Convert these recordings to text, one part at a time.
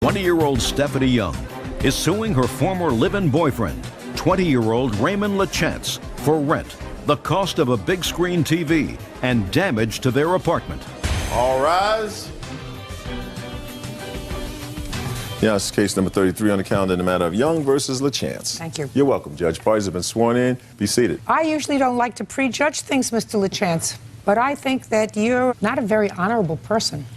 20-year-old Stephanie Young is suing her former live-in boyfriend, 20-year-old Raymond LaChance, for rent, the cost of a big screen TV, and damage to their apartment. All rise. Yes, case number 33 on the calendar in the matter of Young versus LaChance. Thank you. You're welcome, Judge. Parties have been sworn in. Be seated. I usually don't like to prejudge things, Mr. LaChance, but I think that you're not a very honorable person.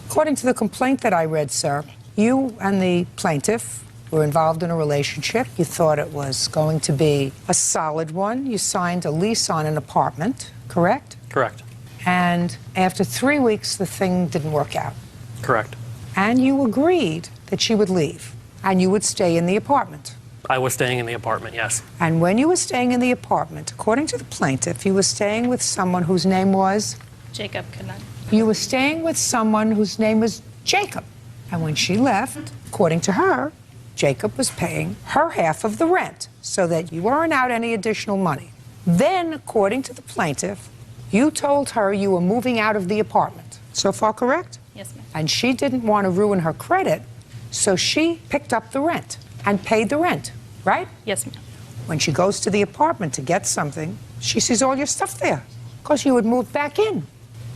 According to the complaint that I read, sir, you and the plaintiff were involved in a relationship. You thought it was going to be a solid one. You signed a lease on an apartment, correct? Correct. And after 3 weeks, the thing didn't work out. Correct. And you agreed that she would leave, and you would stay in the apartment. I was staying in the apartment, yes. And when you were staying in the apartment, according to the plaintiff, you were staying with someone whose name was? Jacob Canuck. You were staying with someone whose name was Jacob. And when she left, according to her, Jacob was paying her half of the rent so that you weren't out any additional money. Then, according to the plaintiff, you told her you were moving out of the apartment. So far correct? Yes, ma'am. And she didn't want to ruin her credit, so she picked up the rent and paid the rent, right? Yes, ma'am. When she goes to the apartment to get something, she sees all your stuff there because you had moved back in.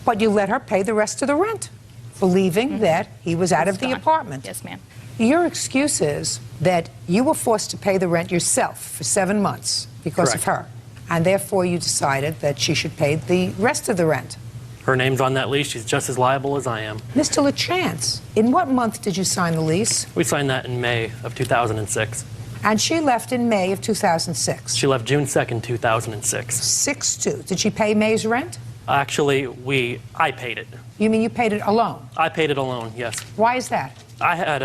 But you let her pay the rest of the rent, believing that he was out of the apartment. Yes, ma'am. Your excuse is that you were forced to pay the rent yourself for 7 months because of her, and therefore you decided that she should pay the rest of the rent. Her name's on that lease. She's just as liable as I am. Mr. LaChance, in what month did you sign the lease? We signed that in May of 2006. And she left in May of 2006. She left June 2nd, 2006. 6/2. Did she pay May's rent? Actually, I paid it. You mean you paid it alone? I paid it alone, yes. Why is that? I had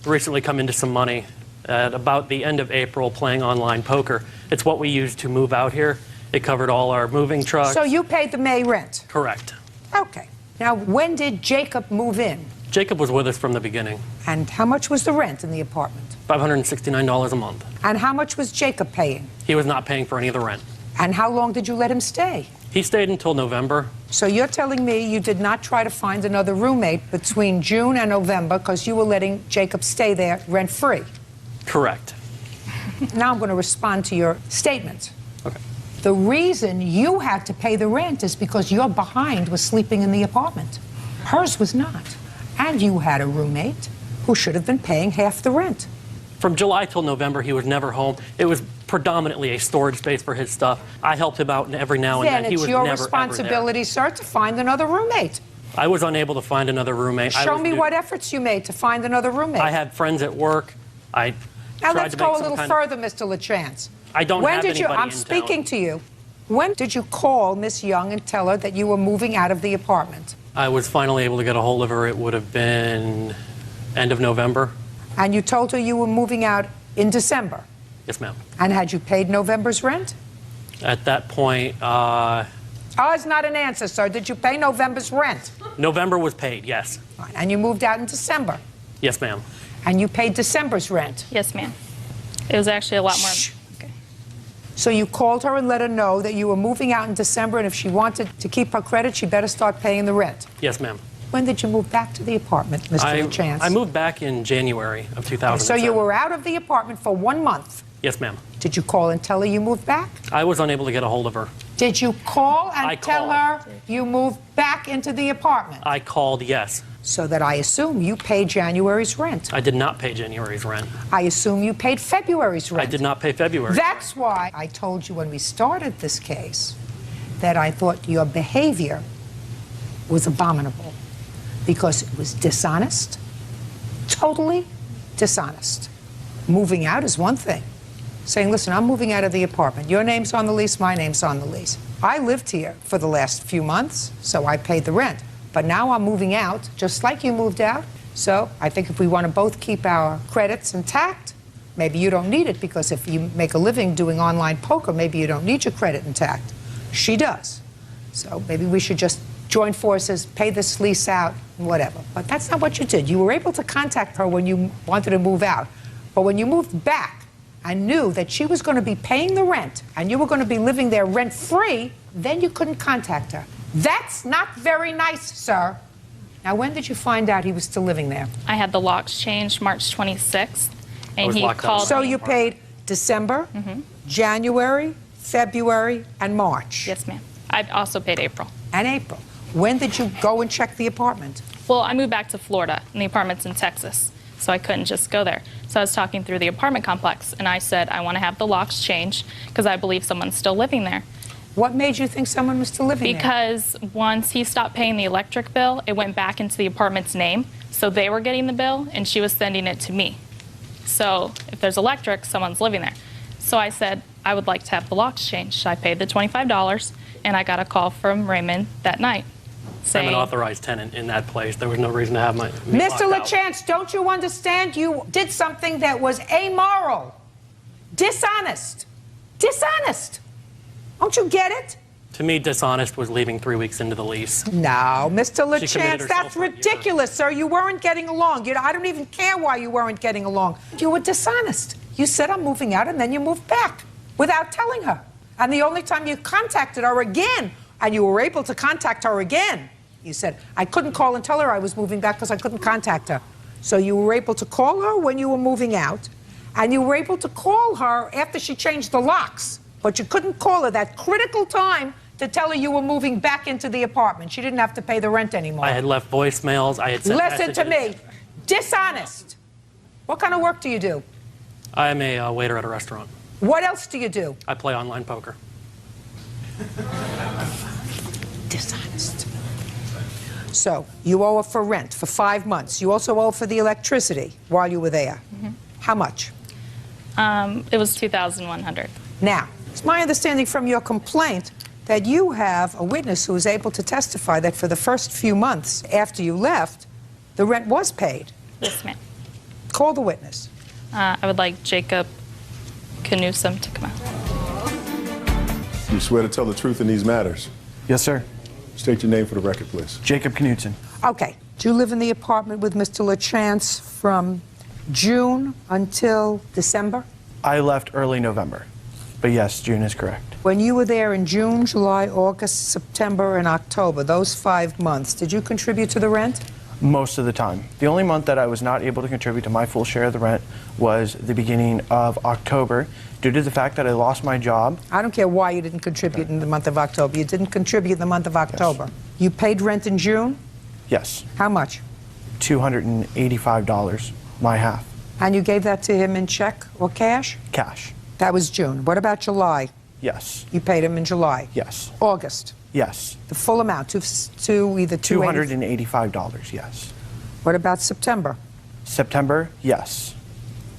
recently come into some money at about the end of April playing online poker. It's what we used to move out here. It covered all our moving trucks. So you paid the May rent? Correct. Okay. Now, when did Jacob move in? Jacob was with us from the beginning. And how much was the rent in the apartment? $569 a month. And how much was Jacob paying? He was not paying for any of the rent. And how long did you let him stay? He stayed until November. So you're telling me you did not try to find another roommate between June and November because you were letting Jacob stay there rent-free? Correct. Now I'm going to respond to your statement. Okay. The reason you had to pay the rent is because your behind was sleeping in the apartment. Hers was not. And you had a roommate who should have been paying half the rent. From July till November, he was never home. It was predominantly a storage space for his stuff. I helped him out every now and then. He was Then it's your never, responsibility, sir, to find another roommate. I was unable to find another roommate. Show me what efforts you made to find another roommate. I had friends at work. Now let's go a little further, Mr. LaChance. I don't have anybody in town. I'm speaking to you. When did you call Miss Young and tell her that you were moving out of the apartment? I was finally able to get a hold of her. It would have been end of November. And you told her you were moving out in December? Yes, ma'am. And had you paid November's rent? At that point, it's not an answer, sir. Did you pay November's rent? November was paid, yes. Fine. And you moved out in December? Yes, ma'am. And you paid December's rent? Yes, ma'am. It was actually a lot more. Shh. Okay. So you called her and let her know that you were moving out in December, and if she wanted to keep her credit, she better start paying the rent? Yes, ma'am. When did you move back to the apartment, Mr. LaChance? I moved back in January of 2007. So you were out of the apartment for 1 month? Yes, ma'am. Did you call and tell her you moved back? I was unable to get a hold of her. Did you call and I tell her you moved back into the apartment? I called, yes. So that I assume you paid January's rent. I did not pay January's rent. I assume you paid February's rent. I did not pay February. That's why I told you when we started this case that I thought your behavior was abominable because it was dishonest, totally dishonest. Moving out is one thing. Saying, listen, I'm moving out of the apartment. Your name's on the lease, my name's on the lease. I lived here for the last few months, so I paid the rent. But now I'm moving out, just like you moved out. So I think if we want to both keep our credits intact, maybe you don't need it, because if you make a living doing online poker, maybe you don't need your credit intact. She does. So maybe we should just join forces, pay this lease out, whatever. But that's not what you did. You were able to contact her when you wanted to move out. But when you moved back and knew that she was going to be paying the rent and you were going to be living there rent-free, then you couldn't contact her. That's not very nice, sir. Now, when did you find out he was still living there? I had the locks changed March 26th, and was he locked up. called So me. you paid December, January, February, and March. Yes, ma'am. I also paid April. And April. When did you go and check the apartment? Well, I moved back to Florida, and the apartment's in Texas, so I couldn't just go there. So I was talking through the apartment complex, and I said, I want to have the locks changed because I believe someone's still living there. What made you think someone was still living there? Because once he stopped paying the electric bill, it went back into the apartment's name, so they were getting the bill, and she was sending it to me. So if there's electric, someone's living there. So I said, I would like to have the locks changed. I paid the $25, and I got a call from Raymond that night I'm saying, an authorized tenant in that place. There was no reason to have me Mr. locked out. LaChance, don't you understand? You did something that was amoral, dishonest, dishonest. Don't you get it? To me, dishonest was leaving 3 weeks into the lease. No, Mr. She committed LaChance, herself that's for a year. ridiculous, sir. You weren't getting along. I don't even care why you weren't getting along. You were dishonest. You said, I'm moving out, and then you moved back without telling her. And the only time you contacted her again, and you were able to contact her again, you said, I couldn't call and tell her I was moving back because I couldn't contact her. So you were able to call her when you were moving out, and you were able to call her after she changed the locks. But you couldn't call her that critical time to tell her you were moving back into the apartment. She didn't have to pay the rent anymore. I had left voicemails. I had sent Listen to messages. me. Dishonest. What kind of work do you do? I am a waiter at a restaurant. What else do you do? I play online poker. Dishonest. So you owe her for rent for 5 months. You also owe for the electricity while you were there. How much? it was $2,100. Now, it's my understanding from your complaint that you have a witness who is able to testify that for the first few months after you left, the rent was paid. Yes, ma'am. Call the witness. I would like Jacob Knudsen to come out. You swear to tell the truth in these matters? Yes, sir. State your name for the record, please. Jacob Knudsen. Okay. Do you live in the apartment with Mr. LaChance from June until December? I left early November, but yes, June is correct. When you were there in June, July, August, September, and October, those 5 months, did you contribute to the rent? Most of the time. The only month that I was not able to contribute to my full share of the rent was the beginning of October, due to the fact that I lost my job. I don't care why you didn't contribute in the month of October. You didn't contribute in the month of October. Yes. You paid rent in June? Yes, How much? $285, my half, And you gave that to him in check or cash? cash. That was June. What about July? Yes, You paid him in July. yes, August, yes. the full amount, to either $285, yes. What about September? September, yes.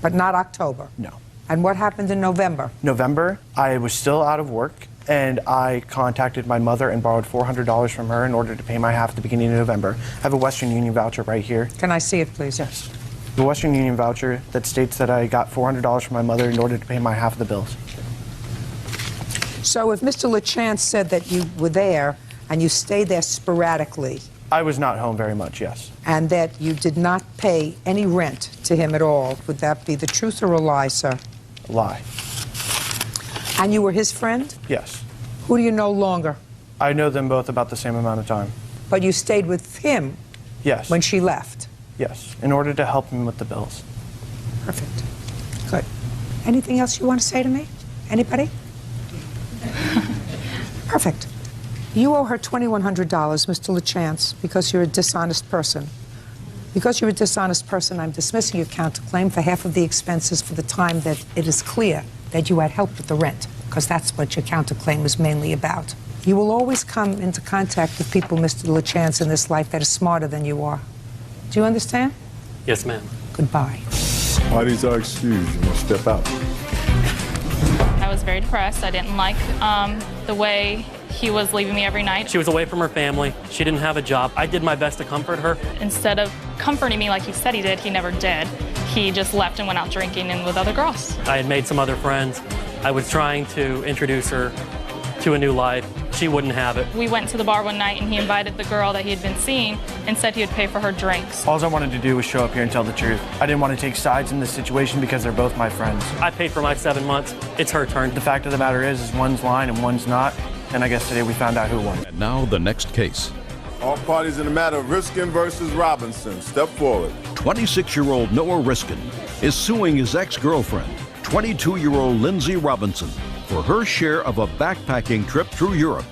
But not October. No. And what happened in November? November, I was still out of work, and I contacted my mother and borrowed $400 from her in order to pay my half at the beginning of November. I have a Western Union voucher right here. Can I see it, please? Yes. The Western Union voucher that states that I got $400 from my mother in order to pay my half of the bills. So if Mr. LaChance said that you were there and you stayed there sporadically I was not home very much, yes. and that you did not pay any rent to him at all, would that be the truth or a lie, sir? A lie. And you were his friend? Yes. Who do you know longer? I know them both about the same amount of time. But you stayed with him Yes. when she left. Yes. In order to help him with the bills. Perfect. Good. Anything else you want to say to me? Anybody? Perfect. You owe her $2,100, Mr. LaChance, because you're a dishonest person. Because you're a dishonest person, I'm dismissing your counterclaim for half of the expenses for the time that it is clear that you had help with the rent, because that's what your counterclaim is mainly about. You will always come into contact with people, Mr. LaChance, in this life that are smarter than you are. Do you understand? Yes, ma'am. Goodbye. Parties are excused. You must step out. I was very depressed. I didn't like the way he was leaving me every night. She was away from her family. She didn't have a job. I did my best to comfort her. Instead of comforting me like he said he did, he never did. He just left and went out drinking and with other girls. I had made some other friends. I was trying to introduce her to a new life. She wouldn't have it. We went to the bar one night and he invited the girl that he had been seeing and said he would pay for her drinks. All I wanted to do was show up here and tell the truth. I didn't want to take sides in this situation because they're both my friends. I paid for my 7 months. It's her turn. The fact of the matter is one's lying and one's not. And I guess today we found out who won. And now the next case. All parties in the matter of Riskin versus Robinson, step forward. 26-year-old Noah Riskin is suing his ex-girlfriend, 22-year-old Lindsay Robinson, for her share of a backpacking trip through Europe.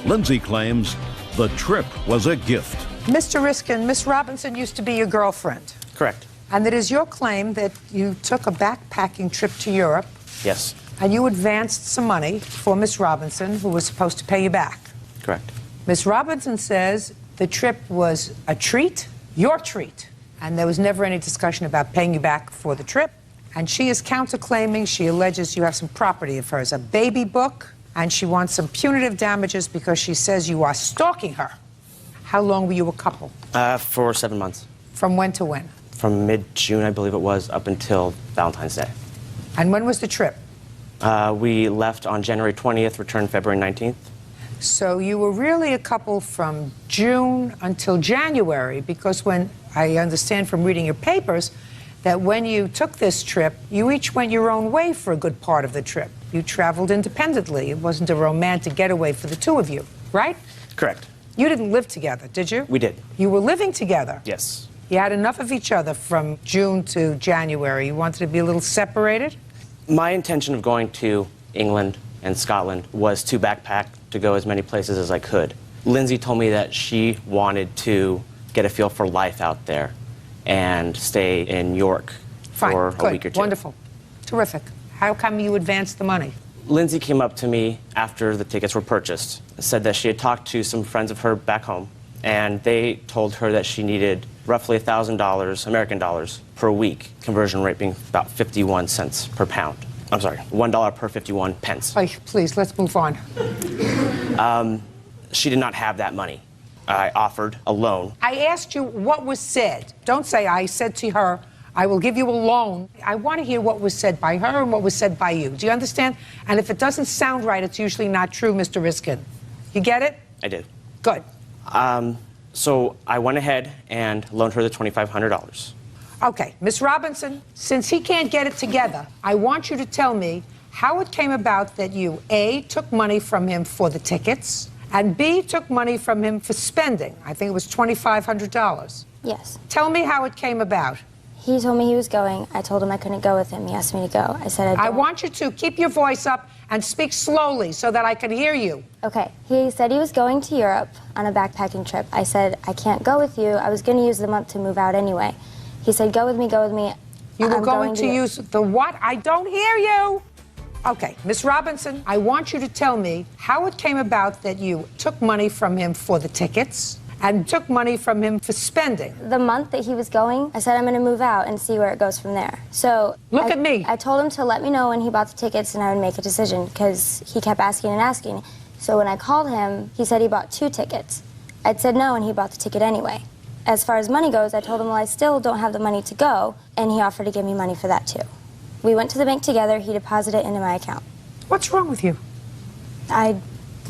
Lindsay claims the trip was a gift. Mr. Riskin, Miss Robinson used to be your girlfriend. Correct. And it is your claim that you took a backpacking trip to Europe Yes. and you advanced some money for Miss Robinson, who was supposed to pay you back. Correct. Miss Robinson says the trip was a treat, your treat, and there was never any discussion about paying you back for the trip. And she is counterclaiming, she alleges you have some property of hers, a baby book, and she wants some punitive damages because she says you are stalking her. How long were you a couple? For 7 months. From when to when? From mid-June, I believe it was, up until Valentine's Day. And when was the trip? We left on January 20th, returned February 19th. So you were really a couple from June until January, because when I understand from reading your papers that when you took this trip, you each went your own way for a good part of the trip. You traveled independently. It wasn't a romantic getaway for the two of you, right? Correct. You didn't live together, did you? We did. You were living together. Yes. You had enough of each other from June to January. You wanted to be a little separated? My intention of going to England and Scotland was to backpack, to go as many places as I could. Lindsay told me that she wanted to get a feel for life out there and stay in York for a week or two. Wonderful. Terrific. How come you advanced the money? Lindsay came up to me after the tickets were purchased, said that she had talked to some friends of her back home, and they told her that she needed roughly $1,000 American dollars per week, conversion rate being about 51 cents per pound. I'm sorry, $1 per 51 pence. Oh, please, let's move on. She did not have that money. I offered a loan. I asked you what was said. Don't say I said to her, I will give you a loan. I want to hear what was said by her and what was said by you. Do you understand? And if it doesn't sound right, it's usually not true, Mr. Riskin. You get it? I did. Good. So I went ahead and loaned her the $2,500. Okay, Miss Robinson, since he can't get it together, I want you to tell me how it came about that you, A, took money from him for the tickets, and B, took money from him for spending. I think it was $2,500. Yes. Tell me how it came about. He told me he was going. I told him I couldn't go with him. He asked me to go. I said I want you to keep your voice up and speak slowly so that I can hear you. Okay. He said he was going to Europe on a backpacking trip. I said, I can't go with you. I was going to use the month to move out anyway. He said, go with me, go with me. You were going to use the what? I don't hear you. Okay, Miss Robinson, I want you to tell me how it came about that you took money from him for the tickets and took money from him for spending. The month that he was going, I said I'm going to move out and see where it goes from there. So look at me. I told him to let me know when he bought the tickets and I would make a decision because he kept asking and asking. So when I called him, he said he bought 2 tickets. I'd said no and he bought the ticket anyway. As far as money goes, I told him, well, I still don't have the money to go, and he offered to give me money for that too. We went to the bank together, he deposited it into my account. What's wrong with you? I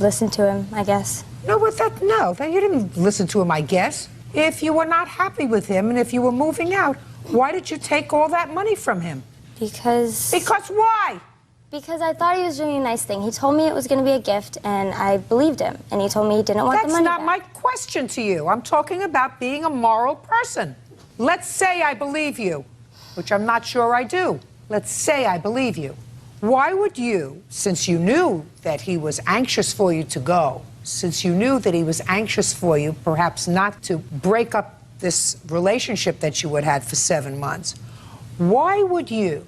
listened to him, I guess. No, you didn't listen to him, I guess. If you were not happy with him and if you were moving out, why did you take all that money from him? Because why? Because I thought he was doing a nice thing. He told me it was going to be a gift, and I believed him. And he told me he didn't want the money back. That's not my question to you. I'm talking about being a moral person. Let's say I believe you, which I'm not sure I do. Let's say I believe you. Why would you, since you knew that he was anxious for you to go, since you knew that he was anxious for you, perhaps not to break up this relationship that you had had for 7 months, why would you,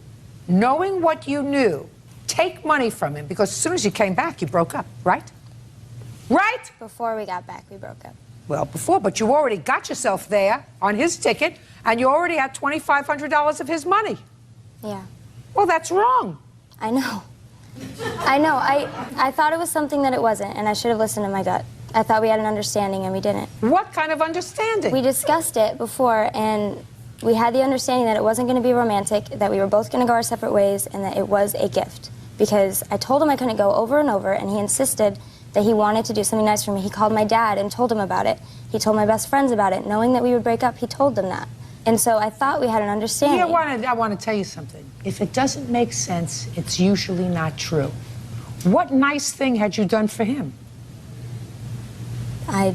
knowing what you knew, take money from him? Because as soon as you came back, you broke up, right? Right? Before we got back, we broke up. Well, before, but you already got yourself there on his ticket, and you already had $2,500 of his money. Yeah. Well, that's wrong. I know. I know. I thought it was something that it wasn't, and I should have listened to my gut. I thought we had an understanding, and we didn't. What kind of understanding? We discussed it before, and we had the understanding that it wasn't going to be romantic, that we were both going to go our separate ways, and that it was a gift. Because I told him I couldn't go over and over, and he insisted that he wanted to do something nice for me. He called my dad and told him about it. He told my best friends about it. Knowing that we would break up, he told them that. And so I thought we had an understanding. Yeah, I want to tell you something. If it doesn't make sense, it's usually not true. What nice thing had you done for him? I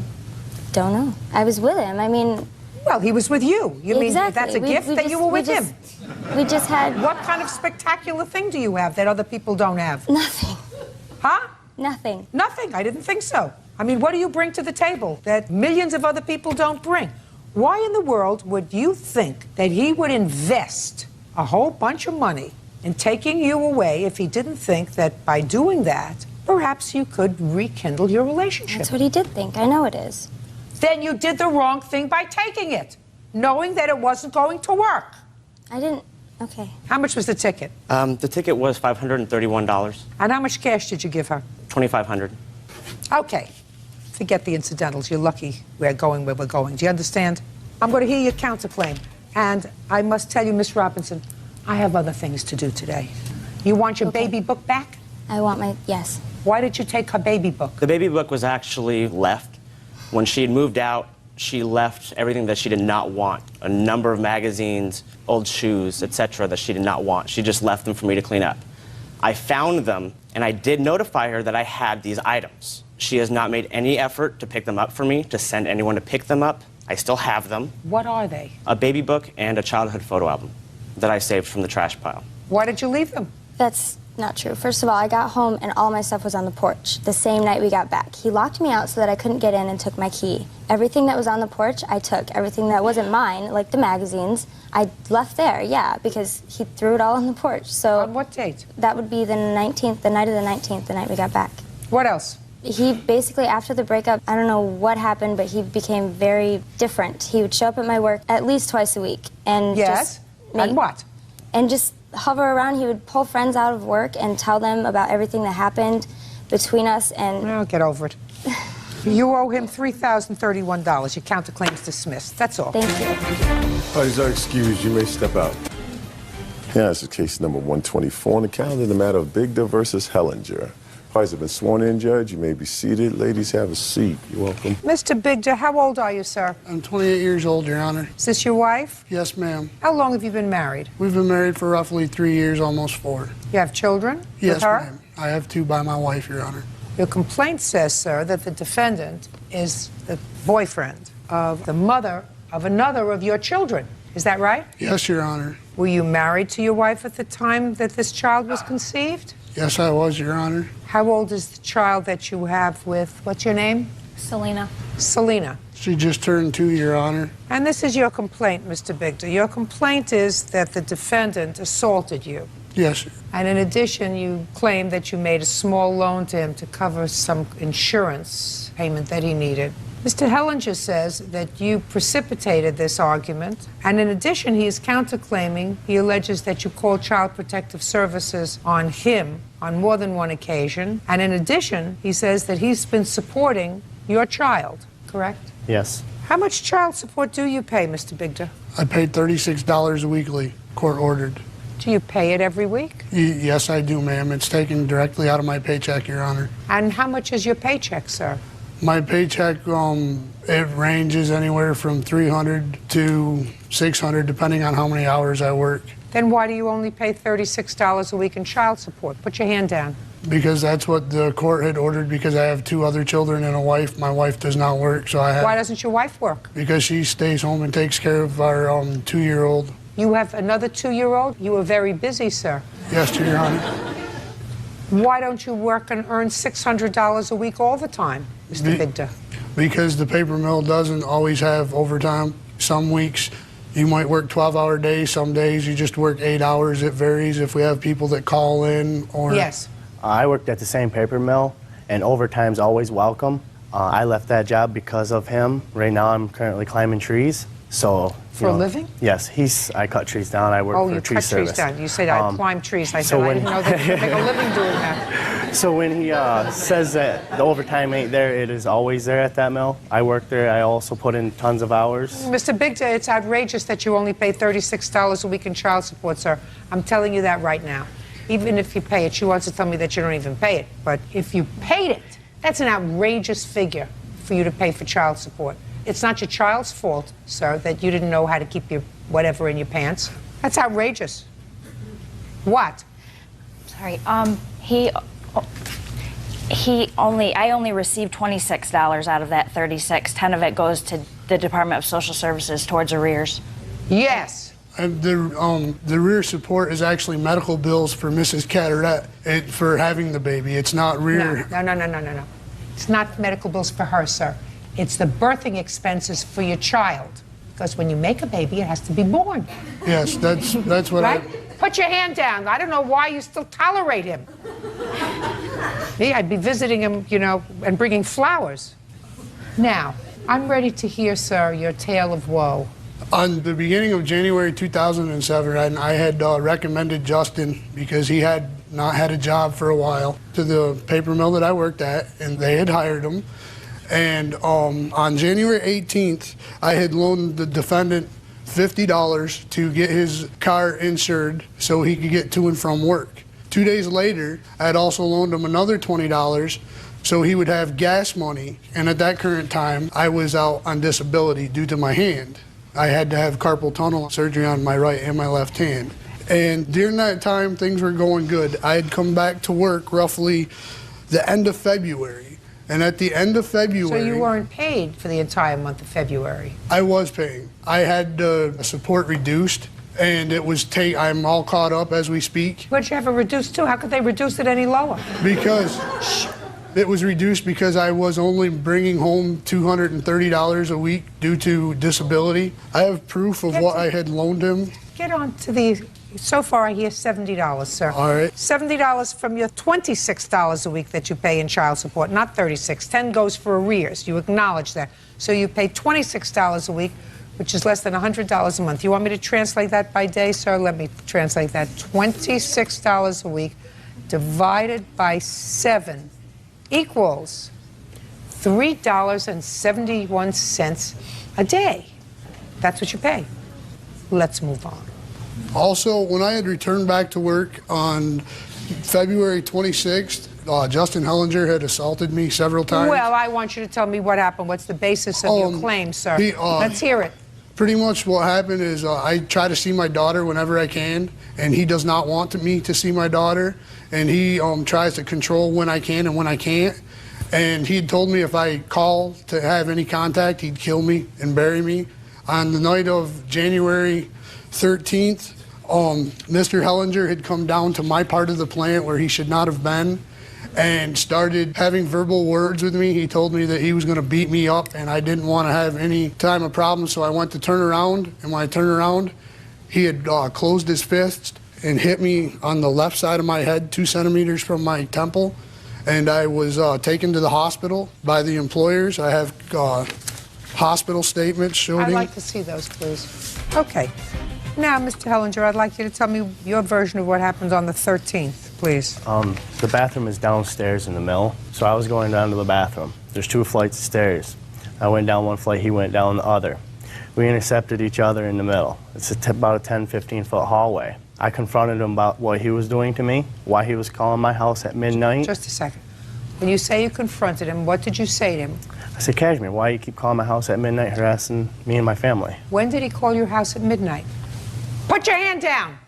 don't know. I was with him. I mean... Well, he was with you. You mean exactly. that's a gift that you were with him? We just had... What kind of spectacular thing do you have that other people don't have? Nothing. Huh? Nothing. Nothing. I didn't think so. I mean, what do you bring to the table that millions of other people don't bring? Why in the world would you think that he would invest a whole bunch of money in taking you away if he didn't think that by doing that, perhaps you could rekindle your relationship? That's what he did think. I know it is. Then you did the wrong thing by taking it, knowing that it wasn't going to work. I didn't... Okay. How much was the ticket? The ticket was $531. And how much cash did you give her? $2,500. Okay. Forget the incidentals. You're lucky we're going where we're going. Do you understand? I'm going to hear your counterclaim. And I must tell you, Miss Robinson, I have other things to do today. You want your baby book back? I want my... Yes. Why did you take her baby book? The baby book was actually left. When she had moved out, she left everything that she did not want. A number of magazines, old shoes, etc. that she did not want. She just left them for me to clean up. I found them, and I did notify her that I had these items. She has not made any effort to pick them up for me, to send anyone to pick them up. I still have them. What are they? A baby book and a childhood photo album that I saved from the trash pile. Why did you leave them? That's not true. First of all, I got home and all my stuff was on the porch the same night we got back. He locked me out so that I couldn't get in and took my key. Everything that was on the porch, I took. Everything that wasn't mine, like the magazines, I left there, yeah, because he threw it all on the porch. So on what date? That would be the 19th, the night of the 19th, the night we got back. What else? He basically, after the breakup, I don't know what happened, but he became very different. He would show up at my work at least twice a week. And yes? And what? And just hover around. He would pull friends out of work and tell them about everything that happened between us. And I'll get over it. You owe him $3,031. Your counterclaim's dismissed. That's all. Thank you. Parties are excused. You may step out. Yeah, this is case number 124 on the calendar, the matter of Bigda versus Hellinger. Parties have been sworn in, Judge. You may be seated. Ladies, have a seat. You're welcome. Mr. Bigda, how old are you, sir? I'm 28 years old, Your Honor. Is this your wife? Yes, ma'am. How long have you been married? We've been married for roughly 3 years, almost 4. You have children Yes, with her? ma'am. I have 2 by my wife, Your Honor. Your complaint says, sir, that the defendant is the boyfriend of the mother of another of your children. Is that right? Yes, Your Honor. Were you married to your wife at the time that this child was conceived? Yes, I was, Your Honor. How old is the child that you have with, what's your name? Selena. Selena. She just turned 2, Your Honor. And this is your complaint, Mr. Bigda. Your complaint is that the defendant assaulted you. Yes, sir. And in addition, you claim that you made a small loan to him to cover some insurance payment that he needed. Mr. Hellinger says that you precipitated this argument, and in addition, he is counterclaiming. He alleges that you called Child Protective Services on him on more than one occasion, and in addition, he says that he's been supporting your child, correct? Yes. How much child support do you pay, Mr. Bigda? I paid $36 weekly, court ordered. Do you pay it every week? Yes, I do, ma'am. It's taken directly out of my paycheck, Your Honor. And how much is your paycheck, sir? My paycheck, it ranges anywhere from $300 to $600, depending on how many hours I work. Then why do you only pay $36 a week in child support? Put your hand down. Because that's what the court had ordered, because I have 2 other children and a wife. My wife does not work, so I have... Why doesn't your wife work? Because she stays home and takes care of our 2-year-old. You have another 2-year-old? You are very busy, sir. Yes, Your Honor. Why don't you work and earn $600 a week all the time, Mr. Bigda? Because the paper mill doesn't always have overtime. Some weeks you might work 12-hour days. Some days you just work 8 hours. It varies if we have people that call in or... Yes. I worked at the same paper mill, and overtime's always welcome. I left that job because of him. Right now I'm currently climbing trees. So, for a living? Yes, I cut trees down. I work for a tree service. Oh, you cut trees down. You said I climb trees. I said I didn't know that you could make a living doing that. So when he says that the overtime ain't there, it is always there at that mill. I work there. I also put in tons of hours. Mr. Bigda, it's outrageous that you only pay $36 a week in child support, sir. I'm telling you that right now. Even if you pay it, she wants to tell me that you don't even pay it. But if you paid it, that's an outrageous figure for you to pay for child support. It's not your child's fault, sir, that you didn't know how to keep your whatever in your pants. That's outrageous. What? Sorry, I only received $26 out of that 36. 10 of it goes to the Department of Social Services towards arrears. Yes. And the rear support is actually medical bills for Mrs. Catterette for having the baby. It's not rear. No. It's not medical bills for her, sir. It's the birthing expenses for your child. Because when you make a baby, it has to be born. Yes, that's what right? Put your hand down. I don't know why you still tolerate him. Me, I'd be visiting him, you know, and bringing flowers. Now, I'm ready to hear, sir, your tale of woe. On the beginning of January 2007, I had recommended Justin, because he had not had a job for a while, to the paper mill that I worked at, and they had hired him. And on January 18th, I had loaned the defendant $50 to get his car insured so he could get to and from work. 2 days later, I had also loaned him another $20 so he would have gas money. And at that current time, I was out on disability due to my hand. I had to have carpal tunnel surgery on my right and my left hand. And during that time, things were going good. I had come back to work roughly the end of February. And at the end of February... So you weren't paid for the entire month of February? I was paying. I had support reduced, and it was I'm all caught up as we speak. What'd you have it reduced to? How could they reduce it any lower? Because it was reduced because I was only bringing home $230 a week due to disability. I have proof of what I had loaned him. Get on to the... So far, I hear $70, sir. All right. $70 from your $26 a week that you pay in child support, not $36. 10 goes for arrears. You acknowledge that. So you pay $26 a week, which is less than $100 a month. You want me to translate that by day, sir? Let me translate that. $26 a week divided by 7 equals $3.71 a day. That's what you pay. Let's move on. Also, when I had returned back to work on February 26th, Justin Hellinger had assaulted me several times. Well, I want you to tell me what happened. What's the basis of your claim, sir? Let's hear it. Pretty much what happened is I try to see my daughter whenever I can, and he does not want me to see my daughter, and he tries to control when I can and when I can't. And he had told me if I call to have any contact, he'd kill me and bury me. On the night of January 13th, Mr. Hellinger had come down to my part of the plant where he should not have been and started having verbal words with me. He told me that he was going to beat me up, and I didn't want to have any time of problems, so I went to turn around, and when I turned around, he had closed his fist and hit me on the left side of my head, 2 centimeters from my temple, and I was taken to the hospital by the employers. I have hospital statements showing... I'd like to see those, please. Okay. Now, Mr. Hellinger, I'd like you to tell me your version of what happened on the 13th, please. The bathroom is downstairs in the mill, so I was going down to the bathroom. There's 2 flights of stairs. I went down one flight, he went down the other. We intercepted each other in the middle. It's about a 10, 15-foot hallway. I confronted him about what he was doing to me, why he was calling my house at midnight. Just a second. When you say you confronted him, what did you say to him? I said, Cashmere, why do you keep calling my house at midnight harassing me and my family? When did he call your house at midnight? Put your hand down!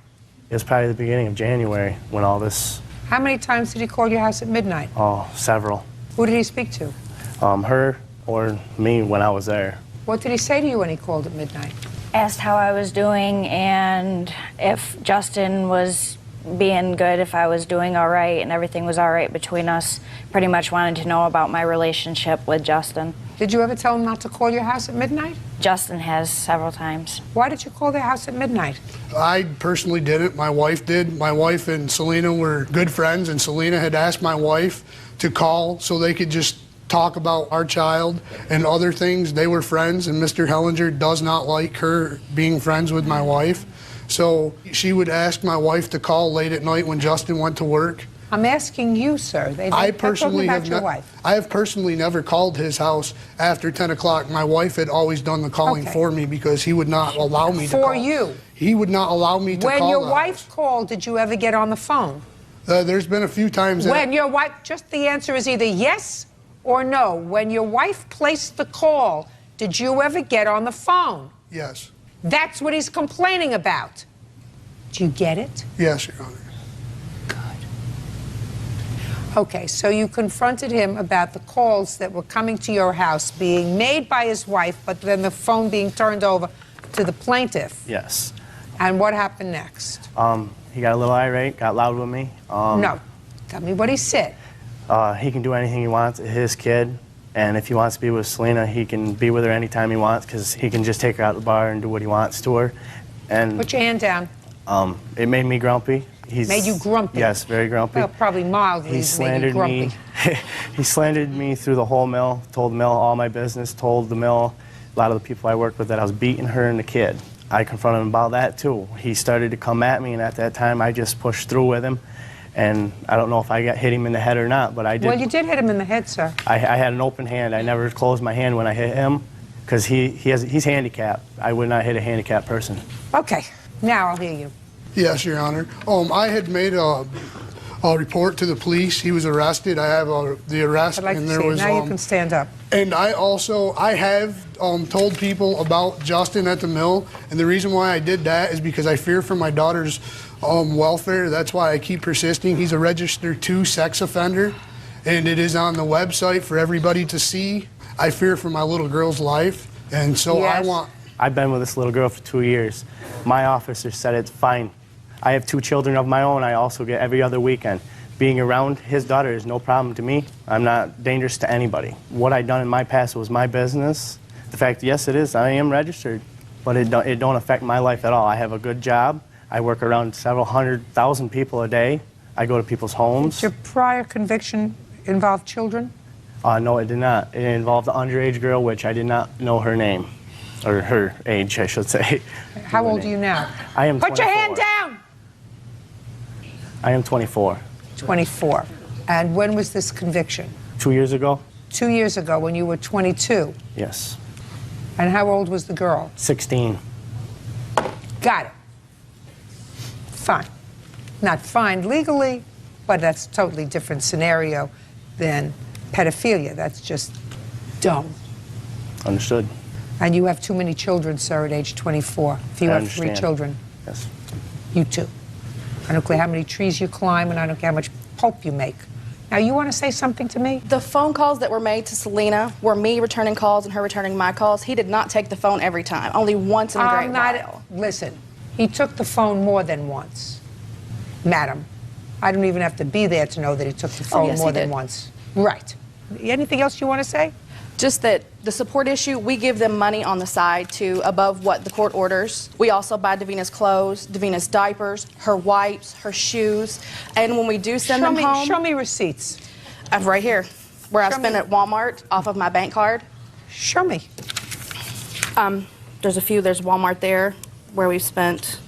It was probably the beginning of January when all this... How many times did he call your house at midnight? Oh, several. Who did he speak to? Her or me when I was there. What did he say to you when he called at midnight? Asked how I was doing and if Justin was being good, if I was doing all right and everything was all right between us. Pretty much wanted to know about my relationship with Justin. Did you ever tell him not to call your house at midnight? Justin has several times. Why did you call their house at midnight? I personally didn't. My wife did. My wife and Selena were good friends, and Selena had asked my wife to call so they could just talk about our child and other things. They were friends, and Mr. Hellinger does not like her being friends with my wife. So she would ask my wife to call late at night when Justin went to work. I'm asking you, sir. I personally have your wife. I have personally never called his house after 10 o'clock. My wife had always done the calling for me because he would not allow me to call. For you? He would not allow me to call. When your wife called, did you ever get on the phone? There's been a few times that... When your wife, just the answer is either yes or no. When your wife placed the call, did you ever get on the phone? Yes. That's what he's complaining about. Do you get it? Yes, Your Honor. Good. Okay, so you confronted him about the calls that were coming to your house being made by his wife, but then the phone being turned over to the plaintiff. Yes. And what happened next? He got a little irate, got loud with me. No. Tell me what he said. He can do anything he wants. It's his kid. And if he wants to be with Selena, he can be with her anytime he wants because he can just take her out to the bar and do what he wants to her. And Put your hand down. it made me grumpy. Made you grumpy? Yes, very grumpy. Well, probably mildly. He slandered me. He slandered me through the whole mill, told the mill all my business, told the mill, a lot of the people I worked with, that I was beating her and the kid. I confronted him about that too. He started to come at me, and at that time I just pushed through with him. And I don't know if I hit him in the head or not, but I did. Well, you did hit him in the head, sir. I had an open hand. I never closed my hand when I hit him because he's handicapped. I would not hit a handicapped person. Okay, now I'll hear you. Yes, Your Honor. I had made a report to the police. He was arrested. I have the arrest, I'd like and to there see it. was. Now you can stand up. And I have told people about Justin at the mill, and the reason why I did that is because I fear for my daughter's welfare. That's why I keep persisting. He's a registered 2 sex offender, and it is on the website for everybody to see. I fear for my little girl's life, and so Yes. I've been with this little girl for 2 years. My officer said it's fine. I have 2 children of my own. I also get every other weekend. Being around his daughter is no problem to me. I'm not dangerous to anybody. What I done in my past was my business. The fact, yes, it is. I am registered, but it don't affect my life at all. I have a good job. I work around several 100,000 people a day. I go to people's homes. Did your prior conviction involve children? No, it did not. It involved an underage girl, which I did not know her name, or her age, I should say. How old are you now? I am 24. Put your hand down! I am 24. 24. And when was this conviction? 2 years ago? 2 years ago, when you were 22. Yes. And how old was the girl? 16. Got it. Fine. Not fined legally, but that's a totally different scenario than pedophilia. That's just dumb. Understood. And you have too many children, sir, at age 24. If you I have understand. 3 children, Yes. you too. I don't care how many trees you climb, and I don't care how much pulp you make. Now, you want to say something to me? The phone calls that were made to Selena were me returning calls and her returning my calls. He did not take the phone every time, only once in a great while. Listen, he took the phone more than once. Madam, I don't even have to be there to know that he took the phone yes, more he than did. once. Right. Anything else you want to say? Just that the support issue, we give them money on the side to above what the court orders. We also buy Davina's clothes, Davina's diapers, her wipes, her shoes, and when we do send them home... Show me receipts. Right here, where I Show spent me. at Walmart off of my bank card. Show me. There's a few. There's Walmart there, where we spent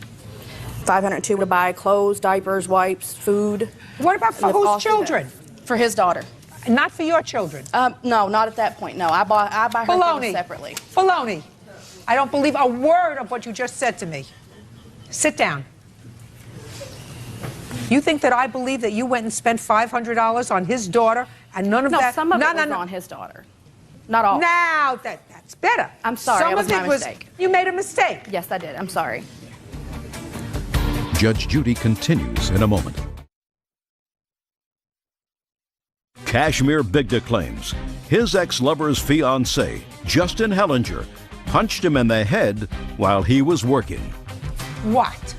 $502 to buy clothes, diapers, wipes, food. What about for And whose all through children? that. For his daughter. Not for your children. No, not at that point. No, I buy her Baloney. things separately. Baloney. I don't believe a word of what you just said to me. Sit down. You think that I believe that you went and spent $500 on his daughter and none of No, that? some of it was on his daughter. Not all. Now that's better. I'm sorry, Some it was of my it was mistake. you made a mistake. Yes, I did. I'm sorry. Judge Judy continues in a moment. Kashmir Bigda claims his ex-lover's fiancé, Justin Hellinger, punched him in the head while he was working. What?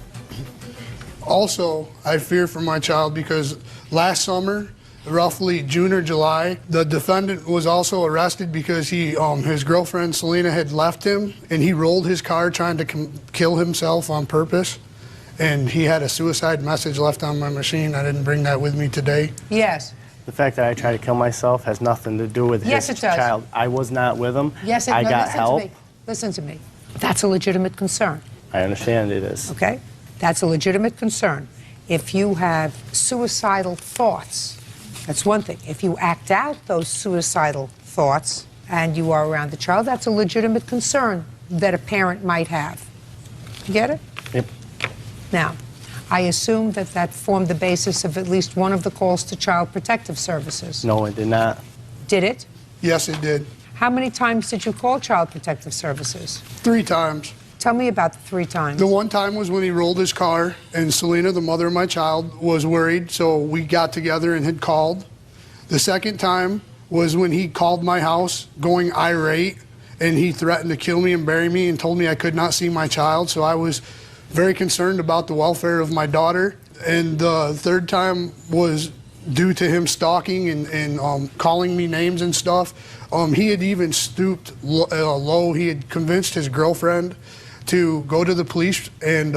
Also, I fear for my child because last summer, roughly June or July, the defendant was also arrested because his girlfriend Selena had left him, and he rolled his car trying to kill himself on purpose. And he had a suicide message left on my machine. I didn't bring that with me today. Yes. The fact that I tried to kill myself has nothing to do with Yes, his it does. child. I was not with him. Yes, I got listen help. to me. Listen to me. That's a legitimate concern. I understand it is. Okay? That's a legitimate concern. If you have suicidal thoughts, that's one thing. If you act out those suicidal thoughts and you are around the child, that's a legitimate concern that a parent might have. You get it? Yep. Now, I assume that that formed the basis of at least one of the calls to Child Protective Services. No, it did not. Did it? Yes, it did. How many times did you call Child Protective Services? 3 times. Tell me about the 3 times. The one time was when he rolled his car, and Selena, the mother of my child, was worried, so we got together and had called. The second time was when he called my house going irate, and he threatened to kill me and bury me and told me I could not see my child, so I was very concerned about the welfare of my daughter. And the third time was due to him stalking and calling me names and stuff. He had even stooped low. He had convinced his girlfriend to go to the police and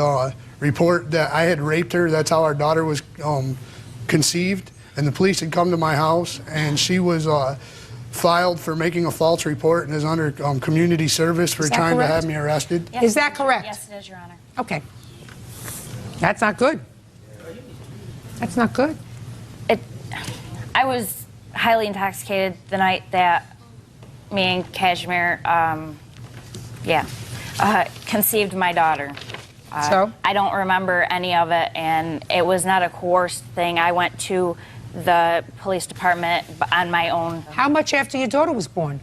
report that I had raped her. That's how our daughter was conceived. And the police had come to my house, and she was filed for making a false report and is under community service for trying to have me arrested. Yes. Is that correct? Yes, it is, Your Honor. Okay. That's not good. That's not good. I was highly intoxicated the night that me and Kashmir, conceived my daughter. So? I don't remember any of it, and it was not a coerced thing. I went to the police department on my own. How much after your daughter was born?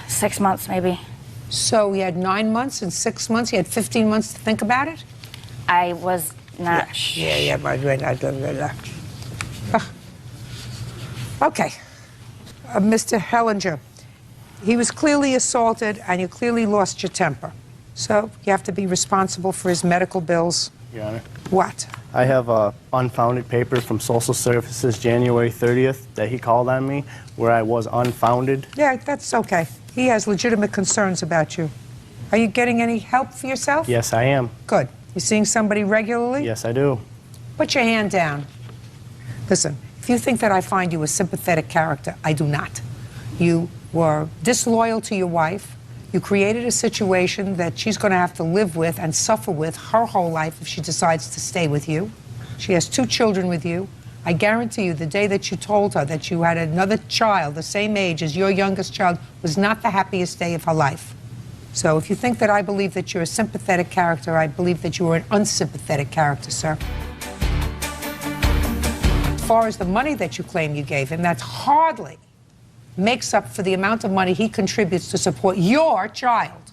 6 months, maybe. So you had 9 months and 6 months. You had 15 months to think about it? I was not. Okay. Mr. Hellinger, he was clearly assaulted, and you clearly lost your temper. So you have to be responsible for his medical bills. Your Honor. What? I have a unfounded paper from Social Services January 30th that he called on me where I was unfounded. Yeah, that's okay. He has legitimate concerns about you. Are you getting any help for yourself? Yes, I am. Good. You seeing somebody regularly? Yes, I do. Put your hand down. Listen, if you think that I find you a sympathetic character, I do not. You were disloyal to your wife. You created a situation that she's going to have to live with and suffer with her whole life if she decides to stay with you. She has 2 children with you. I guarantee you the day that you told her that you had another child the same age as your youngest child was not the happiest day of her life. So if you think that I believe that you're a sympathetic character, I believe that you are an unsympathetic character, sir. As far as the money that you claim you gave him, that's hardly makes up for the amount of money he contributes to support your child.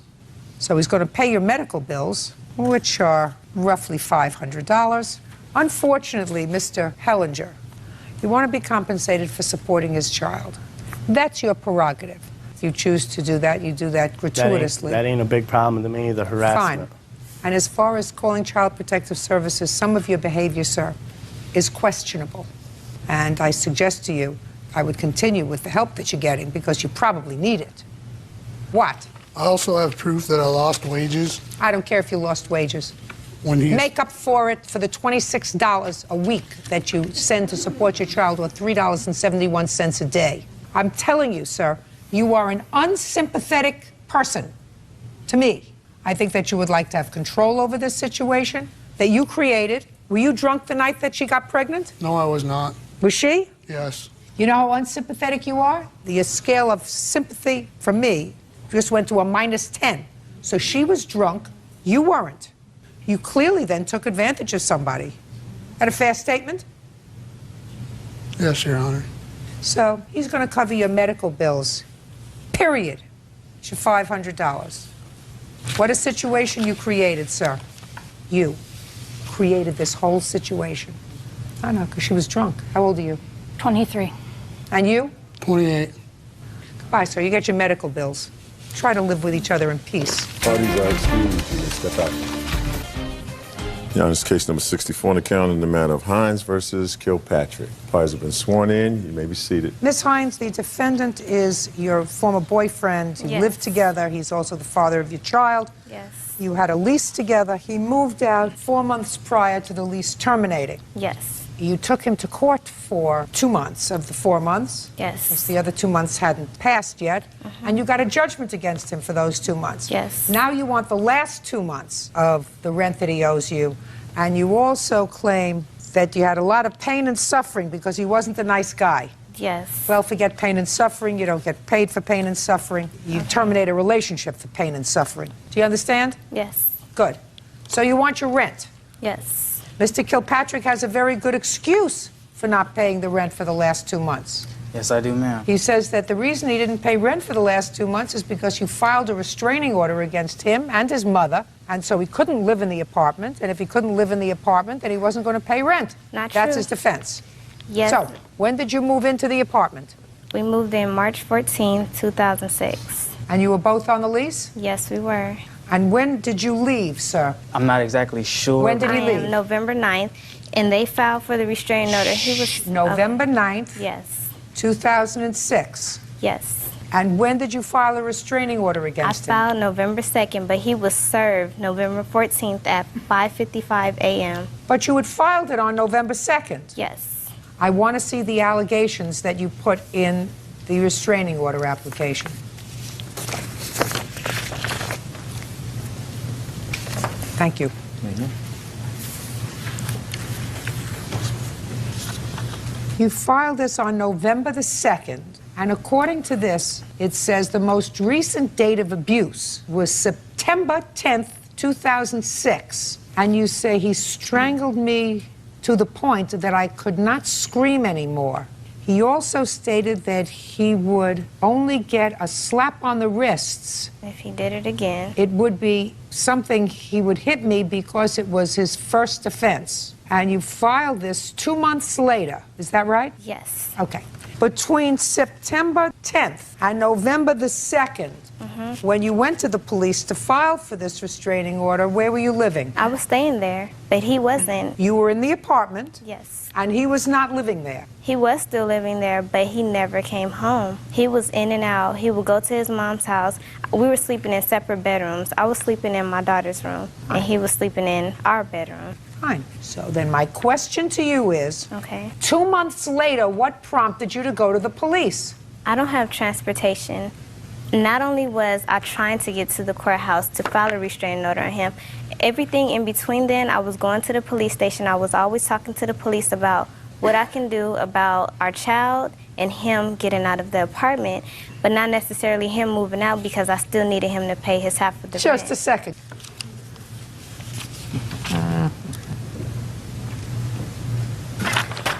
So he's going to pay your medical bills, which are roughly $500. Unfortunately, Mr. Hellinger, you want to be compensated for supporting his child. That's your prerogative. If you choose to do that, you do that gratuitously. That ain't a big problem to me, the harassment. Fine. And as far as calling Child Protective Services, some of your behavior, sir, is questionable. And I suggest to you, I would continue with the help that you're getting because you probably need it. What? I also have proof that I lost wages. I don't care if you lost wages. When he Make up for it for the $26 a week that you send to support your child, or $3.71 a day. I'm telling you, sir, you are an unsympathetic person to me. I think that you would like to have control over this situation that you created. Were you drunk the night that she got pregnant? No, I was not. Was she? Yes. You know how unsympathetic you are? The scale of sympathy from me just went to a -10. So she was drunk, you weren't. You clearly then took advantage of somebody. At a fair statement? Yes, Your Honor. So he's going to cover your medical bills, period. It's your $500. What a situation you created, sir. You created this whole situation. I know, because she was drunk. How old are you? 23. And you? 28. Goodbye, sir. You get your medical bills. Try to live with each other in peace. Parties are excused. You may step out. Your Honor, this is case number 64 on the calendar in the matter of Hines versus Kilpatrick. Parties have been sworn in. You may be seated. Ms. Hines, the defendant is your former boyfriend. You Yes. lived together. He's also the father of your child. Yes. You had a lease together. He moved out 4 months prior to the lease terminating. Yes. You took him to court for 2 months of the 4 months. Yes. Since the other 2 months hadn't passed yet. And you got a judgment against him for those 2 months. Yes. Now you want the last 2 months of the rent that he owes you. And you also claim that you had a lot of pain and suffering because he wasn't a nice guy. Yes. Well, forget pain and suffering. You don't get paid for pain and suffering. You terminate a relationship for pain and suffering. Do you understand? Yes. Good. So you want your rent. Yes. Mr. Kilpatrick has a very good excuse for not paying the rent for the last 2 months. Yes, I do, ma'am. He says that the reason he didn't pay rent for the last 2 months is because you filed a restraining order against him and his mother, and so he couldn't live in the apartment, and if he couldn't live in the apartment, then he wasn't going to pay rent. Not That's true. his defense. Yes. So, when did you move into the apartment? We moved in March 14, 2006. And you were both on the lease? Yes, we were. And when did you leave, sir? I'm not exactly sure. When did he I leave? am November 9th, and they filed for the restraining order. He was November 9th, Yes. 2006. Yes. And when did you file a restraining order I against him? filed November 2nd, but he was served November 14th at 5:55 a.m. But you had filed it on November 2nd. Yes. I want to see the allegations that you put in the restraining order application. Thank you. You filed this on November the 2nd, and according to this, it says the most recent date of abuse was September 10th, 2006. And you say he strangled me to the point that I could not scream anymore. He also stated that he would only get a slap on the wrists. If he did it again. It would be something he would hit me because it was his first offense. And you filed this 2 months later. Is that right? Yes. Okay. Between September 10th and November the 2nd, when you went to the police to file for this restraining order, where were you living? I was staying there, but he wasn't. You were in the apartment? Yes. And he was not living there? He was still living there, but he never came home. He was in and out. He would go to his mom's house. We were sleeping in separate bedrooms. I was sleeping in my daughter's room, and he was sleeping in our bedroom. Fine. So then my question to you is, Okay. 2 months later, what prompted you to go to the police? I don't have transportation. Not only was I trying to get to the courthouse to file a restraining order on him, everything in between then, I was going to the police station. I was always talking to the police about what I can do about our child and him getting out of the apartment, but not necessarily him moving out because I still needed him to pay his half of the rent. Just a second.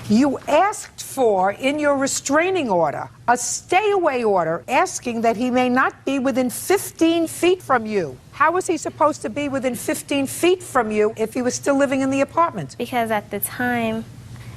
You asked for, in your restraining order, a stay-away order asking that he may not be within 15 feet from you. How was he supposed to be within 15 feet from you if he was still living in the apartment? Because at the time,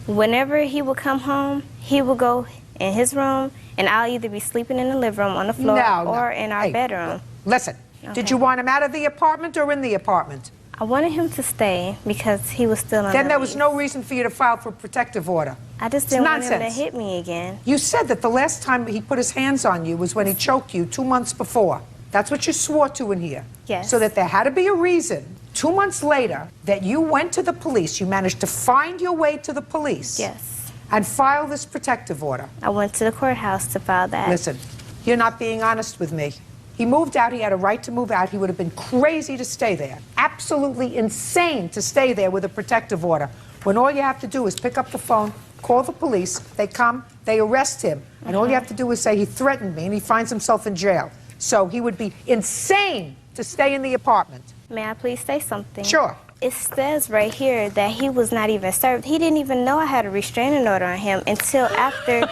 whenever he would come home, he would go in his room, and I'll either be sleeping in the living room on the floor or in our bedroom. Listen, did you want him out of the apartment or in the apartment? I wanted him to stay because he was still on Then the there was lease. no reason for you to file for a protective order. I just It's didn't want him to nonsense. hit me again. You said that the last time he put his hands on you was when he choked you 2 months before. That's what you swore to in here. Yes. So that there had to be a reason, 2 months later, that you went to the police, you managed to find your way to the police. Yes. And file this protective order. I went to the courthouse to file that. Listen, you're not being honest with me. He moved out, he had a right to move out. He would have been crazy to stay there. Absolutely insane to stay there with a protective order. When all you have to do is pick up the phone, call the police, they come, they arrest him. And all you have to do is say, he threatened me, and he finds himself in jail. So he would be insane to stay in the apartment. May I please say something? Sure. It says right here that he was not even served. He didn't even know I had a restraining order on him until after.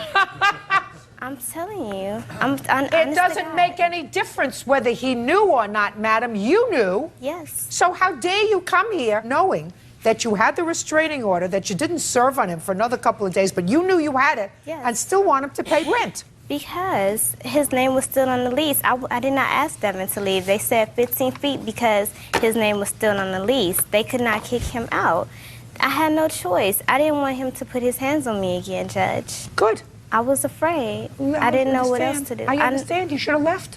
I'm telling you. It doesn't make any difference whether he knew or not, madam. You knew. Yes. So how dare you come here knowing that you had the restraining order, that you didn't serve on him for another couple of days, but you knew you had it, Yes. and still want him to pay rent? Because his name was still on the lease. I did not ask Devin to leave. They said 15 feet because his name was still on the lease. They could not kick him out. I had no choice. I didn't want him to put his hands on me again, Judge. Good. I was afraid. I didn't know what else to do. I understand. You should have left.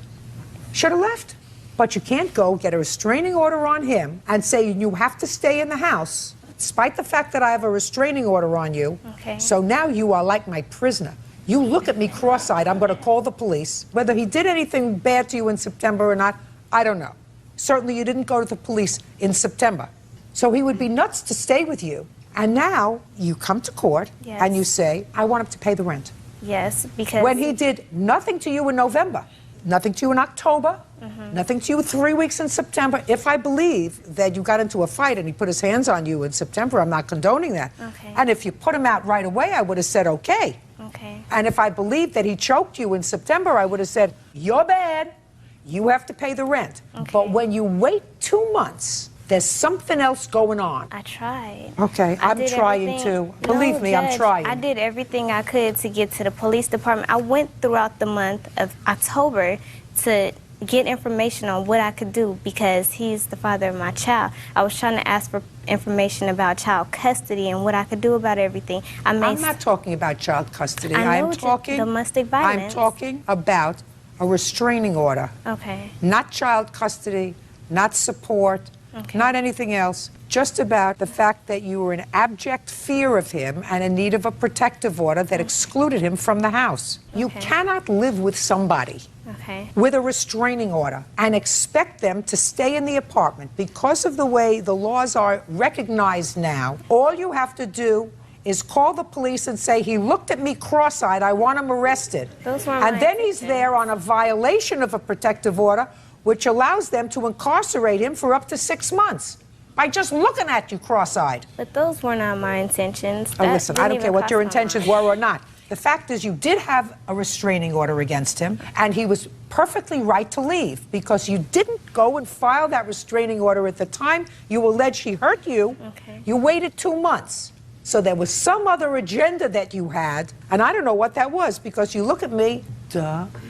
Should have left. But you can't go get a restraining order on him and say you have to stay in the house, despite the fact that I have a restraining order on you. Okay. So now you are like my prisoner. You look at me cross-eyed, I'm going to call the police. Whether he did anything bad to you in September or not, I don't know. Certainly you didn't go to the police in September. So he would be nuts to stay with you. And now you come to court and you say, I want him to pay the rent. Yes, because... When he did nothing to you in November, nothing to you in October, nothing to you 3 weeks in September. If I believe that you got into a fight and he put his hands on you in September, I'm not condoning that. Okay. And if you put him out right away, I would have said, okay. Okay. And if I believed that he choked you in September, I would have said, you're bad, you have to pay the rent. Okay. But when you wait 2 months, there's something else going on. I tried. Okay, I I'm did trying everything- to. Believe No, me, I'm Judge, trying. I did everything I could to get to the police department. I went throughout the month of October to get information on what I could do because he's the father of my child. I was trying to ask for information about child custody and what I could do about everything. I'm not talking about child custody. I know I'm talking domestic violence. I'm talking about a restraining order. Okay. Not child custody, not support, not anything else. Just about the fact that you were in abject fear of him and in need of a protective order that excluded him from the house. You cannot live with somebody with a restraining order and expect them to stay in the apartment. Because of the way the laws are recognized now, all you have to do is call the police and say, he looked at me cross-eyed, I want him arrested. And then he's there on a violation of a protective order, which allows them to incarcerate him for up to 6 months by just looking at you cross-eyed. But those were not my intentions. Oh, listen, I don't care what your intentions were or not. The fact is you did have a restraining order against him, and he was perfectly right to leave because you didn't go and file that restraining order at the time you allege he hurt you. You waited 2 months. So there was some other agenda that you had, and I don't know what that was because you look at me,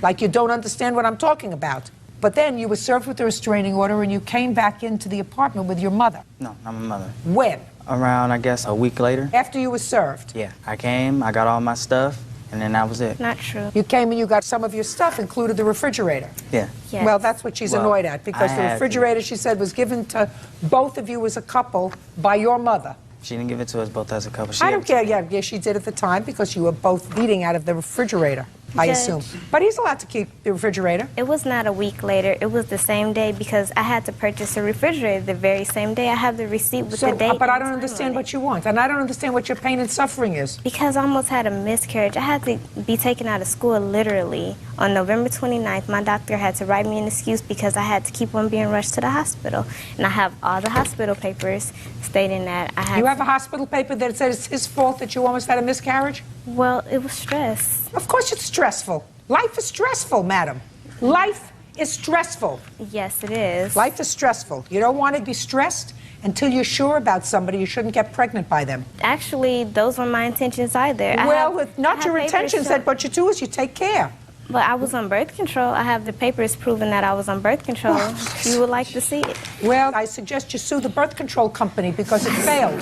like you don't understand what I'm talking about. But then you were served with a restraining order and you came back into the apartment with your mother. No, not my mother. When? Around, I guess, a week later. After you were served? Yeah, I came, I got all my stuff, and then that was it. Not true. You came and you got some of your stuff, included the refrigerator. Yeah. Yes. Well, that's what she's annoyed at because the refrigerator, she said, was given to both of you as a couple by your mother. She didn't give it to us both as a couple. I don't care. Yeah, she did at the time because you were both eating out of the refrigerator, I assume. But he's allowed to keep the refrigerator. It was not a week later. It was the same day because I had to purchase a refrigerator the very same day. I have the receipt with the date. But I don't understand what you want, and I don't understand what your pain and suffering is. Because I almost had a miscarriage. I had to be taken out of school literally on November 29th. My doctor had to write me an excuse because I had to keep on being rushed to the hospital. And I have all the hospital papers stating that I had You have a hospital paper that says it's his fault that you almost had a miscarriage? Well, it was stress. Of course it's stressful. Life is stressful, madam. Life is stressful. Yes, it is. Life is stressful. You don't want to be stressed until you're sure about somebody. You shouldn't get pregnant by them. Actually, those were my intentions either. Well, it's not your intentions. That what you do is you take care. But I was on birth control. I have the papers proving that I was on birth control. You would like to see it? Well, I suggest you sue the birth control company because it failed.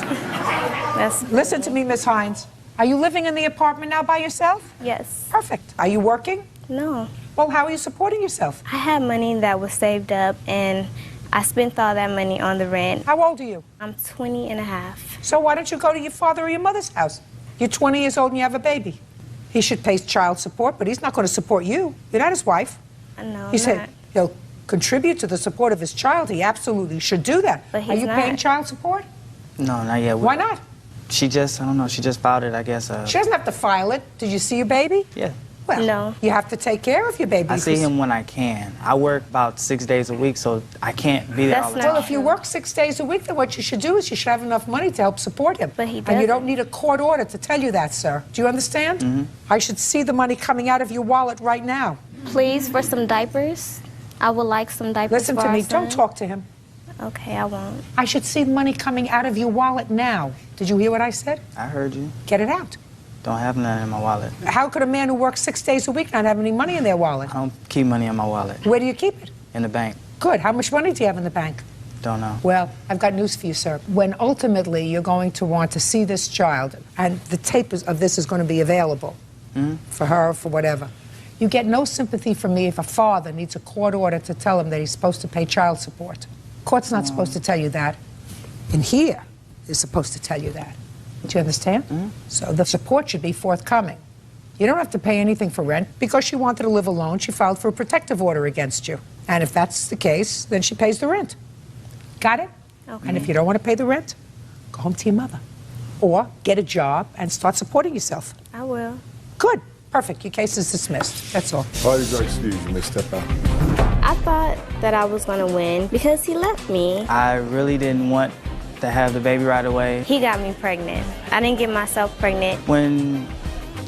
Listen to me, Miss Hines. Are you living in the apartment now by yourself? Yes. Perfect. Are you working? No. Well, how are you supporting yourself? I had money that was saved up, and I spent all that money on the rent. How old are you? I'm 20 and a half. So why don't you go to your father or your mother's house? You're 20 years old and you have a baby. He should pay child support, but he's not going to support you. You're not his wife. No, He said he'll contribute to the support of his child. He absolutely should do that. But he's Are you not. paying child support? No, not yet. Why not? She just, I don't know, she just filed it, I guess. She doesn't have to file it. Did you see your baby? Yeah. Well, no. You have to take care of your baby. I see him when I can. I work about 6 days a week, so I can't be there all the time. Well, if you work 6 days a week, then what you should do is you should have enough money to help support him. But he And you doesn't. don't need a court order to tell you that, sir. Do you understand? Mm-hmm. I should see the money coming out of your wallet right now. Please, for some diapers. I would like some diapers. Listen for to our me. son. Don't talk to him. Okay, I won't. I should see money coming out of your wallet now. Did you hear what I said? I heard you. Get it out. Don't have none in my wallet. How could a man who works 6 days a week not have any money in their wallet? I don't keep money in my wallet. Where do you keep it? In the bank. Good. How much money do you have in the bank? Don't know. Well, I've got news for you, sir. When ultimately you're going to want to see this child, and the tape of this is going to be available for her, for whatever, you get no sympathy from me if a father needs a court order to tell him that he's supposed to pay child support. Court's not supposed to tell you that. And here is supposed to tell you that. Do you understand? So the support should be forthcoming. You don't have to pay anything for rent. Because she wanted to live alone, she filed for a protective order against you. And if that's the case, then she pays the rent. Got it? Okay. And if you don't want to pay the rent, go home to your mother. Or get a job and start supporting yourself. I will. Good. Perfect. Your case is dismissed. That's all. Parties are excused. You may step out. I thought that I was going to win because he left me. I really didn't want to have the baby right away. He got me pregnant. I didn't get myself pregnant. When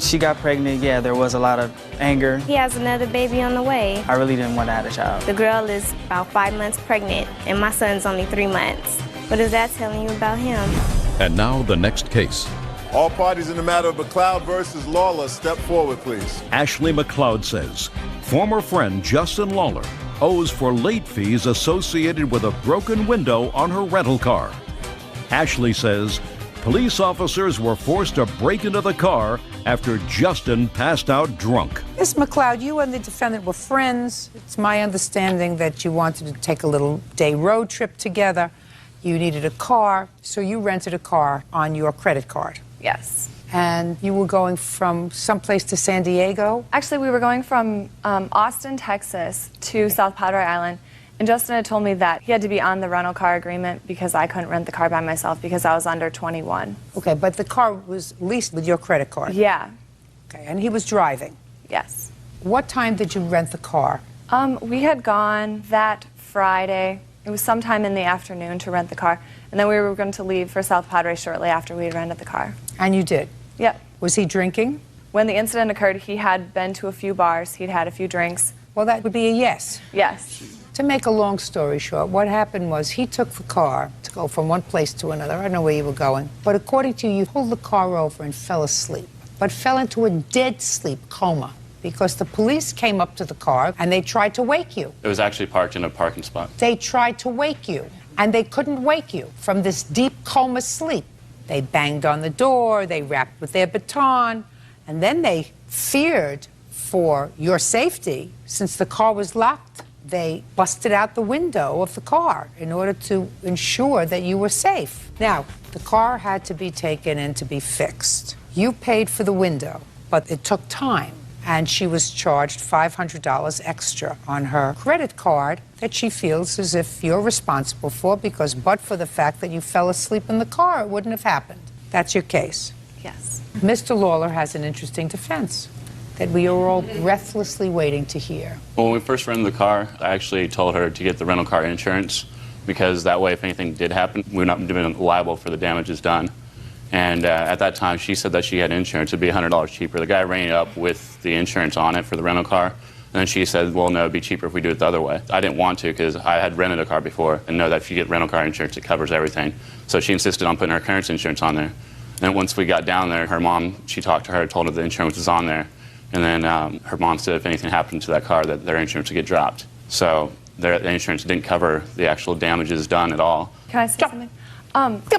she got pregnant, yeah, there was a lot of anger. He has another baby on the way. I really didn't want to have a child. The girl is about 5 months pregnant, and my son's only 3 months. What is that telling you about him? And now the next case. All parties in the matter of McLeod versus Lawler, step forward, please. Ashley McLeod says former friend Justin Lawler owes for late fees associated with a broken window on her rental car. Ashley says police officers were forced to break into the car after Justin passed out drunk. Miss McLeod, you and the defendant were friends. It's my understanding that you wanted to take a little day road trip together. You needed a car, so you rented a car on your credit card. Yes. And you were going from someplace to San Diego? Actually, we were going from Austin, Texas to South Padre Island. And Justin had told me that he had to be on the rental car agreement because I couldn't rent the car by myself because I was under 21. Okay, but the car was leased with your credit card? Yeah. Okay, and he was driving? Yes. What time did you rent the car? We had gone that Friday. It was sometime in the afternoon to rent the car. And then we were going to leave for South Padre shortly after we had rented the car. And you did? Yep. Was he drinking? When the incident occurred, he had been to a few bars. He'd had a few drinks. Well, that would be a yes. Yes. To make a long story short, what happened was he took the car to go from one place to another. I don't know where you were going. But according to you, you pulled the car over and fell asleep, but fell into a dead sleep coma because the police came up to the car and they tried to wake you. It was actually parked in a parking spot. They tried to wake you, and they couldn't wake you from this deep coma sleep. They banged on the door, they rapped with their baton, and then they feared for your safety. Since the car was locked, they busted out the window of the car in order to ensure that you were safe. Now, the car had to be taken in to be fixed. You paid for the window, but it took time, and she was charged $500 extra on her credit card that she feels as if you're responsible for, because but for the fact that you fell asleep in the car, it wouldn't have happened. That's your case. Yes. Mr. Lawler has an interesting defense that we are all breathlessly waiting to hear. When we first rented the car, I actually told her to get the rental car insurance because that way if anything did happen, we would not be liable for the damages done. And at that time, she said that she had insurance. It would be $100 cheaper. The guy rang it up with the insurance on it for the rental car. And then she said, well, no, it'd be cheaper if we do it the other way. I didn't want to because I had rented a car before and know that if you get rental car insurance, it covers everything. So she insisted on putting her current insurance on there. And then once we got down there, her mom, she talked to her, told her the insurance was on there. And then her mom said if anything happened to that car, that their insurance would get dropped. So the insurance didn't cover the actual damages done at all. Can I say something?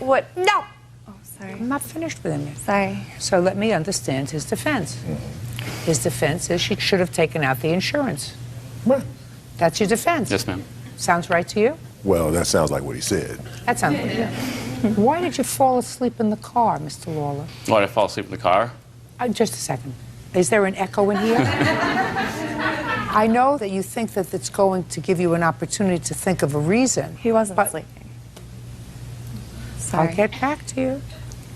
What? No! Oh, sorry. I'm not finished with him yet. Sorry. So let me understand his defense. His defense is she should have taken out the insurance. That's your defense? Yes, ma'am. Sounds right to you? Well, that sounds like what he said. That sounds right. Why did you fall asleep in the car, Mr. Lawler? Why did I fall asleep in the car? Just a second. Is there an echo in here? I know that you think that it's going to give you an opportunity to think of a reason. He wasn't sleeping. Sorry. I'll get back to you.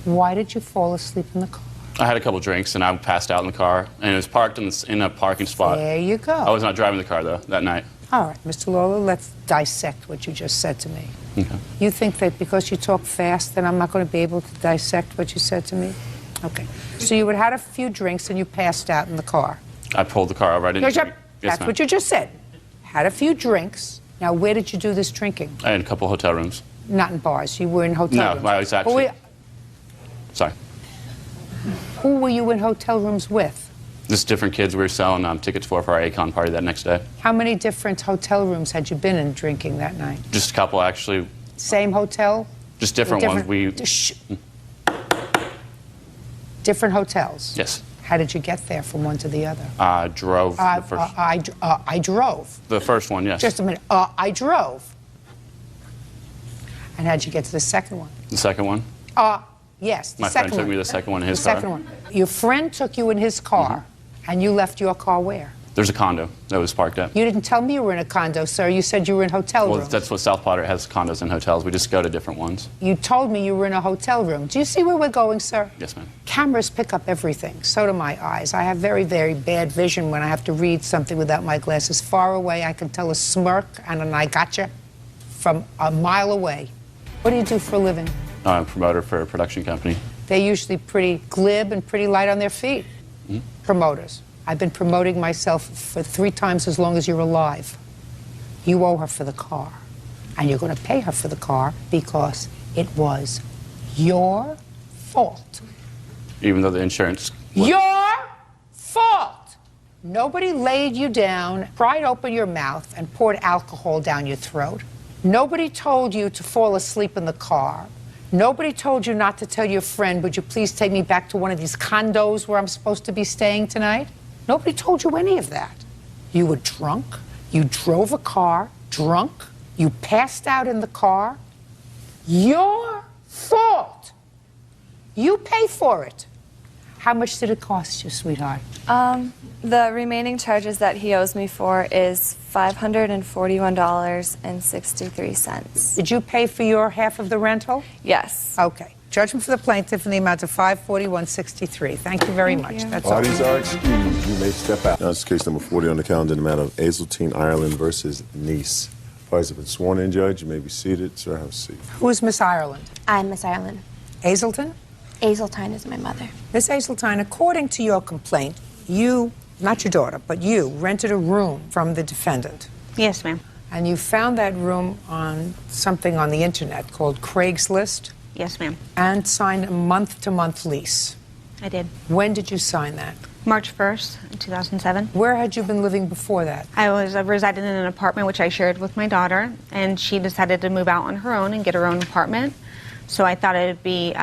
Why did you fall asleep in the car? I had a couple drinks and I passed out in the car, and it was parked in a parking spot. There you go. I was not driving the car, though, that night. All right, Mr. Lawler, let's dissect what you just said to me. Okay. You think that because you talk fast, that I'm not going to be able to dissect what you said to me? Okay. So you had had a few drinks and you passed out in the car. I pulled the car over. I didn't drink. Yes, That's ma'am. what you just said. Had a few drinks. Now, where did you do this drinking? I had a couple hotel rooms. Not in bars. You were in hotel rooms. No, I was actually... Sorry. Who were you in hotel rooms with? Just different kids we were selling tickets for our Akon party that next day. How many different hotel rooms had you been in drinking that night? Just a couple, actually. Same hotel? Just different ones. Different hotels? Yes. How did you get there from one to the other? I drove the first... I drove. The first one, yes. Just a minute. I drove. And how'd you get to the second one? The second one? Yes, the My second friend took one. me to the second one in his the car. Second one. Your friend took you in his car, and you left your car where? There's a condo that was parked at. You didn't tell me you were in a condo, sir. You said you were in hotel Well, rooms. that's what South Padre has, condos and hotels. We just go to different ones. You told me you were in a hotel room. Do you see where we're going, sir? Yes, ma'am. Cameras pick up everything. So do my eyes. I have very, very bad vision when I have to read something without my glasses. Far away, I can tell a smirk and an I gotcha from a mile away. What do you do for a living? I'm a promoter for a production company. They're usually pretty glib and pretty light on their feet. Promoters. I've been promoting myself for 3 times as long as you're alive. You owe her for the car. And you're going to pay her for the car because it was your fault. Even though the insurance... Your fault! Nobody laid you down, pried open your mouth, and poured alcohol down your throat. Nobody told you to fall asleep in the car. Nobody told you not to tell your friend, would you please take me back to one of these condos where I'm supposed to be staying tonight? Nobody told you any of that. You were drunk. You drove a car drunk. You passed out in the car. Your fault. You pay for it. How much did it cost you, sweetheart? The remaining charges that he owes me for is $541.63. Did you pay for your half of the rental? Yes. Okay. Judgment for the plaintiff in the amount of $541.63. Thank you very much. That's all. Parties are excused. You may step out. Now, this is case number 40 on the calendar in the matter of Hazeltine, Ireland versus Nice. Parties have been sworn in, Judge. You may be seated. Sir, have a seat. Who is Miss Ireland? I'm Miss Ireland. Hazelton? Hazeltine is my mother. Miss Hazeltine, according to your complaint, you, not your daughter, but you, rented a room from the defendant. Yes, ma'am. And you found that room on something on the internet called Craigslist? Yes, ma'am. And signed a month-to-month lease. I did. When did you sign that? March 1st, 2007. Where had you been living before that? I was residing in an apartment which I shared with my daughter, and she decided to move out on her own and get her own apartment. So I thought it would be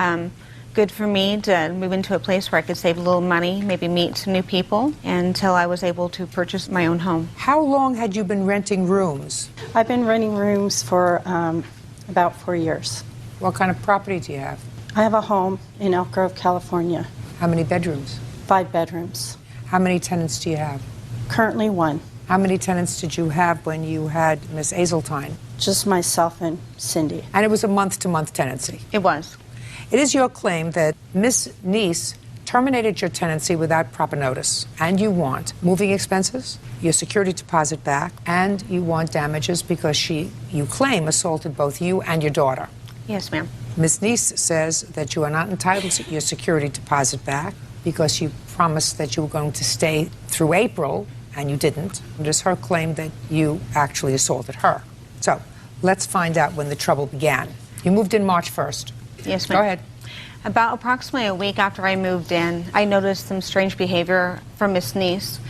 good for me to move into a place where I could save a little money, maybe meet some new people, until I was able to purchase my own home. How long had you been renting rooms? I've been renting rooms for about 4 years. What kind of property do you have? I have a home in Elk Grove, California. How many bedrooms? 5 bedrooms. How many tenants do you have? Currently 1. How many tenants did you have when you had Miss Hazeltine? Just myself and Cindy. And it was a month-to-month tenancy? It was. It is your claim that Miss Nice terminated your tenancy without proper notice, and you want moving expenses, your security deposit back, and you want damages because she, you claim, assaulted both you and your daughter. Yes, ma'am. Ms. Nice says that you are not entitled to your security deposit back because you promised that you were going to stay through April, and you didn't. It is her claim that you actually assaulted her. So let's find out when the trouble began. You moved in March 1st. Yes, ma'am. Go ahead. About approximately a week after I moved in, I noticed some strange behavior from Miss Nice.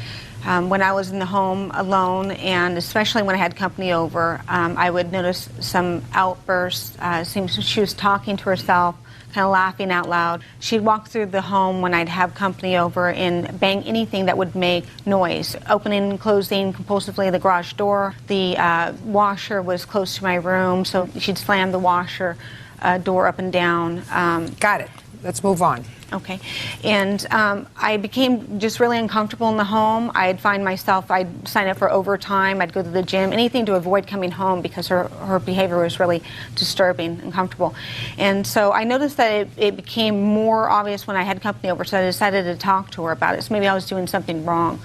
When I was in the home alone, and especially when I had company over, I would notice some outbursts. It seems she was talking to herself, kind of laughing out loud. She'd walk through the home when I'd have company over and bang anything that would make noise, opening and closing compulsively the garage door. The washer was close to my room, so she'd slam the washer door up and down. Got it. Let's move on. Okay. And I became just really uncomfortable in the home. I'd find myself, I'd sign up for overtime, I'd go to the gym, anything to avoid coming home because her behavior was really disturbing, uncomfortable. And so I noticed that it became more obvious when I had company over, so I decided to talk to her about it. So maybe I was doing something wrong.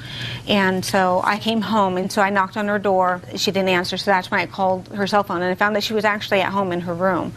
And so I came home, and so I knocked on her door. She didn't answer, so that's when I called her cell phone, and I found that she was actually at home in her room.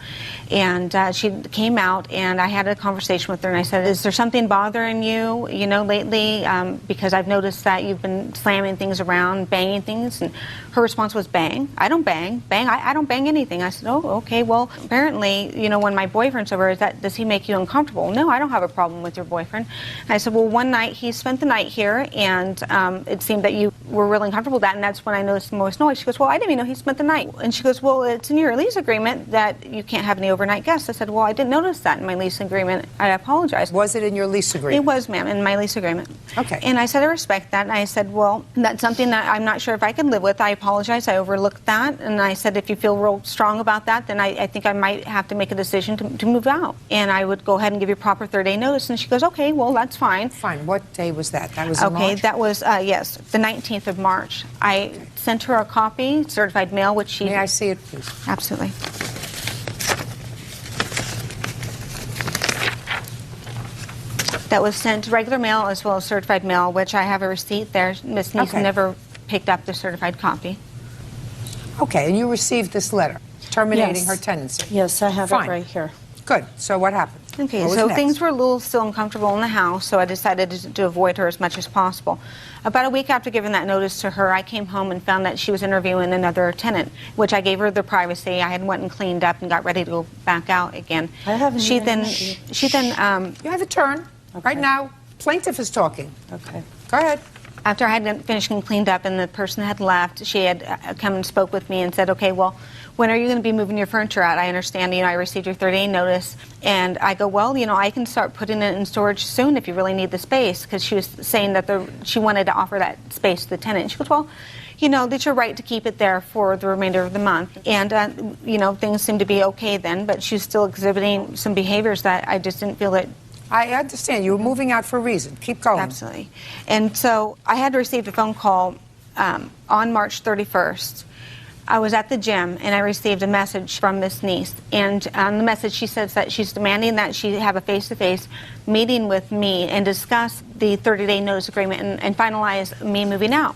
And she came out, and I had a conversation with her, and I said, is there something bothering you, lately? Because I've noticed that you've been slamming things around, banging things. And her response was, bang? I don't bang. Bang? I don't bang anything. I said, oh, okay. Well, apparently, when my boyfriend's over, does he make you uncomfortable? No, I don't have a problem with your boyfriend. And I said, well, one night he spent the night here, and it seemed that you were really uncomfortable with that, and that's when I noticed the most noise. She goes, well, I didn't even know he spent the night. And she goes, well, it's in your lease agreement that you can't have any overnight guests. I said, well, I didn't notice that in my lease agreement. I apologize. Was it in your lease agreement? It was, ma'am, in my lease agreement. Okay. And I said, I respect that. And I said, well, that's something that I'm not sure if I can live with. I apologize. I overlooked that. And I said, if you feel real strong about that, then I think I might have to make a decision to move out. And I would go ahead and give you proper 30-day notice. And she goes, okay, well, that's fine. Fine. What day was that? That was in March? March? That was, yes, the 19th of March. I sent her a copy, certified mail, which she... May I see it, please? Absolutely. That was sent regular mail as well as certified mail, which I have a receipt there. Ms. Nice never picked up the certified copy. Okay, and you received this letter terminating Yes. her tenancy? Yes, I have Fine. it right here. Good. So what happened? Okay, What was so next? things were a little still uncomfortable in the house, so I decided to avoid her as much as possible. About a week after giving that notice to her, I came home and found that she was interviewing another tenant, which I gave her the privacy. I had went and cleaned up and got ready to go back out again. I haven't She even then, met you. she then. You have a turn. Right now, plaintiff is talking. Okay. Go ahead. After I had finished and cleaned up and the person had left, she had come and spoke with me and said, okay, well, when are you going to be moving your furniture out? I understand, I received your 30-day notice. And I go, well, I can start putting it in storage soon if you really need the space, because she was saying that she wanted to offer that space to the tenant. And she goes, well, that's your right to keep it there for the remainder of the month. And, things seemed to be okay then, but she's still exhibiting some behaviors that I just didn't feel that. I understand. You were moving out for a reason. Keep going. Absolutely. And so I had received a phone call on March 31st. I was at the gym and I received a message from Miss Niece. And on the message she says that she's demanding that she have a face-to-face meeting with me and discuss the 30-day notice agreement and finalize me moving out.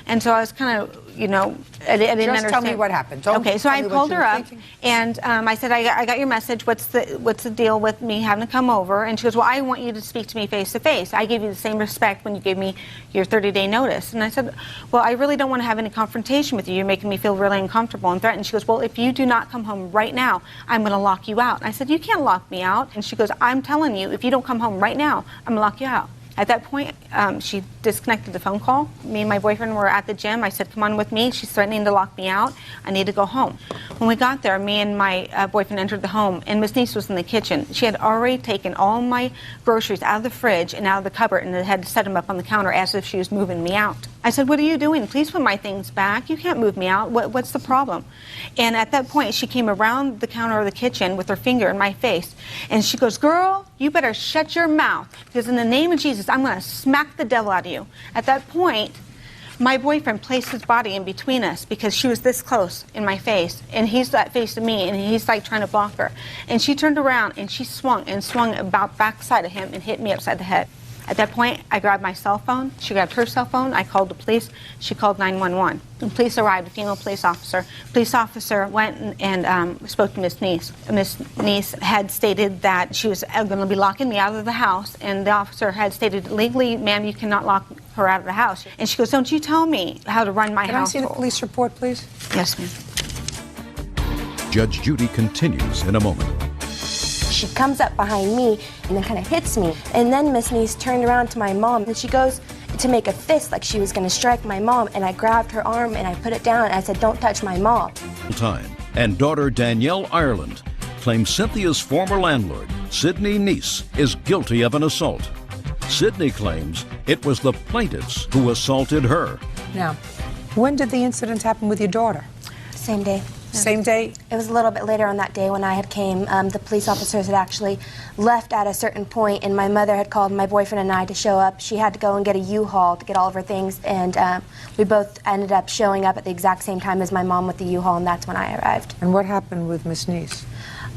And so I was kind of, I didn't understand. Just tell me what happened. Okay, so I called her up and I said, I got your message. What's the deal with me having to come over? And she goes, well, I want you to speak to me face to face. I gave you the same respect when you gave me your 30-day notice. And I said, well, I really don't want to have any confrontation with you. You're making me feel really uncomfortable and threatened. She goes, well, if you do not come home right now, I'm going to lock you out. And I said, you can't lock me out. And she goes, I'm telling you, if you don't come home right now, I'm going to lock you out. At that point, she disconnected the phone call. Me and my boyfriend were at the gym. I said, come on with me. She's threatening to lock me out. I need to go home. When we got there, me and my boyfriend entered the home, and Miss Niece was in the kitchen. She had already taken all my groceries out of the fridge and out of the cupboard and had set them up on the counter as if she was moving me out. I said, what are you doing? Please put my things back. You can't move me out. What's the problem? And at that point, she came around the counter of the kitchen with her finger in my face. And she goes, girl, you better shut your mouth, because in the name of Jesus, I'm going to smack the devil out of you. At that point, my boyfriend placed his body in between us because she was this close in my face. And he's that face to me, and he's like trying to block her. And she turned around, and she swung about backside of him and hit me upside the head. At that point, I grabbed my cell phone. She grabbed her cell phone. I called the police. She called 911. The police arrived, a female police officer. Police officer went and spoke to Miss Niece. Miss Niece had stated that she was going to be locking me out of the house, and the officer had stated, legally, ma'am, you cannot lock her out of the house. And she goes, don't you tell me how to run my household. Can I see the police report, please? Yes, ma'am. Judge Judy continues in a moment. She comes up behind me and then kind of hits me. And then Miss Niece turned around to my mom and she goes to make a fist like she was going to strike my mom. And I grabbed her arm and I put it down and I said, don't touch my mom. Time. And daughter Danielle Ireland claims Cynthia's former landlord, Sydney Niece, is guilty of an assault. Sydney claims it was the plaintiffs who assaulted her. Now, when did the incident happen with your daughter? Same day. Same day? It was a little bit later on that day when I had came. The police officers had actually left at a certain point, and my mother had called my boyfriend and I to show up. She had to go and get a U-Haul to get all of her things, and we both ended up showing up at the exact same time as my mom with the U-Haul, and that's when I arrived. And what happened with Miss Niece?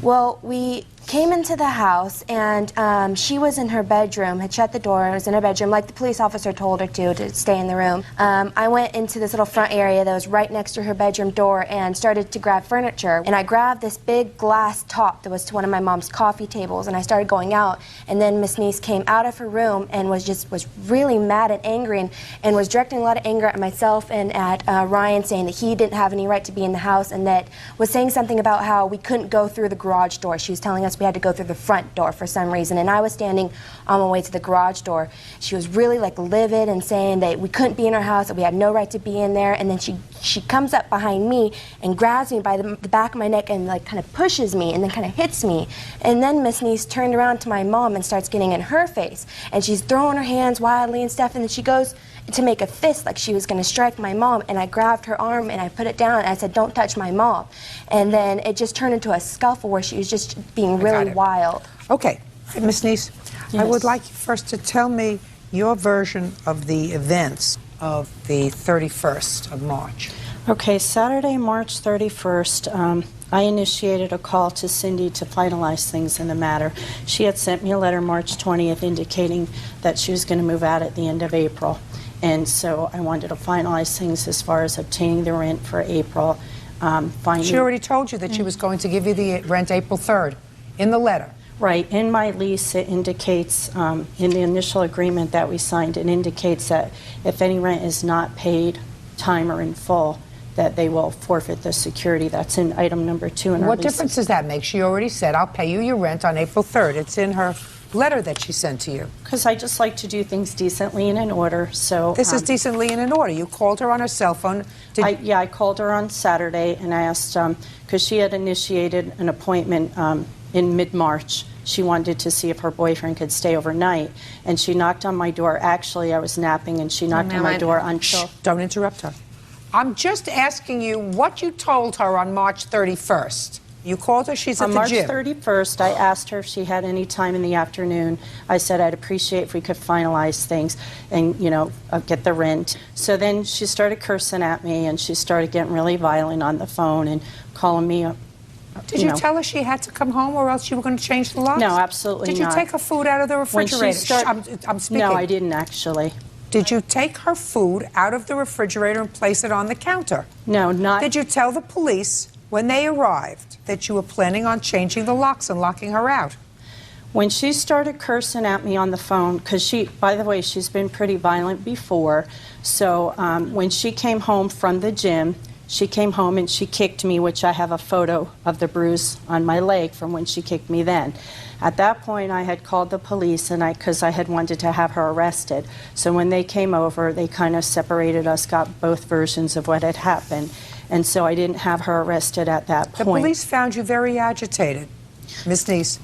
Well, we came into the house, and she was in her bedroom, had shut the door, was in her bedroom, like the police officer told her to stay in the room. I went into this little front area that was right next to her bedroom door and started to grab furniture. And I grabbed this big glass top that was to one of my mom's coffee tables, and I started going out. And then Miss Niece came out of her room and was really mad and angry and was directing a lot of anger at myself and at Ryan, saying that he didn't have any right to be in the house, and that was saying something about how we couldn't go through the garage door. She was telling us we had to go through the front door for some reason, and I was standing on my way to the garage door. She was really like livid and saying that we couldn't be in our house, that we had no right to be in there, and then she comes up behind me and grabs me by the back of my neck and like kind of pushes me and then kind of hits me. And then Miss Niece turned around to my mom and starts getting in her face, and she's throwing her hands wildly and stuff, and then she goes to make a fist like she was going to strike my mom, and I grabbed her arm and I put it down and I said, don't touch my mom. And then it just turned into a scuffle where she was just being really wild. Okay, Miss Niece, I would like you first to tell me your version of the events of the 31st of March. Okay, Saturday, March 31st, I initiated a call to Cindy to finalize things in the matter. She had sent me a letter March 20th indicating that she was going to move out at the end of April. And so I wanted to finalize things as far as obtaining the rent for April. She already told you that she was going to give you the rent April 3rd. in the letter. Right. In my lease, it indicates, in the initial agreement that we signed, it indicates that if any rent is not paid time or in full, that they will forfeit the security. That's in item number 2 in our What lease. difference does that make? She already said, I'll pay you your rent on April 3rd. It's in her letter that she sent to you. Because I just like to do things decently and in order, so... This is decently and in order. You called her on her cell phone. I called her on Saturday and I asked, because she had initiated an appointment in mid-March. She wanted to see if her boyfriend could stay overnight, and she knocked on my door. Actually, I was napping, and she knocked on my door until... Shh, don't interrupt her. I'm just asking you what you told her on March 31st. You called her, she's at the gym. On March 31st, I asked her if she had any time in the afternoon. I said I'd appreciate if we could finalize things and, you know, get the rent. So then she started cursing at me, and she started getting really violent on the phone and calling me up. Did you tell her she had to come home or else you were going to change the locks? No, absolutely not. Did you take her food out of the refrigerator? I'm speaking. No, I didn't actually. Did you take her food out of the refrigerator and place it on the counter? No, not... Did you tell the police when they arrived that you were planning on changing the locks and locking her out? When she started cursing at me on the phone, because she, by the way, she's been pretty violent before, so when she came home from the gym, she came home and she kicked me, which I have a photo of the bruise on my leg from when she kicked me then. At that point, I had called the police because I had wanted to have her arrested. So when they came over, they kind of separated us, got both versions of what had happened. And so I didn't have her arrested at that point. The police found you very agitated, Ms. Neese.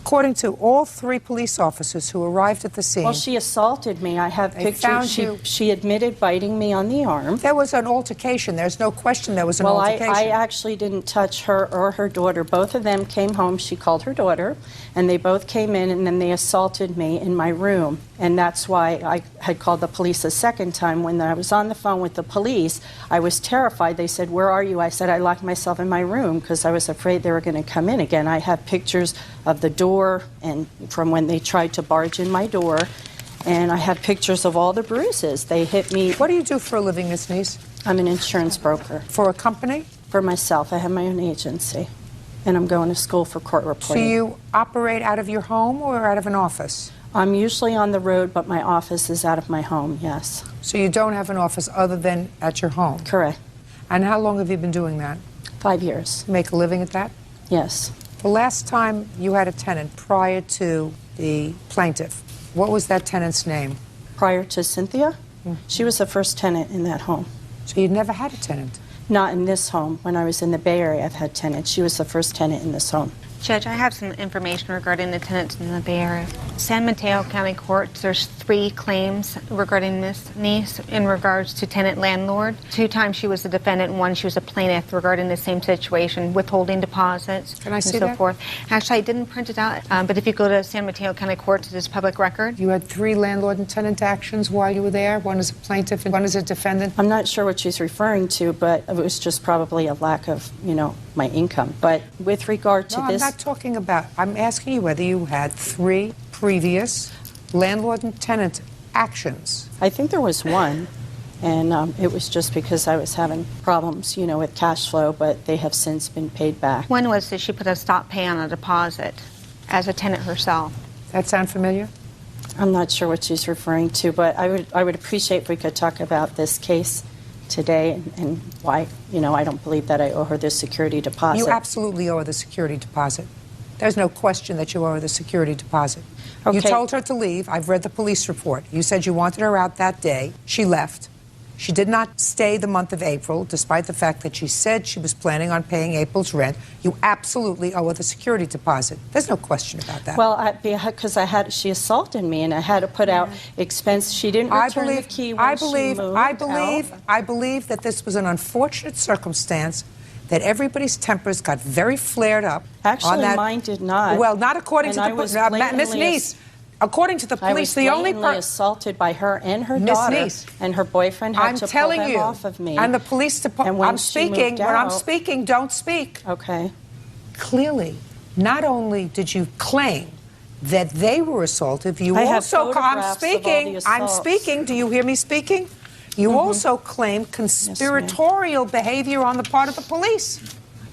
According to all 3 police officers who arrived at the scene... Well, she assaulted me. I have pictures. She admitted biting me on the arm. There was an altercation. There's no question there was an altercation. Well, I actually didn't touch her or her daughter. Both of them came home. She called her daughter, and they both came in, and then they assaulted me in my room. And that's why I had called the police a second time. When I was on the phone with the police, I was terrified. They said, "Where are you?" I said, "I locked myself in my room," because I was afraid they were going to come in again. I have pictures of the door and from when they tried to barge in my door, and I have pictures of all the bruises. They hit me. What do you do for a living, Ms. Neese? I'm an insurance broker. For a company? For myself. I have my own agency, and I'm going to school for court reporting. So you operate out of your home or out of an office? I'm usually on the road, but my office is out of my home, yes. So you don't have an office other than at your home? Correct. And how long have you been doing that? 5 years. You make a living at that? Yes. The last time you had a tenant prior to the plaintiff, what was that tenant's name? Prior to Cynthia? She was the first tenant in that home. So you'd never had a tenant? Not in this home. When I was in the Bay Area, I've had tenants. She was the first tenant in this home. Judge, I have some information regarding the tenants in the Bay Area. San Mateo County Courts, there's 3 claims regarding Ms. Neese in regards to tenant-landlord. 2 times she was a defendant and 1 she was a plaintiff regarding the same situation, withholding deposits. Can I see and so that? forth. Actually, I didn't print it out, but if you go to San Mateo County Courts, it is public record. You had 3 landlord and tenant actions while you were there? One as a plaintiff and one as a defendant? I'm not sure what she's referring to, but it was just probably a lack of, my income. But with regard to this... I'm not talking about... I'm asking you whether you had 3 previous landlord and tenant actions. I think there was 1, and it was just because I was having problems, with cash flow, but they have since been paid back. One was that she put a stop pay on a deposit as a tenant herself. That sound familiar? I'm not sure what she's referring to, but I would appreciate if we could talk about this case today and why, I don't believe that I owe her the security deposit. You absolutely owe her the security deposit. There's no question that you owe her the security deposit. Okay. You told her to leave. I've read the police report. You said you wanted her out that day. She left. She did not stay the month of April, despite the fact that she said she was planning on paying April's rent. You absolutely owe her the security deposit. There's no question about that. Well, because she assaulted me, and I had to put out expense. She didn't return the key when she moved I believe that this was an unfortunate circumstance, that everybody's tempers got very flared up. Actually, mine did not. Well, not according to the Miss Neese. According to the police, the only person... I was assaulted by her and her daughter, Neese, and her boyfriend had to pull them off of me. And the police department... When I'm speaking, don't speak. Okay. Clearly, not only did you claim that they were assaultive, you I also... have photographs of all the assaults. I'm speaking. Do you hear me speaking? You also claim conspiratorial behavior on the part of the police.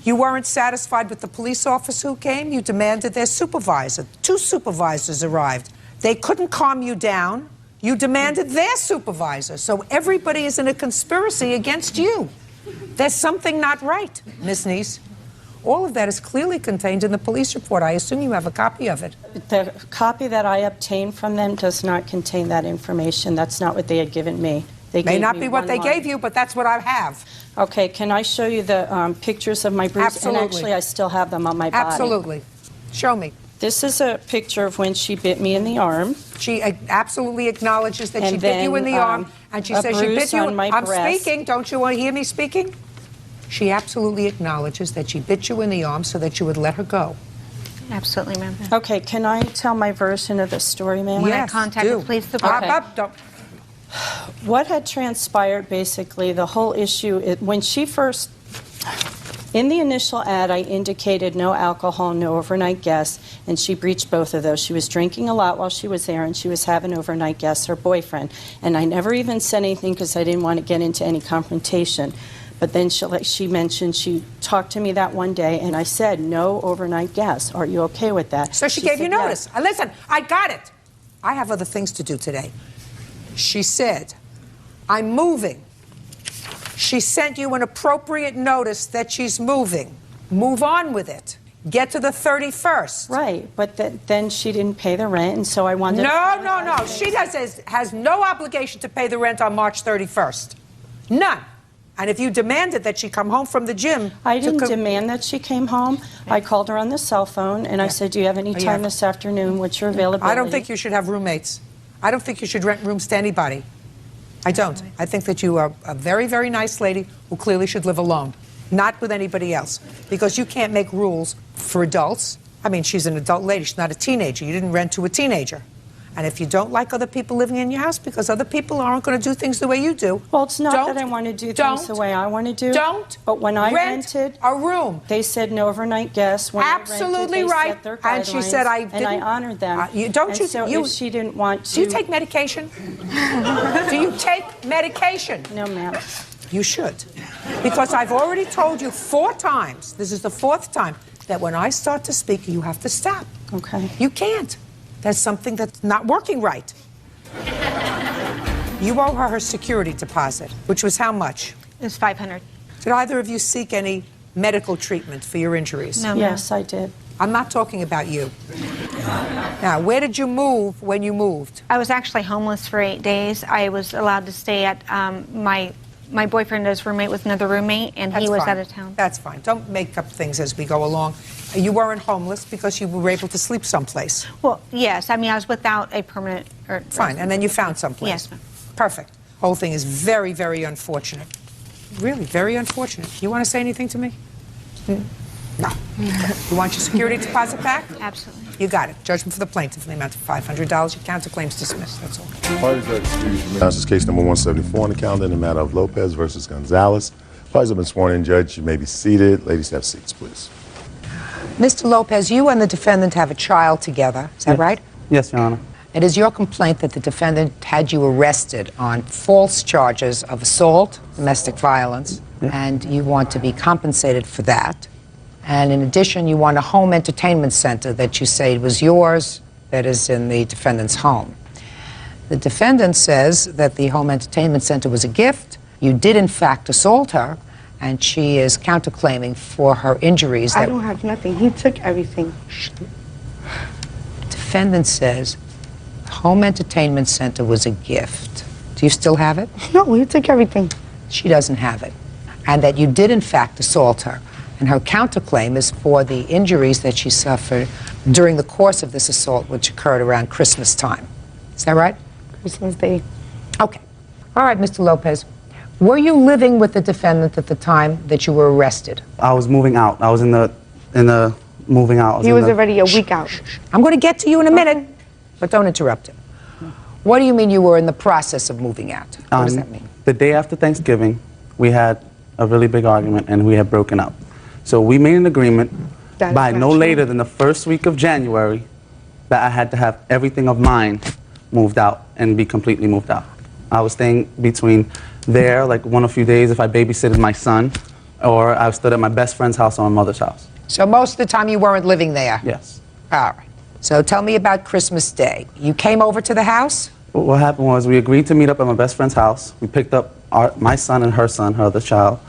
You weren't satisfied with the police officer who came. You demanded their supervisor. 2 supervisors arrived. They couldn't calm you down. You demanded their supervisor. So everybody is in a conspiracy against you. There's something not right, Ms. Neese. All of that is clearly contained in the police report. I assume you have a copy of it. The copy that I obtained from them does not contain that information. That's not what they had given me. They May gave not me be what one they line. gave you, but that's what I have. Okay, can I show you the pictures of my bruise? Absolutely. And actually, I still have them on my body. Absolutely. Show me. This is a picture of when she bit me in the arm. She absolutely acknowledges that she And bit you in then, the arm, and she a says she bit bruise you. on my I'm breast. speaking. Don't you want to hear me speaking? She absolutely acknowledges that she bit you in the arm so that you would let her go. Absolutely, ma'am. Okay, can I tell my version of the story, ma'am? When I contact the police department. What had transpired, basically, the whole issue, when she first, in the initial ad, I indicated no alcohol, no overnight guests, and she breached both of those. She was drinking a lot while she was there, and she was having overnight guests, her boyfriend. And I never even said anything because I didn't want to get into any confrontation. But then she mentioned, she talked to me that one day, and I said, no overnight guests. Are you okay with that? So she gave you said, notice. yes. Listen, I got it. I have other things to do today. She said, I'm moving. She sent you an appropriate notice that she's moving. Move on with it. Get to the 31st. Right, but then she didn't pay the rent, and so I wanted No. She has no obligation to pay the rent on March 31st. None. And if you demanded that she come home from the gym... I didn't demand that she came home. I called her on the cell phone, and I said, do you have any time this afternoon? What's your availability? I don't think you should have roommates. I don't think you should rent rooms to anybody. I don't. I think that you are a very, very nice lady who clearly should live alone, not with anybody else, because you can't make rules for adults. I mean, she's an adult lady. She's not a teenager. You didn't rent to a teenager. And if you don't like other people living in your house because other people aren't going to do things the way you do... Well, it's not that I want to do things the way I want to do. But when I rented a room, they said no overnight guests. When absolutely I rented, they right. set their And she said I didn't. and I honored them. So if she didn't want to... Do you take medication? Do you take medication? No, ma'am. You should. Because I've already told you 4 times, this is the 4th time, that when I start to speak, you have to stop. Okay. You can't. There's something that's not working right. You owe her security deposit, which was how much? It was $500. Did either of you seek any medical treatment for your injuries? No, yes, I did. I'm not talking about you. Now, where did you move when you moved? I was actually homeless for 8 days. I was allowed to stay at my boyfriend as roommate with another roommate, and he was out of town. That's fine. Don't make up things as we go along. You weren't homeless because you were able to sleep someplace. Well, yes. I mean, I was without a permanent... Fine, and then you found someplace. Yes, ma'am. Perfect. Whole thing is very, very unfortunate. Really, very unfortunate. You want to say anything to me? No. You want your security deposit back? Absolutely. You got it. Judgment for the plaintiff in the amount of $500. Your counterclaim's dismissed. That's all. Parties are excused. This is case number 174 on the calendar in the matter of Lopez versus Gonzalez. Parties have been sworn in. Judge, you may be seated. Ladies, have seats, please. Mr. Lopez, you and the defendant have a child together. Is that right? Yes, Your Honor. It is your complaint that the defendant had you arrested on false charges of assault, domestic violence, and you want to be compensated for that. And in addition, you want a home entertainment center that you say was yours, that is in the defendant's home. The defendant says that the home entertainment center was a gift. You did, in fact, assault her, and she is counterclaiming for her injuries. I don't have nothing. He took everything. Defendant says the home entertainment center was a gift. Do you still have it? No, he took everything. She doesn't have it. And that you did, in fact, assault her. And her counterclaim is for the injuries that she suffered during the course of this assault, which occurred around Christmas time. Is that right? Christmas Day. Okay. All right, Mr. Lopez. Were you living with the defendant at the time that you were arrested? I was moving out. I was in the moving out. He was already a week out. I'm going to get to you in a minute, but don't interrupt him. What do you mean you were in the process of moving out? What does that mean? The day after Thanksgiving, we had a really big argument and we had broken up. So we made an agreement by no later than the first week of January that I had to have everything of mine moved out and be completely moved out. I was staying between there, like a few days if I babysitted my son, or I stood at my best friend's house or my mother's house. So most of the time you weren't living there? Yes. All right. So tell me about Christmas Day. You came over to the house? What happened was we agreed to meet up at my best friend's house. We picked up my son and her son, her other child,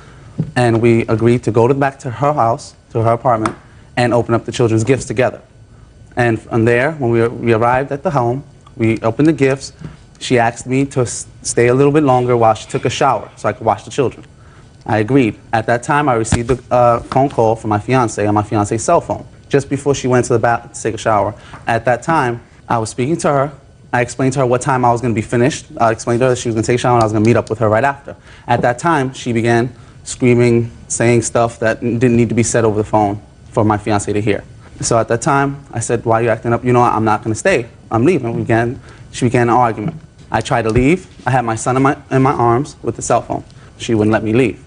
and we agreed to go back to her house, to her apartment, and open up the children's gifts together. And from there, when we arrived at the home, we opened the gifts. She asked me to stay a little bit longer while she took a shower so I could watch the children. I agreed. At that time, I received a phone call from my fiance on my fiance's cell phone, just before she went to the bathroom to take a shower. At that time, I was speaking to her. I explained to her what time I was going to be finished. I explained to her that she was going to take a shower and I was going to meet up with her right after. At that time, she began screaming, saying stuff that didn't need to be said over the phone for my fiance to hear. So at that time, I said, why are you acting up? You know what, I'm not going to stay. I'm leaving. She began an argument. I tried to leave. I had my son in my arms with the cell phone. She wouldn't let me leave.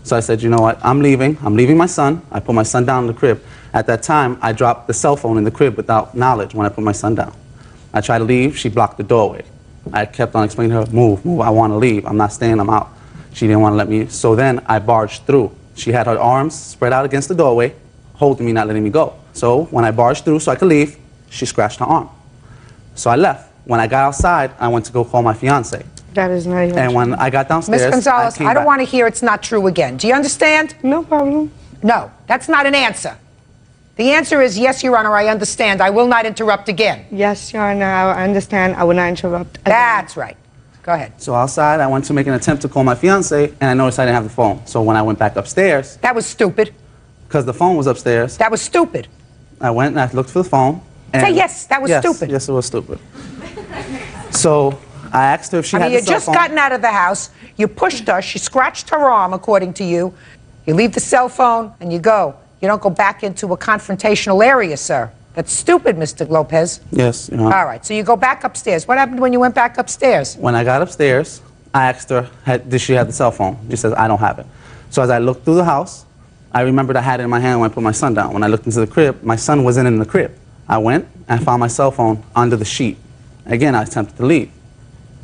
So I said, you know what, I'm leaving. I'm leaving my son. I put my son down in the crib. At that time, I dropped the cell phone in the crib without knowledge when I put my son down. I tried to leave. She blocked the doorway. I kept on explaining to her, move, I want to leave. I'm not staying, I'm out. She didn't want to let me. So then I barged through. She had her arms spread out against the doorway, holding me, not letting me go. So when I barged through so I could leave, she scratched her arm. So I left. When I got outside, I went to go call my fiance. That is not even And when I got downstairs, Ms. Gonzalez, I don't back. want to hear it's not true again. Do you understand? No problem. No, that's not an answer. The answer is yes, Your Honor, I understand. I will not interrupt again. Yes, Your Honor, I understand. I will not interrupt again. That's right. Go ahead. So outside, I went to make an attempt to call my fiance, and I noticed I didn't have the phone. So when I went back upstairs... That was stupid. Because the phone was upstairs. That was stupid. I went and I looked for the phone. And Say yes, that was stupid. Yes, it was stupid. So I asked her if she had the you cell just phone. gotten out of the house, you pushed her, she scratched her arm, according to you. You leave the cell phone and you go. You don't go back into a confrontational area, sir. That's stupid, Mr. Lopez. Yes. All right, so you go back upstairs. What happened when you went back upstairs? When I got upstairs, I asked her, did she have the cell phone? She says, I don't have it. So as I looked through the house, I remembered I had it in my hand when I put my son down. When I looked into the crib, my son wasn't in the crib. I went and found my cell phone under the sheet. Again, I attempted to leave.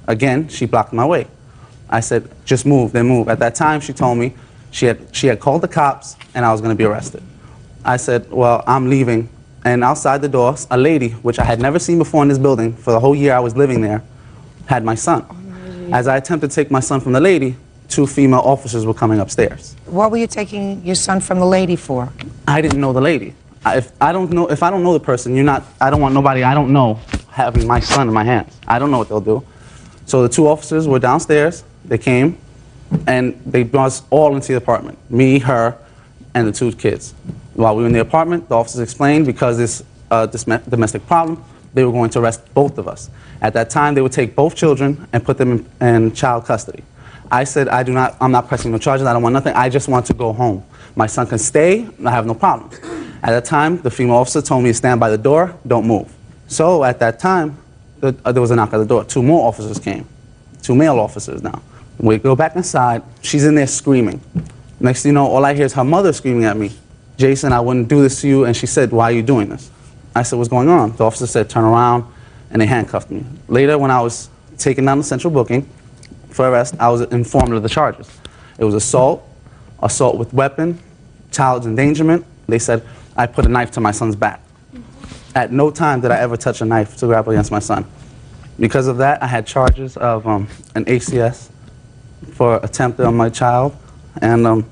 Again, she blocked my way. I said, just move, then move. At that time, she told me she had called the cops and I was going to be arrested. I said, well, I'm leaving. And outside the door, a lady, which I had never seen before in this building, for the whole year I was living there, had my son. As I attempted to take my son from the lady, 2 female officers were coming upstairs. What were you taking your son from the lady for? I didn't know the lady. If I don't know the person, I don't want nobody I don't know having my son in my hands. I don't know what they'll do. So the 2 officers were downstairs. They came, and they brought us all into the apartment. Me, her, and the 2 kids. While we were in the apartment, the officers explained because this domestic problem, they were going to arrest both of us. At that time, they would take both children and put them in child custody. I said, I'm not pressing no charges. I don't want nothing. I just want to go home. My son can stay. I have no problems. At that time, the female officer told me to stand by the door, don't move. So at that time, there was a knock at the door. 2 more officers came, 2 male officers now. We go back inside. She's in there screaming. Next thing you know, all I hear is her mother screaming at me. Jason, I wouldn't do this to you. And she said, why are you doing this? I said, what's going on? The officer said, turn around, and they handcuffed me. Later, when I was taken down to central booking for arrest, I was informed of the charges. It was assault with weapon, child endangerment. They said I put a knife to my son's back. At no time did I ever touch a knife to grab against my son. Because of that, I had charges of an ACS for attempt on my child, and All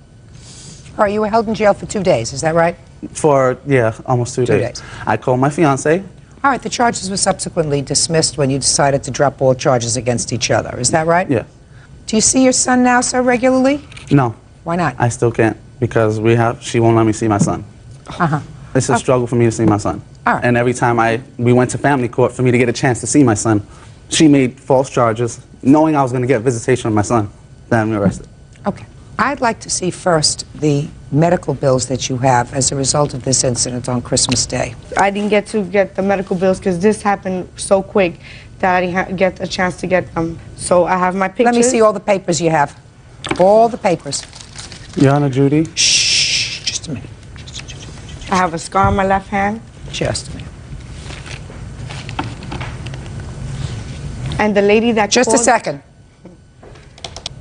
right, you were held in jail for 2 days, is that right? for, almost 2 days. I called my fiance. All right, the charges were subsequently dismissed when you decided to drop all charges against each other, is that right? Yeah. Do you see your son now, sir, regularly? No. Why not? I still can't because she won't let me see my son. Uh-huh. It's a struggle for me to see my son. All right. And every time we went to family court for me to get a chance to see my son, she made false charges, knowing I was going to get visitation of my son, to have me arrested. Okay. I'd like to see first the medical bills that you have as a result of this incident on Christmas Day. I didn't get to get the medical bills because this happened so quick that I didn't get a chance to get them. So I have my pictures. Let me see all the papers you have. All the papers. Your Honor, Judy. Shh, just a minute. I have a scar on my left hand. Just a minute. And the lady that Just a called- second.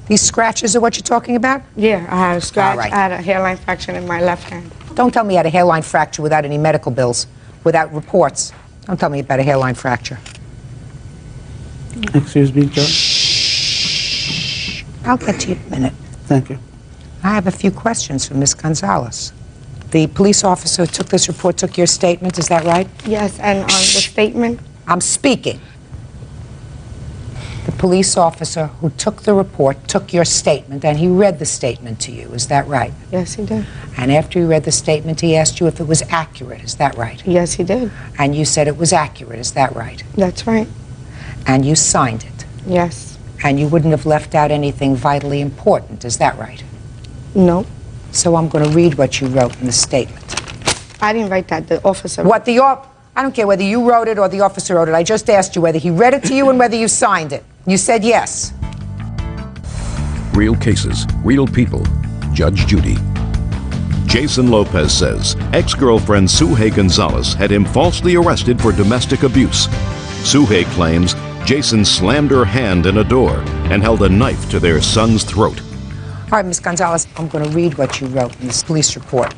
These scratches are what you're talking about? Yeah, I had a scratch. All right. I had a hairline fracture in my left hand. Don't tell me you had a hairline fracture without any medical bills, without reports. Don't tell me about a hairline fracture. Excuse me, Judge? Shh. I'll get to you in a minute. Thank you. I have a few questions for Ms. Gonzalez. The police officer who took this report took your statement, is that right? Yes, and on the statement? I'm speaking. The police officer who took the report took your statement, and he read the statement to you, is that right? Yes, he did. And after he read the statement, he asked you if it was accurate, is that right? Yes, he did. And you said it was accurate, is that right? That's right. And you signed it? Yes. And you wouldn't have left out anything vitally important, is that right? No. So I'm going to read what you wrote in the statement. I didn't write that, the officer. What the I don't care whether you wrote it or the officer wrote it. I just asked you whether he read it to you and whether you signed it. You said yes. Real cases, real people. Judge Judy. Jason Lopez says ex-girlfriend Suhey Gonzalez had him falsely arrested for domestic abuse. Suhey claims Jason slammed her hand in a door and held a knife to their son's throat. All right, Ms. Gonzalez, I'm going to read what you wrote in this police report.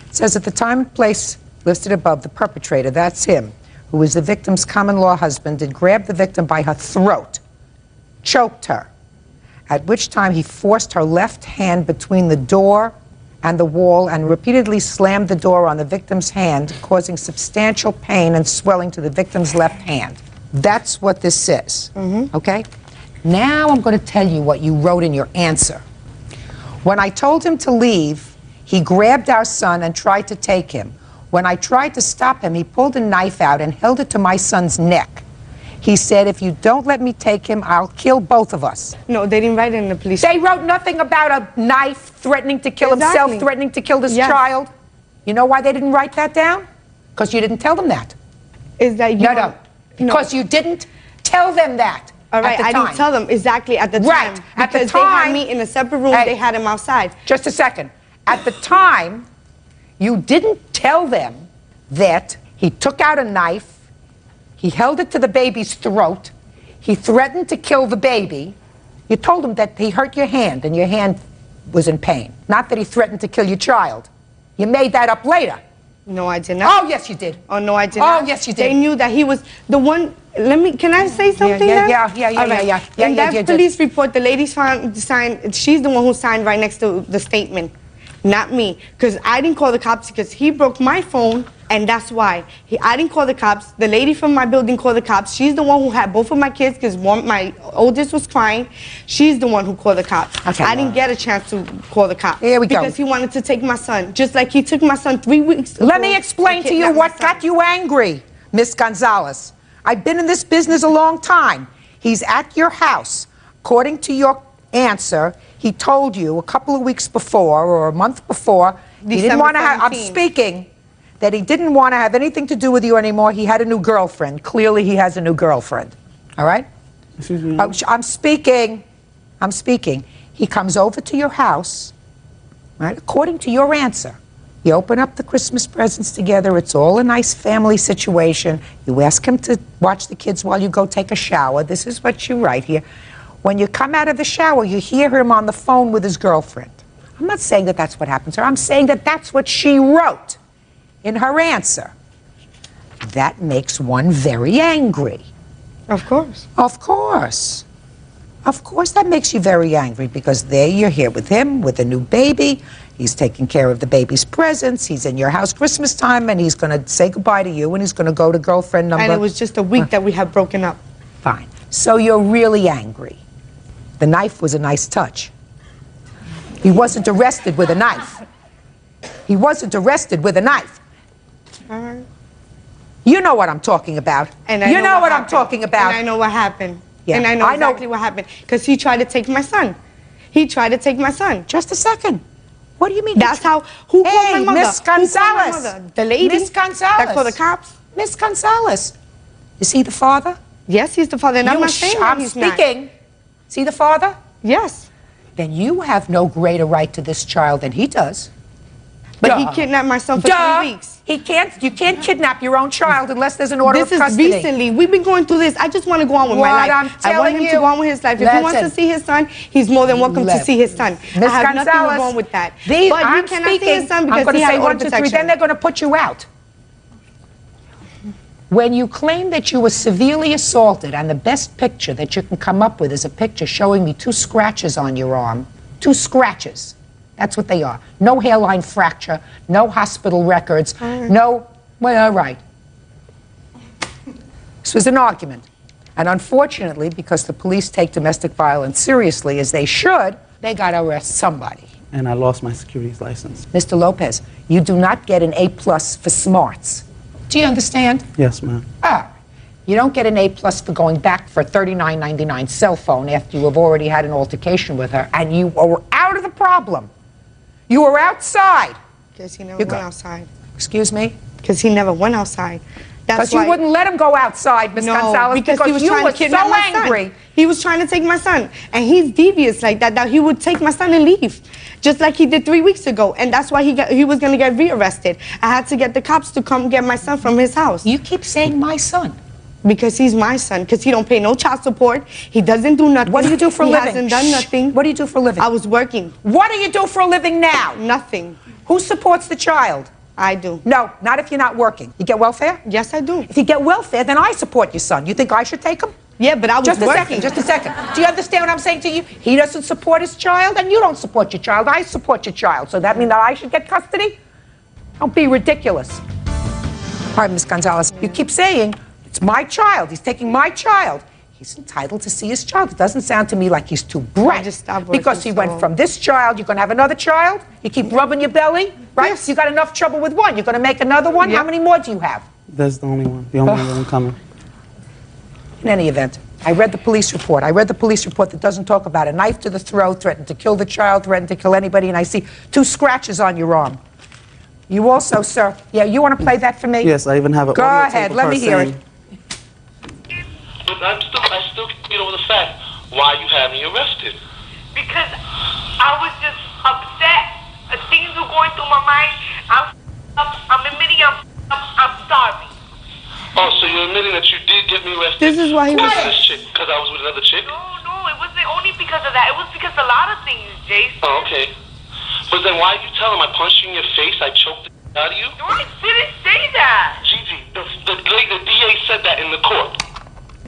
It says, at the time and place listed above, the perpetrator, that's him, who was the victim's common-law husband, did grab the victim by her throat, choked her, at which time he forced her left hand between the door and the wall and repeatedly slammed the door on the victim's hand, causing substantial pain and swelling to the victim's left hand. That's what this says, okay? Now I'm going to tell you what you wrote in your answer. When I told him to leave, he grabbed our son and tried to take him. When I tried to stop him, he pulled a knife out and held it to my son's neck. He said, if you don't let me take him, I'll kill both of us. No, they didn't write it in the police. They wrote nothing about a knife threatening to kill himself, threatening to kill this child. You know why they didn't write that down? Because you didn't tell them that. Is that you? No. Because you didn't tell them that. All right, I didn't tell them exactly at the time. Right, at the because time. they had me in a separate room, they had him outside. Just a second. At the time, you didn't tell them that he took out a knife, he held it to the baby's throat, he threatened to kill the baby. You told him that he hurt your hand and your hand was in pain. Not that he threatened to kill your child. You made that up later. No, I did not. Oh, yes, you did. Oh, no, I did not. Oh, yes, you did. They knew that he was the one. Can I say something now? Yeah. In that police report, the lady signed, she's the one who signed right next to the statement, not me. Because I didn't call the cops because he broke my phone, and that's why. I didn't call the cops. The lady from my building called the cops. She's the one who had both of my kids because my oldest was crying. She's the one who called the cops. Okay. I didn't get a chance to call the cops. Here we go. Because he wanted to take my son, just like he took my son 3 weeks ago. Let me explain to you what got you angry, Miss Gonzalez. I've been in this business a long time. He's at your house. According to your answer, he told you a couple of weeks before or a month before, he didn't want to have, I'm speaking, that he didn't want to have anything to do with you anymore. He had a new girlfriend. Clearly, he has a new girlfriend. All right? Excuse me. I'm speaking. I'm speaking. He comes over to your house, right? According to your answer. You open up the Christmas presents together. It's all a nice family situation. You ask him to watch the kids while you go take a shower. This is what you write here. When you come out of the shower, you hear him on the phone with his girlfriend. I'm not saying that that's what happened to her. I'm saying that that's what she wrote in her answer. That makes one very angry. Of course. Of course. Of course that makes you very angry because there you're here with him, with a new baby. He's taking care of the baby's presents. He's in your house Christmas time, and he's going to say goodbye to you, and he's going to go to girlfriend number... And it was just a week that we had broken up. Fine. So you're really angry. The knife was a nice touch. He wasn't arrested with a knife. He wasn't arrested with a knife. You know what I'm talking about. And you know what I'm talking about. And I know what happened. Yeah. And I know exactly what happened. Because he tried to take my son. He tried to take my son. Just a second. What do you mean? That's how... Who called my mother? Miss Gonzalez. The lady. Miss Gonzalez. That called the cops. Miss Gonzalez. Is he the father? Yes, he's the father. And I'm not saying that he's not. speaking. Is he the father? Yes. Then you have no greater right to this child than he does. But he kidnapped my son for 3 weeks. You can't kidnap your own child unless there's an order of custody. This is recently. We've been going through this. I just want to go on with my life. I'm I want him to go on with his life. If he wants to see his son, he's more than welcome to see his son. Ms. I have nothing Gonzalez, wrong with that. But he I'm cannot see his son because I'm he going to has say order 1, 2, 3, protection. then they're going to put you out. When you claim that you were severely assaulted, and the best picture that you can come up with is a picture showing me 2 scratches on your arm. 2 scratches. That's what they are. No hairline fracture, no hospital records, no... Well, all right. This was an argument. And unfortunately, because the police take domestic violence seriously, as they should, they got to arrest somebody. And I lost my securities license. Mr. Lopez, you do not get an A+ for smarts. Do you understand? Yes, ma'am. You don't get an A+ for going back for a $39.99 cell phone after you have already had an altercation with her, and you are out of the problem. You were outside. Because he never went outside. Excuse me? Because he never went outside. Because you wouldn't let him go outside, Ms. Gonzalez, because he was you trying were to kidnap so my son. angry. He was trying to take my son. And he's devious like that, that he would take my son and leave. Just like he did 3 weeks ago. And that's why he was going to get rearrested. I had to get the cops to come get my son from his house. You keep saying my son. Because he's my son. Because he don't pay no child support. He doesn't do nothing. What do you do for a living? He hasn't done nothing. What do you do for a living? I was working. What do you do for a living now? Nothing. Who supports the child? I do. No, not if you're not working. You get welfare? Yes, I do. If you get welfare, then I support your son. You think I should take him? Yeah, but I was working. Just a second. Do you understand what I'm saying to you? He doesn't support his child, and you don't support your child. I support your child. So that means that I should get custody? Don't be ridiculous. All right, Ms. Gonzalez, you keep saying, it's my child. He's taking my child. He's entitled to see his child. It doesn't sound to me like he's too bright. Because he went from this child, you're going to have another child? You keep rubbing your belly, right? Yes. You got enough trouble with one. You're going to make another one? Yep. How many more do you have? That's the only one. The only one coming. In any event, I read the police report. I read the police report that doesn't talk about a knife to the throat, threatened to kill the child, threatened to kill anybody, and I see 2 scratches on your arm. You also, sir, you want to play that for me? Yes, I even have it. Go ahead, let me hear it. But I still can't get over the fact why you had me arrested. Because I was just upset. Things were going through my mind. I'm admitting I'm starving. Oh, so you're admitting that you did get me arrested? This is why he was... This chick, because I was with another chick? No, it wasn't only because of that. It was because of a lot of things, Jason. Oh, okay. But then why did you tell him I punched you in your face, I choked the out of you? No, I didn't say that. Gigi, the DA said that in the court.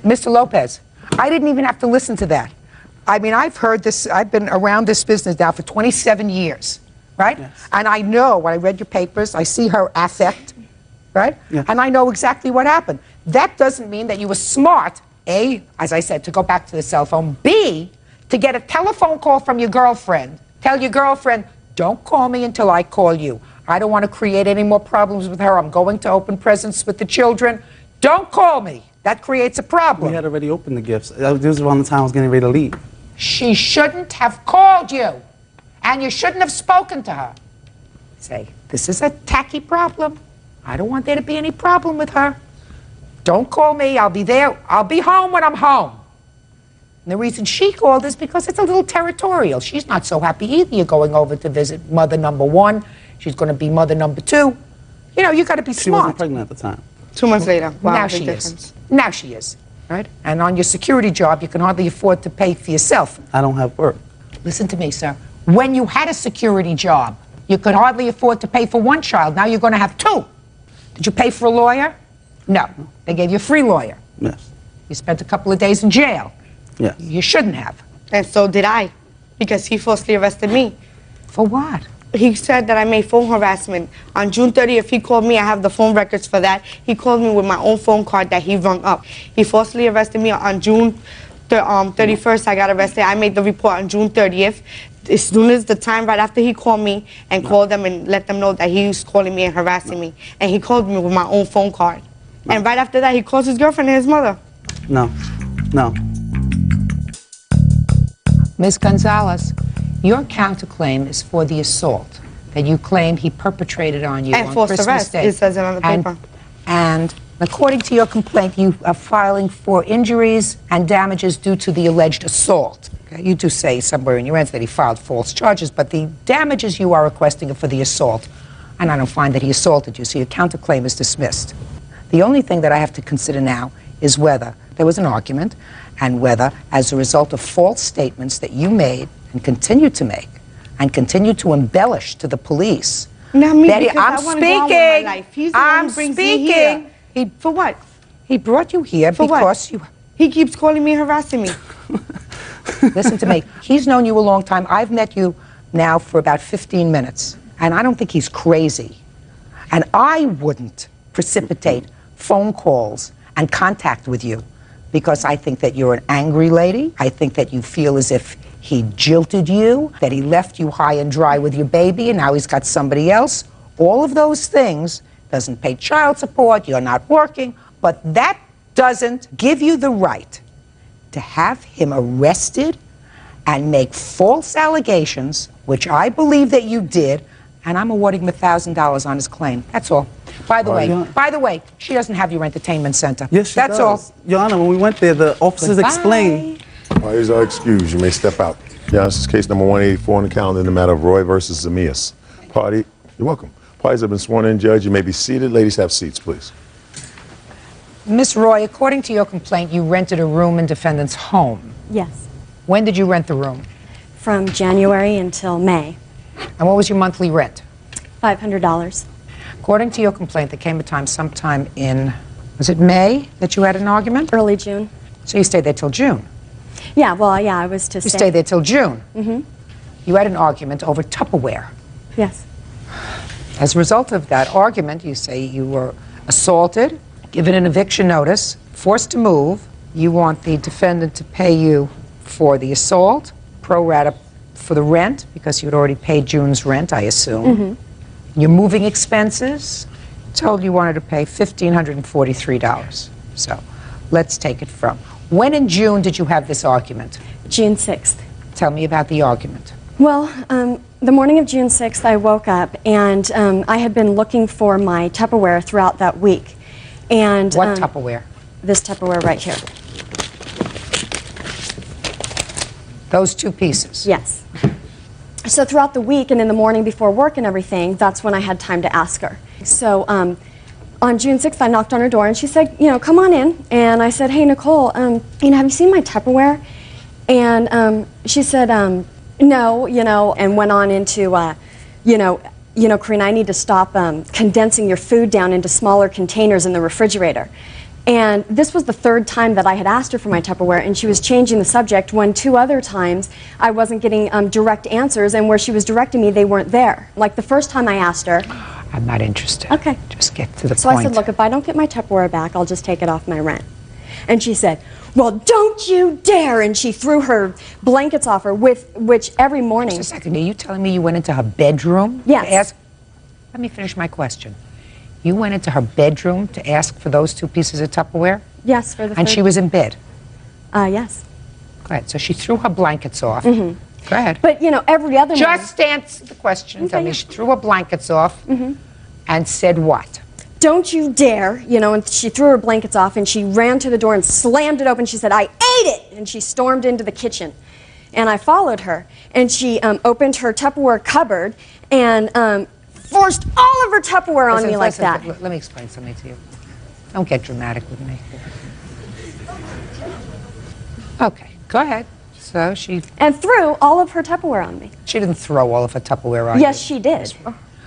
Mr. Lopez, I didn't even have to listen to that. I mean, I've heard this, I've been around this business now for 27 years, right? Yes. And I know, when I read your papers, I see her affect, right? Yeah. And I know exactly what happened. That doesn't mean that you were smart, A, as I said, to go back to the cell phone, B, to get a telephone call from your girlfriend. Tell your girlfriend, don't call me until I call you. I don't want to create any more problems with her. I'm going to open presents with the children. Don't call me. That creates a problem. We had already opened the gifts. This was around the time I was getting ready to leave. She shouldn't have called you. And you shouldn't have spoken to her. Say, this is a tacky problem. I don't want there to be any problem with her. Don't call me. I'll be there. I'll be home when I'm home. And the reason she called is because it's a little territorial. She's not so happy either. You're going over to visit mother number 1. She's going to be mother number 2. You know, you got to be smart. She wasn't pregnant at the time. 2 months later. Wow, now she is. Now she is, right? And on your security job, you can hardly afford to pay for yourself. I don't have work. Listen to me, sir. When you had a security job, you could hardly afford to pay for 1 child. Now you're going to have 2. Did you pay for a lawyer? No. They gave you a free lawyer. Yes. You spent a couple of days in jail. Yes. You shouldn't have. And so did I, because he falsely arrested me. For what? He said that I made phone harassment. On June 30th, he called me. I have the phone records for that. He called me with my own phone card that he rung up. He falsely arrested me on June 31st. I got arrested. I made the report on June 30th. As soon as the time right after he called me and called them and let them know that he was calling me and harassing me. And he called me with my own phone card. And right after that, he calls his girlfriend and his mother. No. No. Ms. Gonzalez, your counterclaim is for the assault that you claim he perpetrated on you and on forced Christmas arrest. Day. It says it on the paper. And according to your complaint, you are filing for injuries and damages due to the alleged assault. Okay? You do say somewhere in your answer that he filed false charges, but the damages you are requesting are for the assault. and I don't find that he assaulted you, so your counterclaim is dismissed. The only thing that I have to consider now is whether there was an argument and whether, as a result of false statements that you made and continue to make and continue to embellish to the police. Not me, that because I wanna go on with my life. He's the one who brings me here. For what? He brought you here For what? because you... He keeps calling me and harassing me. Listen to me. He's known you a long time. I've met you now for about 15 minutes, and I don't think he's crazy. And I wouldn't precipitate phone calls and contact with you because I think that you're an angry lady. I think that you feel as if he jilted you, that he left you high and dry with your baby, and now he's got somebody else. All of those things, doesn't pay child support, you're not working, but that doesn't give you the right to have him arrested and make false allegations, which I believe that you did, and I'm awarding him $1,000 on his claim. That's all. By the way, she doesn't have your entertainment center. Yes, she That's does. all. Your Honor, when we went there, the officers Goodbye. explained. Parties are excused. You may step out. Your Honor, this is case number 184 on the calendar in the matter of Roy versus Zamias. Party, you're welcome. Parties have been sworn in, Judge. You may be seated. Ladies, have seats, please. Miss Roy, according to your complaint, you rented a room in defendant's home. Yes. When did you rent the room? From January until May. And what was your monthly rent? $500. According to your complaint, there came a time sometime in, was it May that you had an argument? Early June. So you stayed there till June? Yeah, well, yeah, I was to You stayed there till June? Mm-hmm. You had an argument over Tupperware. Yes. As a result of that argument, you say you were assaulted, given an eviction notice, forced to move. You want the defendant to pay you for the assault, pro rata for the rent, because you had already paid June's rent, I assume. Mm-hmm. Your moving expenses, told you wanted to pay $1,543. So let's take it from. When in June did you have this argument? June 6th. Tell me about the argument. Well, the morning of June 6th, I woke up and I had been looking for my Tupperware throughout that week. And What Tupperware? This Tupperware right here. Those two pieces? Yes. So throughout the week and in the morning before work and everything, that's when I had time to ask her. So on June 6th, I knocked on her door and she said, you know, come on in. And I said, hey, Nicole, you know, have you seen my Tupperware? And she said, no, you know, and went on into, you know, Karina, I need to stop condensing your food down into smaller containers in the refrigerator. And this was the third time that I had asked her for my Tupperware, and she was changing the subject when 2 other times I wasn't getting direct answers, and where she was directing me, they weren't there. Like the first time I asked her. I'm not interested. Okay. Just get to the point. So I said, look, if I don't get my Tupperware back, I'll just take it off my rent. And she said, well, don't you dare! And she threw her blankets off her, with which every morning. Just a second, are you telling me you went into her bedroom? Yes. To ask? Let me finish my question. You went into her bedroom to ask for those 2 pieces of Tupperware? Yes, for the And third. she was in bed? Yes. Go ahead. So she threw her blankets off. Mm-hmm. Go ahead. But, you know, every other Just answer the question. Okay, Tell me, yeah. she threw her blankets off and said what? Don't you dare, you know, and she threw her blankets off and she ran to the door and slammed it open. She said, I ate it! And she stormed into the kitchen. And I followed her. And she opened her Tupperware cupboard and forced all of her Tupperware on me like that. Let me explain something to you. Don't get dramatic with me. Okay, go ahead. So she... And threw all of her Tupperware on me. She didn't throw all of her Tupperware on you. Yes, she did.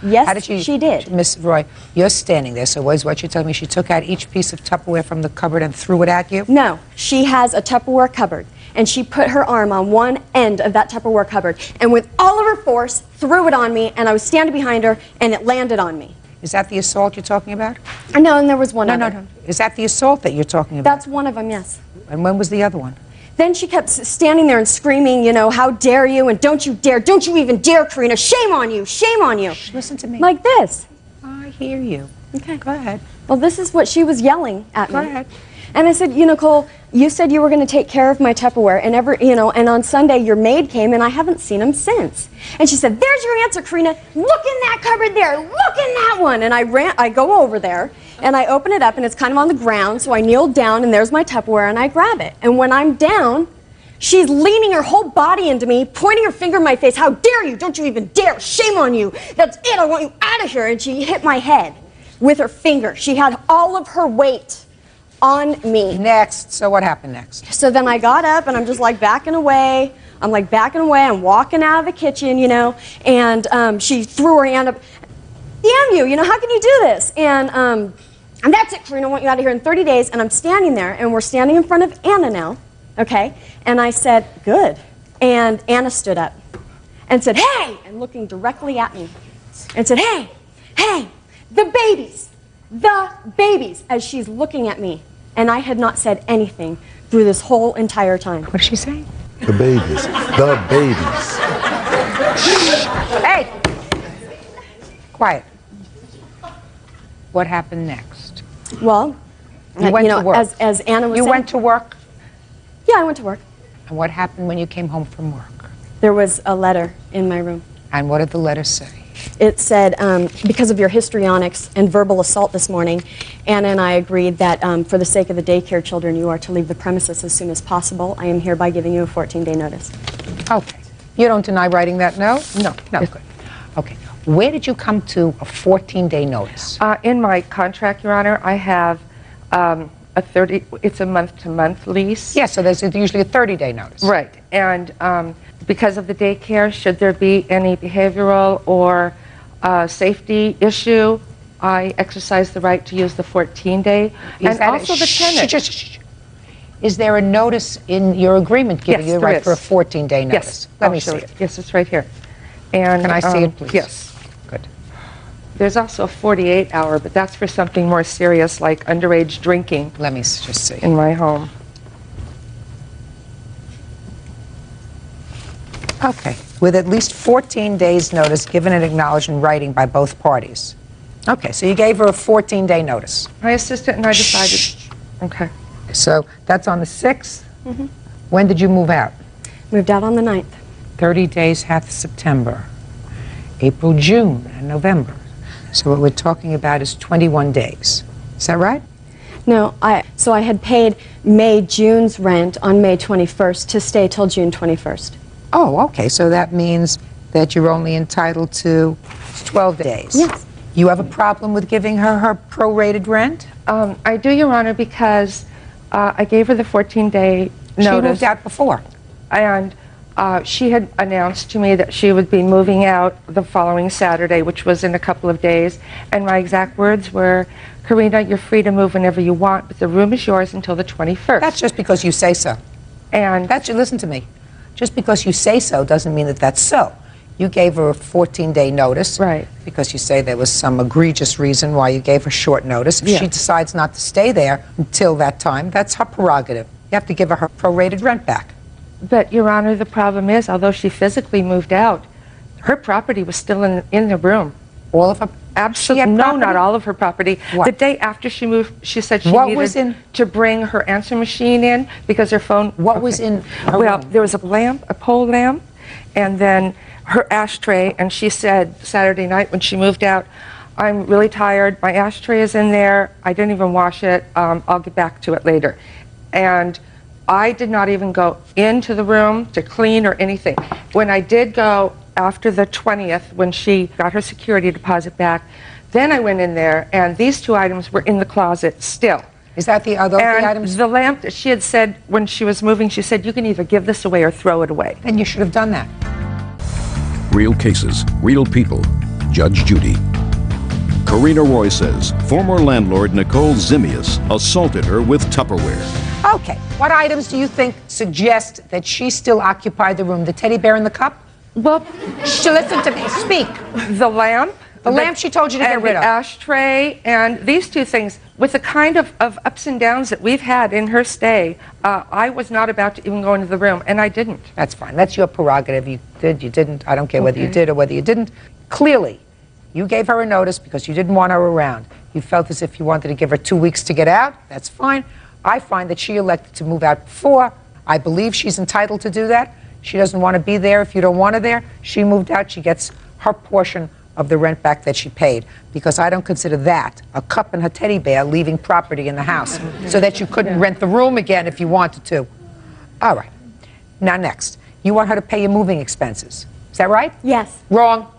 Yes, How did she did. Miss Roy, you're standing there, so what you're telling me, she took out each piece of Tupperware from the cupboard and threw it at you? No, she has a Tupperware cupboard, and she put her arm on one end of that Tupperware cupboard, and with all of her force, threw it on me, and I was standing behind her, and it landed on me. Is that the assault you're talking about? No, and there was one other. No. Is that the assault that you're talking about? That's one of them, yes. And when was the other one? Then she kept standing there and screaming, you know, how dare you, and don't you dare, don't you even dare, Karina, shame on you, shame on you. Listen to me. Like this. I hear you. Okay. Go ahead. Well, this is what she was yelling at me. Go ahead. And I said, you know, Nicole, you said you were going to take care of my Tupperware, and and on Sunday your maid came, and I haven't seen him since. And she said, there's your answer, Karina. Look in that cupboard there. Look in that one. And I go over there, and I open it up, and it's kind of on the ground, so I kneel down, and there's my Tupperware, and I grab it. And when I'm down, She's leaning her whole body into me, pointing her finger in my face. How dare you? Don't you even dare. Shame on you. That's it. I want you out of here. And she hit my head with her finger. She had all of her weight on me. Next. So what happened next? So then I got up and I'm just like backing away. I'm like backing away. I'm walking out of the kitchen, you know, and she threw her hand up. Damn you, how can you do this? And that's it, Karina, I want you out of here in 30 days. And I'm standing there, and we're standing in front of Anna now, okay? And I said, good. And Anna stood up and said, hey, and looking directly at me, and said, hey, the babies, as she's looking at me. And I had not said anything through this whole entire time. What did she say? The babies. The babies. Hey! Quiet. What happened next? Well, you went to work. As Anna was saying. You went to work? Yeah, I went to work. And what happened when you came home from work? There was a letter in my room. And what did the letter say? It said, because of your histrionics and verbal assault this morning, Anna and I agreed that for the sake of the daycare children, you are to leave the premises as soon as possible. I am hereby giving you a 14-day notice. Okay. You don't deny writing that note? No, good. Okay. Where did you come to a 14-day notice? In my contract, Your Honor, I have it's a month-to-month lease. Yes, so there's usually a 30-day notice. Right. And because of the daycare, should there be any behavioral or safety issue, I exercise the right to use the 14-day. And also the tenant. Is there a notice in your agreement giving you the right for a 14-day notice? Yes. Let me see it. Yes, it's right here. And can I see it, please? Yes. Good. There's also a 48-hour, but that's for something more serious like underage drinking. Let me just see. In my home. Okay. With at least 14 days' notice given and acknowledged in writing by both parties. Okay, so you gave her a 14-day notice. My assistant and I decided. Okay. So that's on the 6th? Mm-hmm. When did you move out? Moved out on the 9th. 30 days hath September, April, June, and November. So what we're talking about is 21 days. Is that right? No, so I had paid June's rent on May 21st to stay till June 21st. Oh, okay. So that means that you're only entitled to 12 days. Yes. You have a problem with giving her prorated rent? I do, Your Honor, because I gave her the 14-day notice. She moved out before. And she had announced to me that she would be moving out the following Saturday, which was in a couple of days. And my exact words were, Karina, you're free to move whenever you want, but the room is yours until the 21st. That's just because you say so. And listen to me. Just because you say so doesn't mean that that's so. You gave her a 14-day notice. Right. Because you say there was some egregious reason why you gave her short notice. If she decides not to stay there until that time, that's her prerogative. You have to give her her prorated rent back. But, Your Honor, the problem is, although she physically moved out, her property was still in the room. All of her? Absolutely. No, not all of her property. What? The day after she moved, she said she needed to bring her answering machine in because her phone... What was in her room? There was a lamp, a pole lamp, and then her ashtray, and she said Saturday night when she moved out, I'm really tired, my ashtray is in there, I didn't even wash it, I'll get back to it later. And I did not even go into the room to clean or anything. When I did go after the 20th, when she got her security deposit back, then I went in there, and these two items were in the closet still. Is that the other items? The lamp that she had said when she was moving, she said, you can either give this away or throw it away. Then you should have done that. Real cases, real people. Judge Judy. Karina Roy says former landlord Nicole Zimius assaulted her with Tupperware. Okay, what items do you think suggest that she still occupied the room? The teddy bear and the cup? Well, listen to me, speak. The lamp. The lamp she told you to get rid of. The ashtray, and these two things, with the kind of ups and downs that we've had in her stay, I was not about to even go into the room, and I didn't. That's fine. That's your prerogative. You did, you didn't. I don't care whether you did or whether you didn't. Clearly, you gave her a notice because you didn't want her around. You felt as if you wanted to give her 2 weeks to get out. That's fine. I find that she elected to move out before. I believe she's entitled to do that. She doesn't want to be there if you don't want her there. She moved out. She gets her portion of the rent back that she paid, because I don't consider that, a cup and her teddy bear, leaving property in the house so that you couldn't rent the room again if you wanted to. All right. Now, next, you want her to pay your moving expenses. Is that right? Yes. Wrong.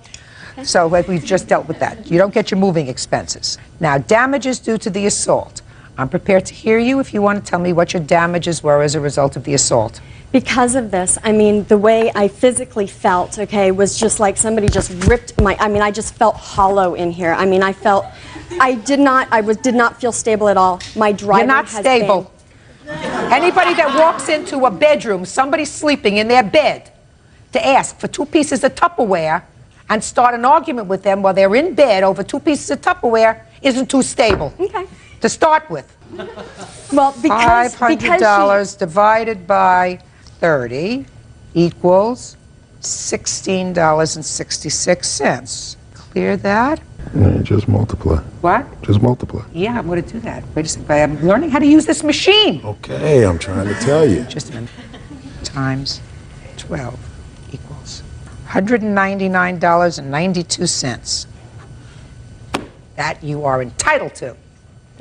So we've just dealt with that. You don't get your moving expenses. Now, damages due to the assault. I'm prepared to hear you if you want to tell me what your damages were as a result of the assault. Because of this, I mean, the way I physically felt, okay, was just like somebody just ripped I just felt hollow in here. I mean, I did not feel stable at all. My driving You're not stable. Anybody that walks into a bedroom, somebody sleeping in their bed, to ask for 2 pieces of Tupperware and start an argument with them while they're in bed over 2 pieces of Tupperware isn't too stable. Okay. To start with. Well, because $500 divided by 30 equals $16.66. Clear that? Yeah, just multiply. What? Just multiply. Yeah, I'm going to do that. Wait a second. I'm learning how to use this machine. Okay, I'm trying to tell you. Just a minute. Times 12 equals $199.92. That you are entitled to.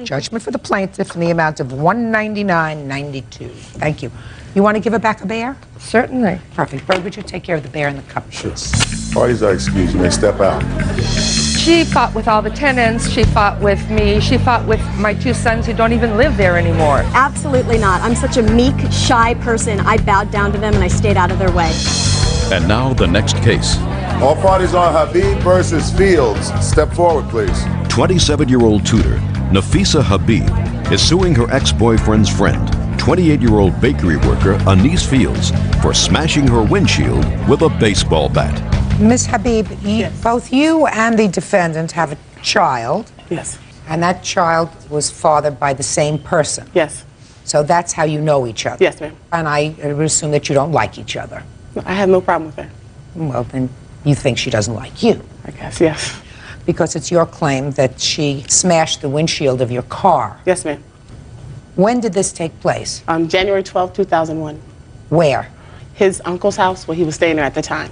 Judgment for the plaintiff in the amount of $199.92. Thank you. You want to give her back a bear? Certainly. Perfect. Bird, would you take care of the bear and the cup? Sure. Parties are excused. You may step out. She fought with all the tenants. She fought with me. She fought with my 2 sons who don't even live there anymore. Absolutely not. I'm such a meek, shy person. I bowed down to them and I stayed out of their way. And now the next case. All parties on Habib versus Fields. Step forward, please. 27-year-old tutor Nafisa Habib is suing her ex-boyfriend's friend, 28-year-old bakery worker Anise Fields, for smashing her windshield with a baseball bat. Ms. Habib, both you and the defendant have a child. Yes. And that child was fathered by the same person. Yes. So that's how you know each other. Yes, ma'am. And I would assume that you don't like each other. I have no problem with her. Well, then you think she doesn't like you. I guess, yes. Because it's your claim that she smashed the windshield of your car. Yes, ma'am. When did this take place? January 12, 2001. Where? His uncle's house where he was staying there at the time.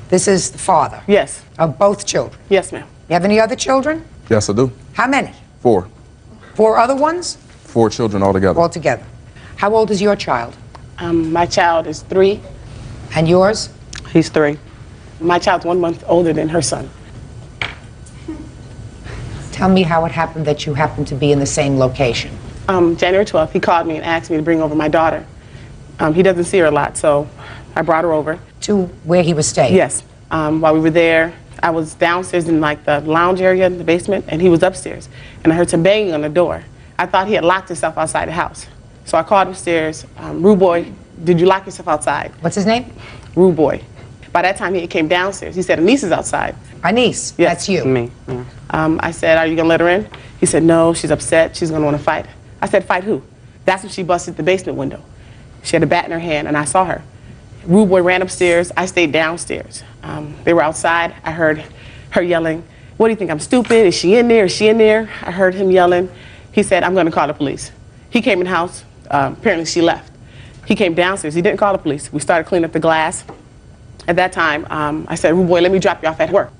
This is the father? Yes. Of both children? Yes, ma'am. You have any other children? Yes, I do. How many? 4. 4 other ones? 4 children altogether. Altogether. How old is your child? My child is 3. And yours? He's 3. My child's 1 month older than her son. Tell me how it happened that you happened to be in the same location. January 12th, he called me and asked me to bring over my daughter. He doesn't see her a lot, so I brought her over. To where he was staying? Yes. While we were there, I was downstairs in like the lounge area in the basement, and he was upstairs. And I heard some banging on the door. I thought he had locked himself outside the house. So I called upstairs, Rude Boy, did you lock yourself outside? What's his name? Rude Boy. By that time, he came downstairs. He said, Anise is outside. Anise? Yes. That's you? Me. Yeah. I said, are you going to let her in? He said, no, she's upset. She's going to want to fight. I said, fight who? That's when she busted the basement window. She had a bat in her hand, and I saw her. Rude Boy ran upstairs. I stayed downstairs. They were outside. I heard her yelling, what do you think, I'm stupid? Is she in there? Is she in there? I heard him yelling. He said, I'm going to call the police. He came in the house. Apparently, she left. He came downstairs. He didn't call the police. We started cleaning up the glass. At that time, I said, Rude Boy, let me drop you off at work.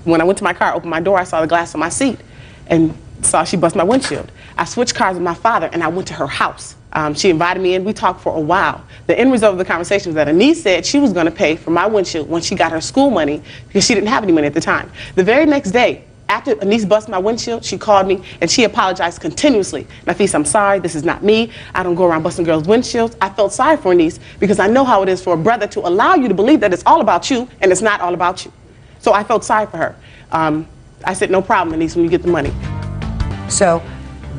When I went to my car, opened my door, I saw the glass on my seat and saw she bust my windshield. I switched cars with my father and I went to her house. She invited me in. We talked for a while. The end result of the conversation was that Anise said she was going to pay for my windshield when she got her school money because she didn't have any money at the time. The very next day, after Anise busted my windshield, she called me and she apologized continuously. Nafisa, I'm sorry, this is not me. I don't go around busting girls' windshields. I felt sorry for Anise because I know how it is for a brother to allow you to believe that it's all about you and it's not all about you. So I felt sorry for her. I said, no problem, Anise, when you get the money. So,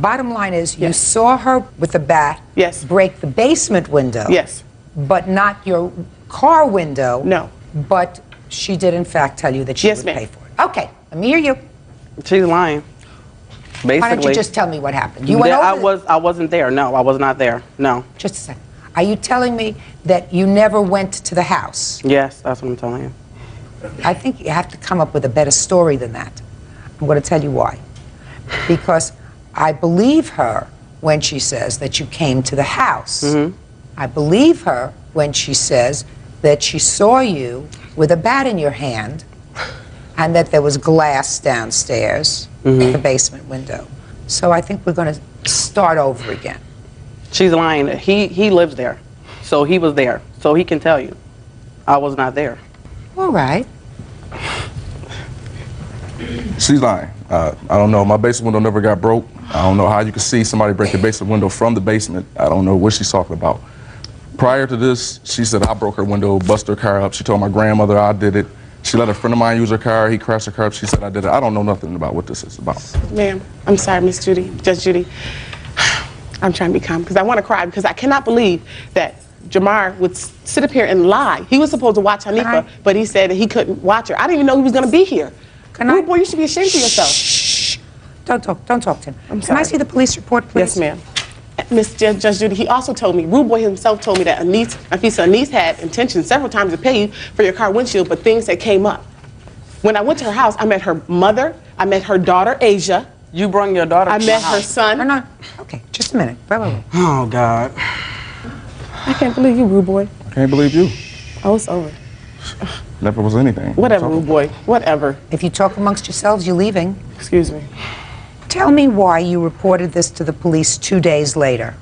bottom line is, you saw her with a bat break the basement window. Yes. But not your car window. No. But she did, in fact, tell you that she would pay for it. Okay, let me hear you. She's lying. Basically. Why don't you just tell me what happened? You went over I wasn't there. No, I was not there. No. Just a second. Are you telling me that you never went to the house? Yes, that's what I'm telling you. I think you have to come up with a better story than that. I'm going to tell you why. Because I believe her when she says that you came to the house. Mm-hmm. I believe her when she says that she saw you with a bat in your hand and that there was glass downstairs at the basement window. So I think we're going to start over again. She's lying. He lives there. So he was there. So he can tell you. I was not there. All right. She's lying. I don't know. My basement window never got broke. I don't know how you could see somebody break the basement window from the basement. I don't know what she's talking about. Prior to this, she said I broke her window, busted her car up. She told my grandmother I did it. She let a friend of mine use her car. He crashed her car up. She said I did it. I don't know nothing about what this is about. Ma'am, I'm sorry, Miss Judy, Judge Judy. I'm trying to be calm because I want to cry because I cannot believe that Jamar would sit up here and lie. He was supposed to watch Hanifa, but he said that he couldn't watch her. I didn't even know he was going to be here. Rude boy, you should be ashamed of yourself. Shh. Don't talk to him. I'm Can sorry. I see the police report, please? Yes, ma'am. Miss Judge Judy, he also told me, Rude Boy himself told me that Anise had intentions several times to pay you for your car windshield, but things that came up. When I went to her house, I met her mother, I met her daughter, Asia. You brought your daughter I to met my her house. son. No. Okay, just a minute. Wait. Oh, God. I can't believe you, Rude Boy. I can't believe you. Oh, it's over. Never was anything. Whatever, Rude Boy. Whatever. If you talk amongst yourselves, you're leaving. Excuse me. Tell me why you reported this to the police 2 days later.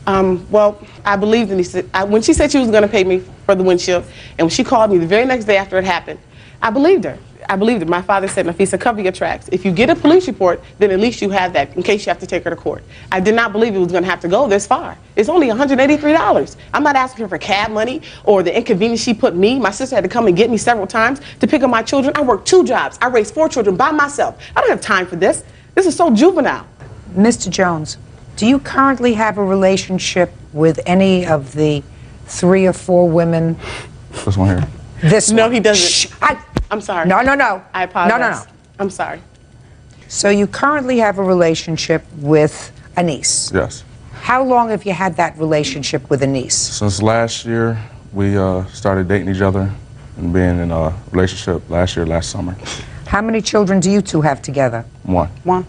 Well, I believed in when she said she was going to pay me for the windshield, and when she called me the very next day after it happened, I believed her. My father said, Nafisa, cover your tracks. If you get a police report, then at least you have that in case you have to take her to court. I did not believe it was going to have to go this far. It's only $183. I'm not asking her for cab money or the inconvenience she put me. My sister had to come and get me several times to pick up my children. I work 2 jobs. I raised 4 children by myself. I don't have time for this. This is so juvenile. Mr. Jones, do you currently have a relationship with any of the 3 or 4 women? This one here. This No, one. he doesn't. Shh, I'm sorry. No. I apologize. No. I'm sorry. So you currently have a relationship with Anise. Yes. How long have you had that relationship with Anise? Since last year, we started dating each other and being in a relationship last summer. How many children do you two have together? 1.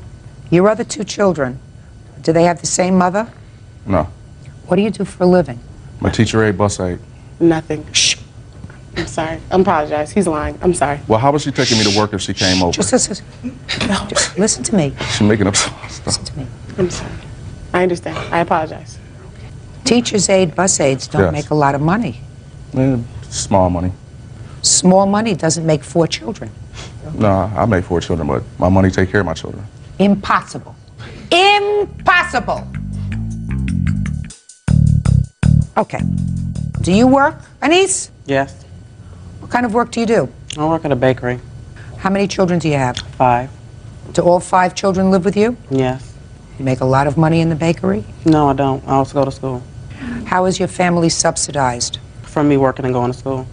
Your other 2 children, do they have the same mother? No. What do you do for a living? My teacher aide, bus aide. Nothing. Shh. I'm sorry. I apologize. He's lying. I'm sorry. Well, how was she taking me to work if she came over? Just listen to me. She's making up stuff. Listen to me. I'm sorry. I understand. I apologize. Teachers' aide, bus aides don't Yes. make a lot of money. Small money. Small money doesn't make 4 children. No, I make 4 children, but my money take care of my children. Impossible. Impossible. Okay. Do you work, Anise? Yes. What kind of work do you do? I work at a bakery. How many children do you have? 5. Do all 5 children live with you? Yes. You make a lot of money in the bakery? No, I don't. I also go to school. How is your family subsidized? From me working and going to school.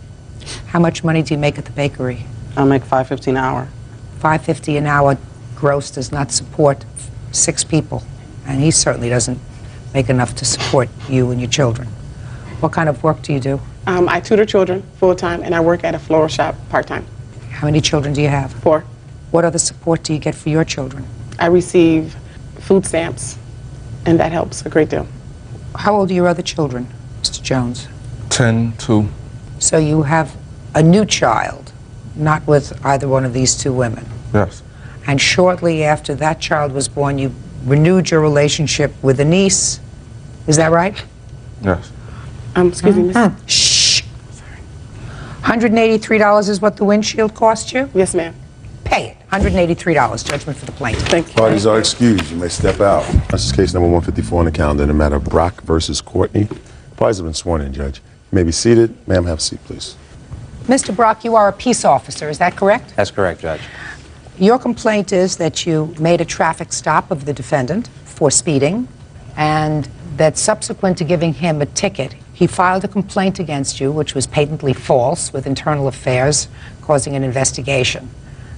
How much money do you make at the bakery? I make $5.50 an hour. $5.50 an hour gross does not support 6 people, and he certainly doesn't make enough to support you and your children. What kind of work do you do? I tutor children full-time, and I work at a floral shop part-time. How many children do you have? 4. What other support do you get for your children? I receive food stamps, and that helps a great deal. How old are your other children, Mr. Jones? 10, 2. So you have a new child, not with either one of these 2 women. Yes. And shortly after that child was born, you renewed your relationship with Anise. Is that right? Yes. Excuse me, Miss. Shh. $183 is what the windshield cost you? Yes, ma'am. Pay it. $183. Judgment for the plaintiff. Thank you. Parties are excused. You may step out. This is case number 154 on the calendar in the matter of Brock versus Courtney. Parties have been sworn in, Judge. You may be seated. Ma'am, have a seat, please. Mr. Brock, you are a peace officer. Is that correct? That's correct, Judge. Your complaint is that you made a traffic stop of the defendant for speeding, and that subsequent to giving him a ticket, he filed a complaint against you, which was patently false, with Internal Affairs causing an investigation.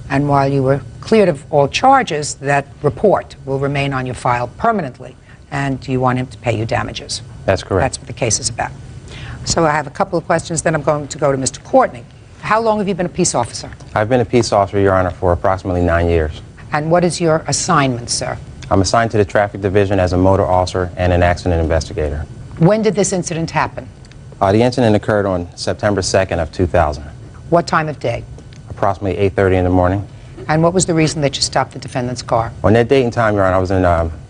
And while you were cleared of all charges, that report will remain on your file permanently, and you want him to pay you damages. That's correct. That's what the case is about. So I have a couple of questions, then I'm going to go to Mr. Courtney. How long have you been a peace officer? I've been a peace officer, Your Honor, for approximately 9 years. And what is your assignment, sir? I'm assigned to the traffic division as a motor officer and an accident investigator. When did this incident happen? The incident occurred on September 2nd of 2000, What time of day? approximately 8:30 in the morning. And what was the reason that you stopped the defendant's car? On that date and time, Your Honor, I was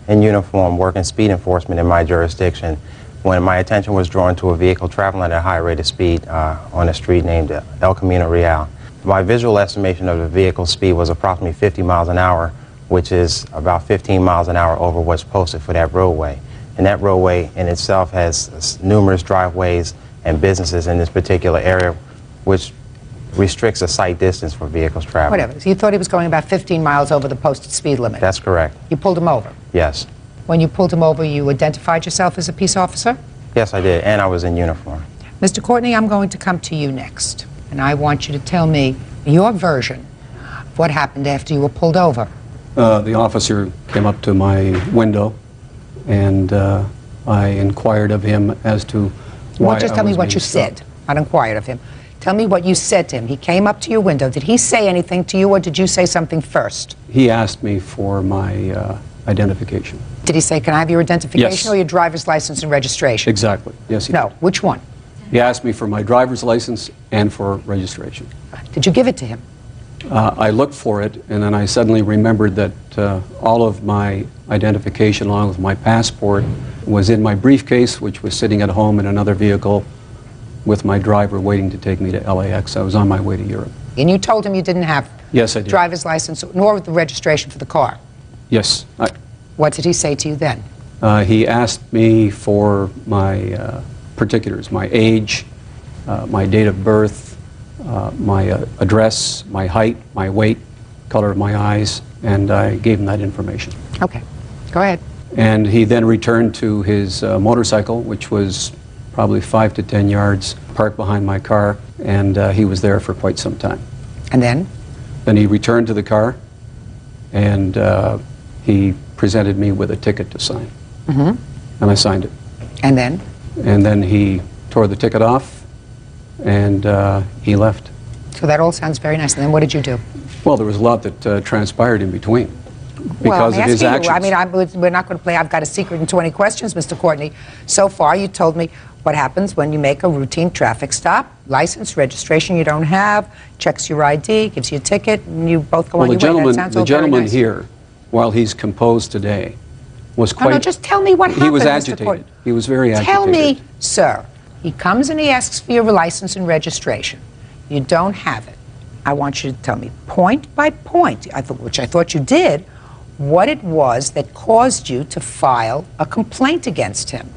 in uniform working speed enforcement in my jurisdiction. when my attention was drawn to a vehicle traveling at a high rate of speed on a street named El Camino Real. My visual estimation of the vehicle's speed was approximately 50 miles an hour, which is about 15 miles an hour over what's posted for that roadway. And that roadway in itself has numerous driveways and businesses in this particular area, which restricts a sight distance for vehicles traveling. Whatever. So you thought he was going about 15 miles over the posted speed limit? That's correct. You pulled him over? Yes. When you pulled him over, you identified yourself as a peace officer? Yes, I did, and I was in uniform. Mr. Courtney, I'm going to come to you next, and I want you to tell me your version of what happened after you were pulled over. The officer came up to my window, and I inquired of him as to why Well, just tell me what you said. I inquired of him. Tell me what you said to him. He came up to your window. Did he say anything to you, or did you say something first? He asked me for my identification. Did he say, can I have your identification Yes. or your driver's license and registration? Exactly. Yes, he No. did. Which one? He asked me for my driver's license and for registration. Did you give it to him? I looked for it, and then I suddenly remembered that all of my identification, along with my passport, was in my briefcase, which was sitting at home in another vehicle with my driver waiting to take me to LAX. I was on my way to Europe. And you told him you didn't have Yes, I did. driver's license nor the registration for the car. Yes. What did he say to you then? He asked me for my particulars, my age, my date of birth, my address, my height, my weight, color of my eyes, and I gave him that information. Okay. Go ahead. And he then returned to his motorcycle, which was probably 5 to 10 yards, parked behind my car, and he was there for quite some time. And then? Then he returned to the car, and he presented me with a ticket to sign. Mm-hmm. And I signed it. And then? And then he tore the ticket off, and he left. So that all sounds very nice. And then what did you do? Well, there was a lot that transpired in between Well, because I'm of his asking actions. you. I mean, we're not going to play I've got a secret in 20 questions, Mr. Courtney. So far, you told me what happens when you make a routine traffic stop, license, registration you don't have, checks your ID, gives you a ticket, and you both go on your way. That sounds all the very gentleman nice. here, while he's composed today, was quite... No, just tell me what happened, He was Mr. agitated. Courtney. He was very agitated. Tell me, sir, he comes and he asks for your license and registration. You don't have it. I want you to tell me point by point, which I thought you did, what it was that caused you to file a complaint against him.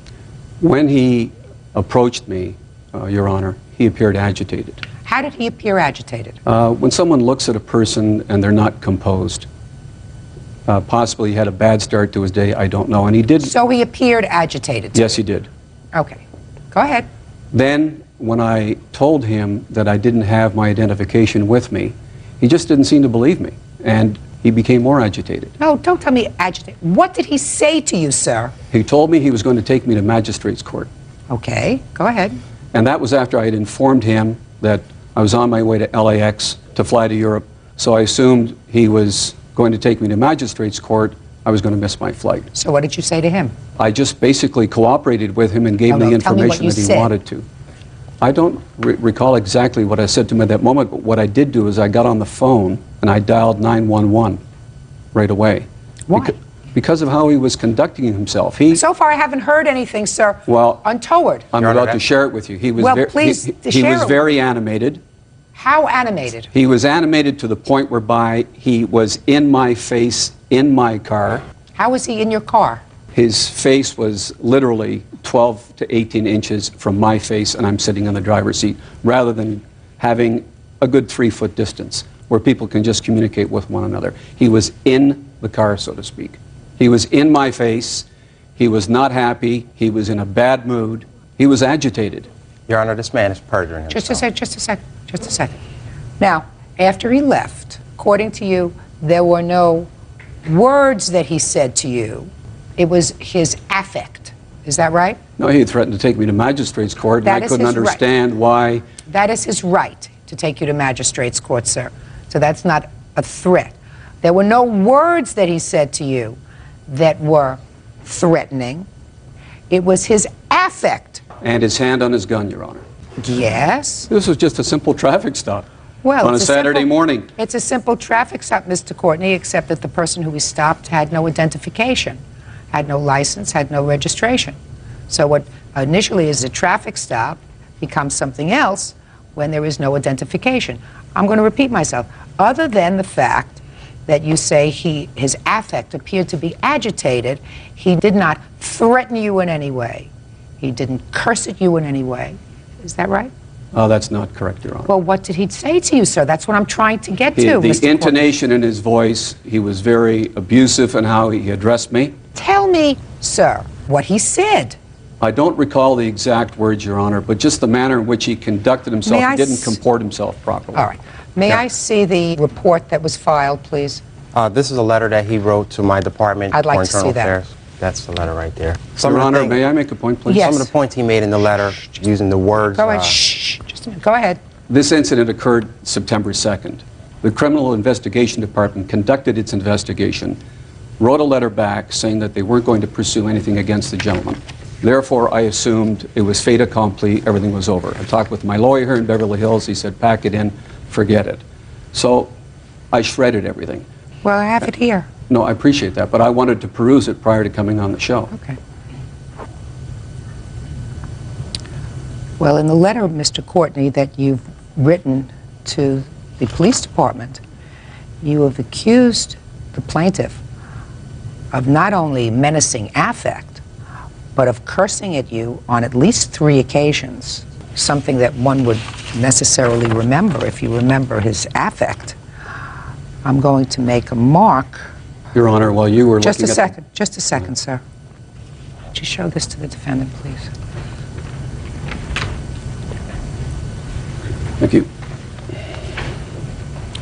When he approached me, Your Honor, he appeared agitated. How did he appear agitated? When someone looks at a person and they're not composed, possibly he had a bad start to his day, I don't know, and he did... So he appeared agitated to Yes, he did. Okay. Go ahead. Then, when I told him that I didn't have my identification with me, he just didn't seem to believe me, and he became more agitated. No, don't tell me agitated. What did he say to you, sir? He told me he was going to take me to magistrate's court. Okay, go ahead. And that was after I had informed him that I was on my way to LAX to fly to Europe, so I assumed he was going to take me to magistrate's court. I was going to miss my flight. So what did you say to him? I just basically cooperated with him and gave him the tell me what information you that he said. wanted to. I don't recall exactly what I said to him at that moment, but what I did do is I got on the phone and I dialed 911 right away. Why? Because of how he was conducting himself. So far, I haven't heard anything, sir. Well, untoward. I'm about to share it with you. He was, Well, please, he share was it. very animated. How animated? He was animated to the point whereby he was in my face, in my car. How was he in your car? His face was literally 12 to 18 inches from my face, and I'm sitting in the driver's seat, rather than having a good 3-foot distance where people can just communicate with one another. He was in the car, so to speak. He was in my face. He was not happy. He was in a bad mood. He was agitated. Your Honor, this man is perjuring himself. Just a second. Now, after he left, according to you, there were no words that he said to you. It was his affect. Is that right? No, he had threatened to take me to magistrate's court, and That I is couldn't his right. understand why. That is his right to take you to magistrate's court, sir. So that's not a threat. There were no words that he said to you that were threatening. It was his affect. And his hand on his gun, Your Honor. Yes. This was just a simple traffic stop Well, on a it's Saturday simple- morning. It's a simple traffic stop, Mr. Courtney, except that the person who he stopped had no identification, had no license, had no registration. So what initially is a traffic stop becomes something else when there is no identification. I'm going to repeat myself. Other than the fact that you say his affect appeared to be agitated, he did not threaten you in any way. He didn't curse at you in any way. Is that right? That's not correct, Your Honor. Well, what did he say to you, sir? That's what I'm trying to get to, The Mr. intonation in his voice, he was very abusive in how he addressed me. Tell me, sir, what he said. I don't recall the exact words, Your Honor, but just the manner in which he conducted himself. He didn't comport himself properly. All right. May I see the report that was filed, please? This is a letter that he wrote to my department I'd like for to see Internal that. Affairs. That's the letter right there. Your Honor, may I make a point, please? Some of the points he made in the letter using the words... Go ahead. Shh. Just a minute. Go ahead. This incident occurred September 2nd. The Criminal Investigation Department conducted its investigation, wrote a letter back saying that they weren't going to pursue anything against the gentleman. Therefore, I assumed it was fait accompli, everything was over. I talked with my lawyer here in Beverly Hills. He said, pack it in, forget it. So I shredded everything. Well, I have it here. No, I appreciate that, but I wanted to peruse it prior to coming on the show. Okay. Well, in the letter, Mr. Courtney, that you've written to the police department, you have accused the plaintiff of not only menacing affect, but of cursing at you on at least 3 occasions, something that one would necessarily remember if you remember his affect. I'm going to make a mark. Your Honor, while you were Just looking a at... second. Just a second, sir. Would you show this to the defendant, please? Thank you.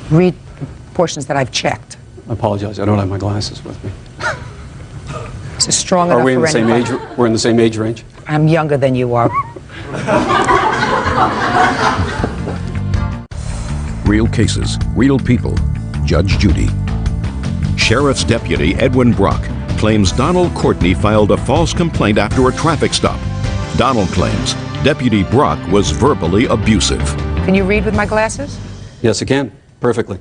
Read the portions that I've checked. I apologize. I don't have my glasses with me. It's a strong Are enough we in for the same anybody. age? We're in the same age range? I'm younger than you are. Real cases, real people. Judge Judy. Sheriff's Deputy Edwin Brock claims Donald Courtney filed a false complaint after a traffic stop. Donald claims Deputy Brock was verbally abusive. Can you read with my glasses? Yes, I can. Perfectly.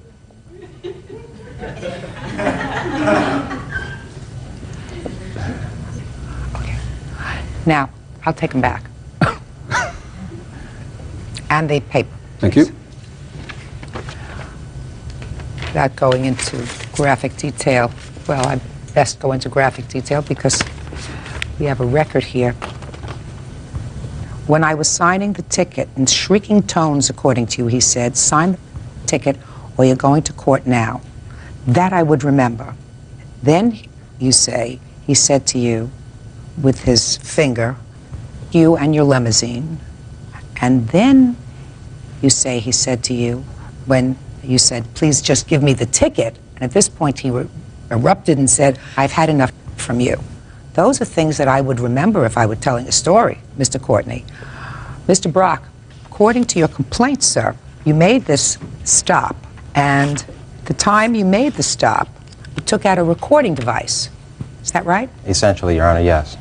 Now, I'll take them back. And the paper. Thank you. Without going into graphic detail, well, I best go into graphic detail because we have a record here. When I was signing the ticket in shrieking tones, according to you, he said, sign the ticket or you're going to court now. That I would remember. Then, you say, he said to you with his finger, you and your limousine. And then you say he said to you, when you said, please just give me the ticket. And at this point he erupted and said, I've had enough from you. Those are things that I would remember if I were telling a story, Mr. Courtney. Mr. Brock, according to your complaint, sir, you made this stop, and the time you made the stop, you took out a recording device. Is that right? Essentially, Your Honor, yes.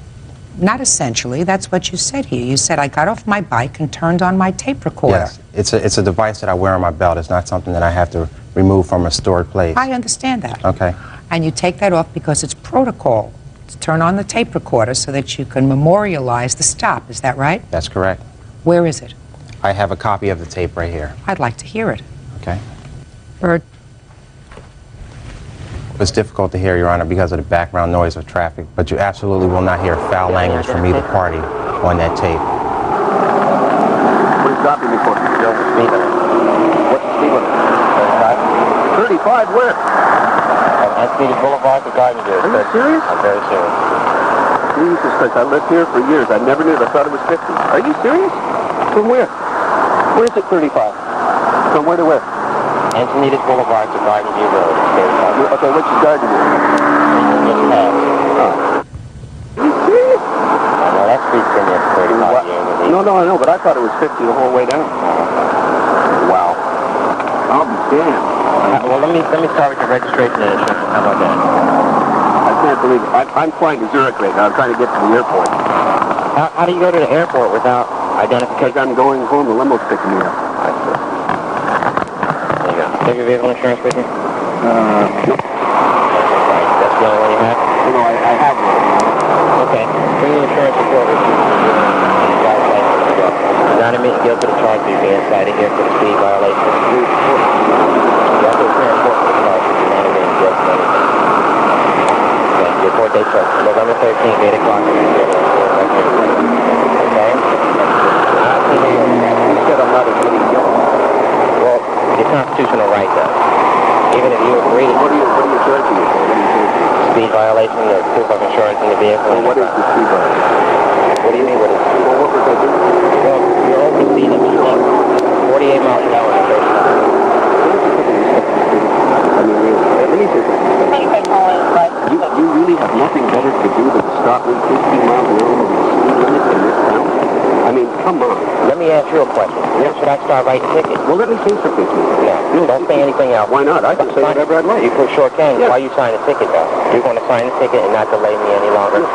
Not essentially. That's what you said here. You said, I got off my bike and turned on my tape recorder. Yes. It's a device that I wear on my belt. It's not something that I have to remove from a stored place. I understand that. Okay. And you take that off because it's protocol to turn on the tape recorder so that you can memorialize the stop. Is that right? That's correct. Where is it? I have a copy of the tape right here. I'd like to hear it. Okay. Bird. It's difficult to hear, Your Honor, because of the background noise of traffic, but you absolutely will not hear foul language from either party on that tape. What are you stopping me for? What's the speed limit? 35 where? On Speedy Boulevard to Garden View. Are you serious? I'm very serious. Jesus Christ, I lived here for years. I never knew it. I thought it was 50. Are you serious? From where? Where is it 35? From where to where? Encinitas Boulevard to Garden View Road. Okay, which is Garden View? Just past. Are you serious? No, that street's been there for 35 years. No, I know, but I thought it was 50 the whole way down. Wow. I'll be damned. Well, let me start with the registration issue. How about that? I can't believe it. I'm flying to Zurich right now. I'm trying to get to the airport. How do you go to the airport without identification? Because I'm going home. The limo's picking me up. There you go. Do you have your vehicle insurance with you? Nope. That's the only one you have? No, I have one. Okay. Bring your insurance report with you. Do not admit guilt to the charge of being cited here for the speed violation. You have to appear in court for the charge. Do not admit guilt to anything. Okay. Your court date set November 13th, 8 o'clock. Okay? You said I'm not admitting guilt. Well, your constitutional right does. Even if you agree to... What are you charging me for? Speed violation, the proof of insurance in the vehicle. Well, what is the speed violation? What do you mean, what is it? Well, what was I doing? Well, you're over speeding 48 miles an hour in the first time. I mean, really, let me say something. You really have nothing better to do than stop me 15 miles an hour over the speed limit in this town? I mean, come on. Let me ask you a question. Yeah. Should I start writing tickets? Well, let me say something to you. No, don't say anything else. Why not? I can say whatever I'd like. You sure can. Yeah. Why you sign a ticket, though? You're going to sign the ticket and not delay me any longer. The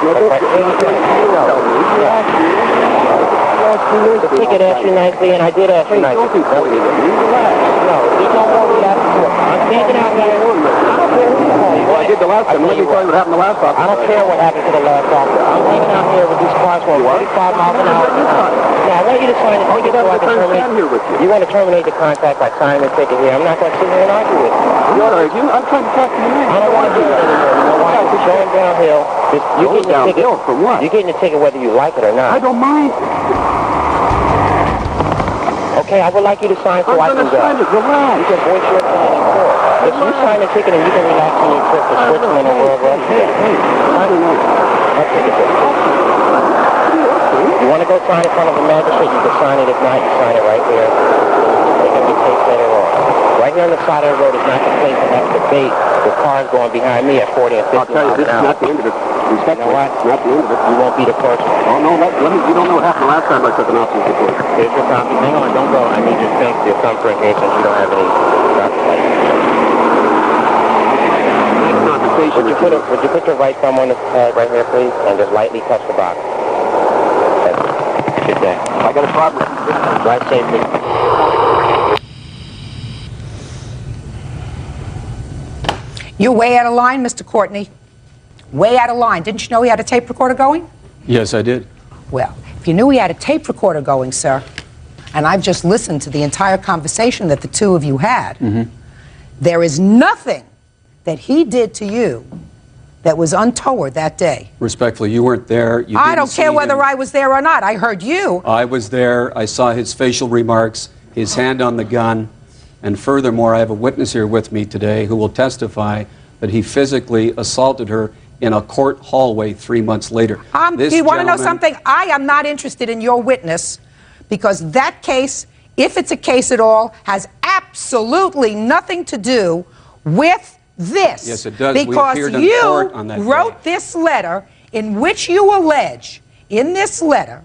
ticket asked you nicely, and I did ask you nicely. No, you don't want me out of court. I'm standing out here. Well, I did the last time. Let me tell you what happened the last time. I don't care what happened to the last officer. I'm hanging out here with these cars going 45 miles an hour. Now, I want you to sign the ticket so I can terminate. You want to terminate the contract by signing the ticket here. I'm not going to sit here and argue with you. I'm trying to talk to you now. I don't want to do it anymore. You know why? You're going downhill. You're getting the ticket. From what? You're getting the ticket whether you like it or not. I don't mind. Okay, I would like you to sign so I can go. Relax. You can voice your opinion in court. If you sign the ticket and you can relax on your trip to Switzerland or wherever else you go. I'll take it there. You want to go sign in front of a magistrate, you can sign it. If not, you sign it right here. It can be taped later on. Right here on the side of the road is not the place to have debate with cars going behind me at 40 and 50 miles an hour. I'll tell you, this is not the end of it. Respect, you know what? It's not the end of it. You won't be the first one. Oh, no, you don't know what happened last time I took an officer's report. Here's your copy. Hang on, don't go. I need your things, your thumbprint here since you don't have any driver's license. Would you put your right thumb on the pad right here, please, and just lightly touch the box? Good day. I got a problem. Drive safely. You're way out of line, Mr. Courtney. Way out of line. Didn't you know he had a tape recorder going? Yes, I did. Well, if you knew he had a tape recorder going, sir, and I've just listened to the entire conversation that the two of you had, there is nothing that he did to you that was untoward that day. Respectfully, you weren't there. I don't care whether I was there or not. I heard you. I was there. I saw his facial remarks, his hand on the gun, and furthermore, I have a witness here with me today who will testify that he physically assaulted her in a court hallway 3 months later. Do you want to know something? I am not interested in your witness because that case, if it's a case at all, has absolutely nothing to do with this. Yes, it does. Because you wrote this letter in which you allege, in this letter,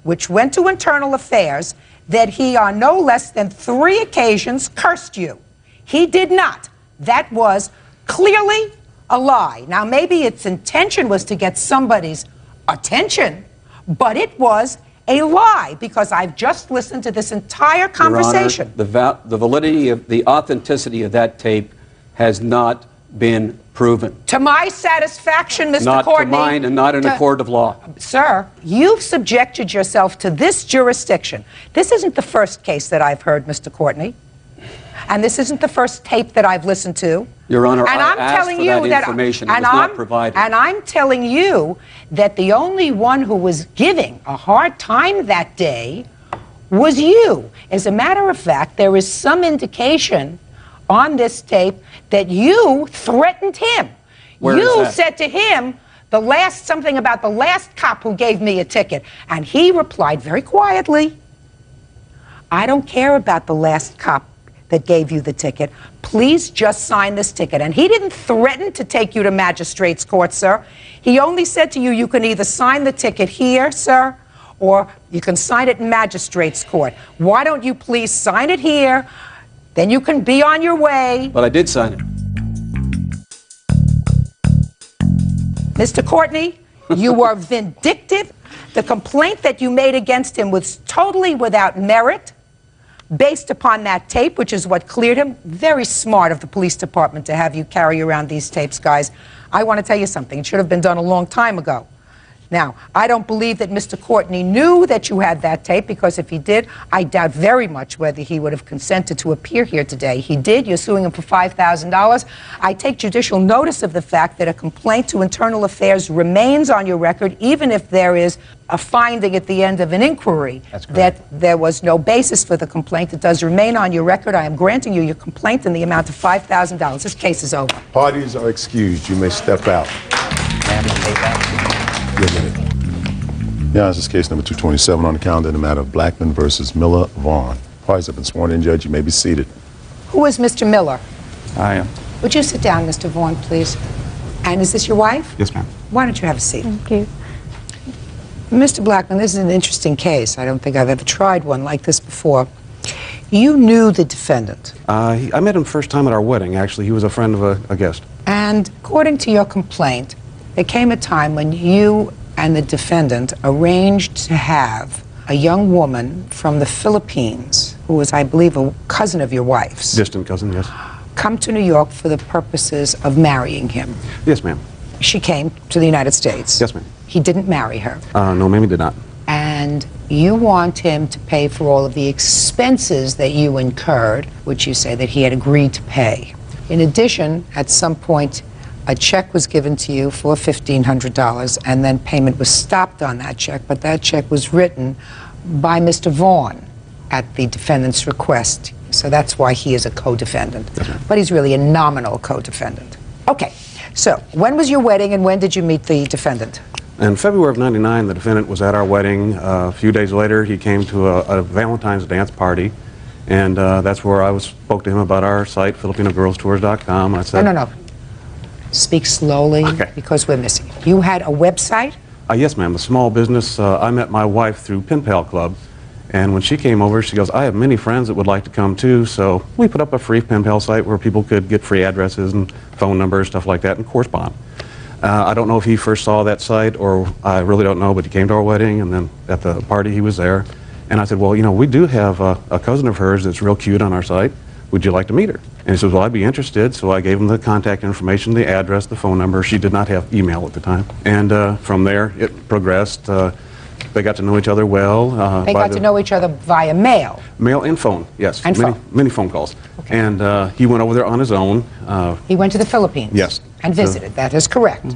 which went to Internal Affairs, that he on no less than 3 occasions cursed you. He did not. That was clearly a lie. Now, maybe its intention was to get somebody's attention, but it was a lie because I've just listened to this entire conversation. Your Honor, the validity of the authenticity of that tape has not been proven. To my satisfaction, Mr. Not Courtney. to mine and not in a court of law. Sir, you've subjected yourself to this jurisdiction. This isn't the first case that I've heard, Mr. Courtney. And this isn't the first tape that I've listened to. Your Honor, and I asked for that information. It was not provided. And I'm telling you that the only one who was giving a hard time that day was you. As a matter of fact, there is some indication on this tape that you threatened him. Where is you that? said to him something about the last cop who gave me a ticket. And he replied very quietly, I don't care about the last cop that gave you the ticket. Please just sign this ticket. And he didn't threaten to take you to magistrate's court, sir. He only said to you, you can either sign the ticket here, sir, or you can sign it in magistrate's court. Why don't you please sign it here? Then you can be on your way. But I did sign it. Mr. Courtney, you were vindictive. The complaint that you made against him was totally without merit, based upon that tape, which is what cleared him. Very smart of the police department to have you carry around these tapes, guys. I want to tell you something. It should have been done a long time ago. Now, I don't believe that Mr. Courtney knew that you had that tape, because if he did, I doubt very much whether he would have consented to appear here today. He did. You're suing him for $5,000. I take judicial notice of the fact that a complaint to Internal Affairs remains on your record, even if there is a finding at the end of an inquiry that there was no basis for the complaint. It does remain on your record. I am granting you your complaint in the amount of $5,000. This case is over. Parties are excused. You may step out. Yeah, this is case number 227 on the calendar in the matter of Blackman versus Miller Vaughn. Parties have been sworn in, Judge. You may be seated. Who is Mr. Miller? I am. Would you sit down, Mr. Vaughn, please? And is this your wife? Yes, ma'am. Why don't you have a seat? Thank you. Mr. Blackman, this is an interesting case. I don't think I've ever tried one like this before. You knew the defendant. I met him first time at our wedding, actually. He was a friend of a guest. And according to your complaint, there came a time when you and the defendant arranged to have a young woman from the Philippines, who was, I believe, a cousin of your wife's, Distant cousin, yes. come to New York for the purposes of marrying him. Yes, ma'am. She came to the United States. Yes, ma'am. He didn't marry her. No, ma'am, he did not. And you want him to pay for all of the expenses that you incurred, which you say that he had agreed to pay. In addition, at some point, a check was given to you for $1,500, and then payment was stopped on that check, but that check was written by Mr. Vaughn at the defendant's request. So that's why he is a co-defendant. But he's really a nominal co-defendant. Okay, so when was your wedding, and when did you meet the defendant? In February of '99, the defendant was at our wedding. A few days later, he came to a Valentine's dance party, and that's where I spoke to him about our site, FilipinoGirlsTours.com. I said, No. Speak slowly, because we're missing. You had a website? Yes, ma'am, a small business. I met my wife through Pen Pal Club, and when she came over, she goes, I have many friends that would like to come too, so we put up a free Pen Pal site where people could get free addresses and phone numbers, stuff like that, and correspond. I don't know if he first saw that site, or I really don't know, but he came to our wedding, and then at the party he was there. And I said, well, you know, we do have a cousin of hers that's real cute on our site. Would you like to meet her? And he says, well, I'd be interested. So I gave him the contact information, the address, the phone number. She did not have email at the time. And from there, it progressed. They got to know each other well. They got to know each other via mail? Mail and phone, yes. And phone. Many phone calls. Okay. And he went over there on his own. He went to the Philippines? Yes. And visited, that is correct.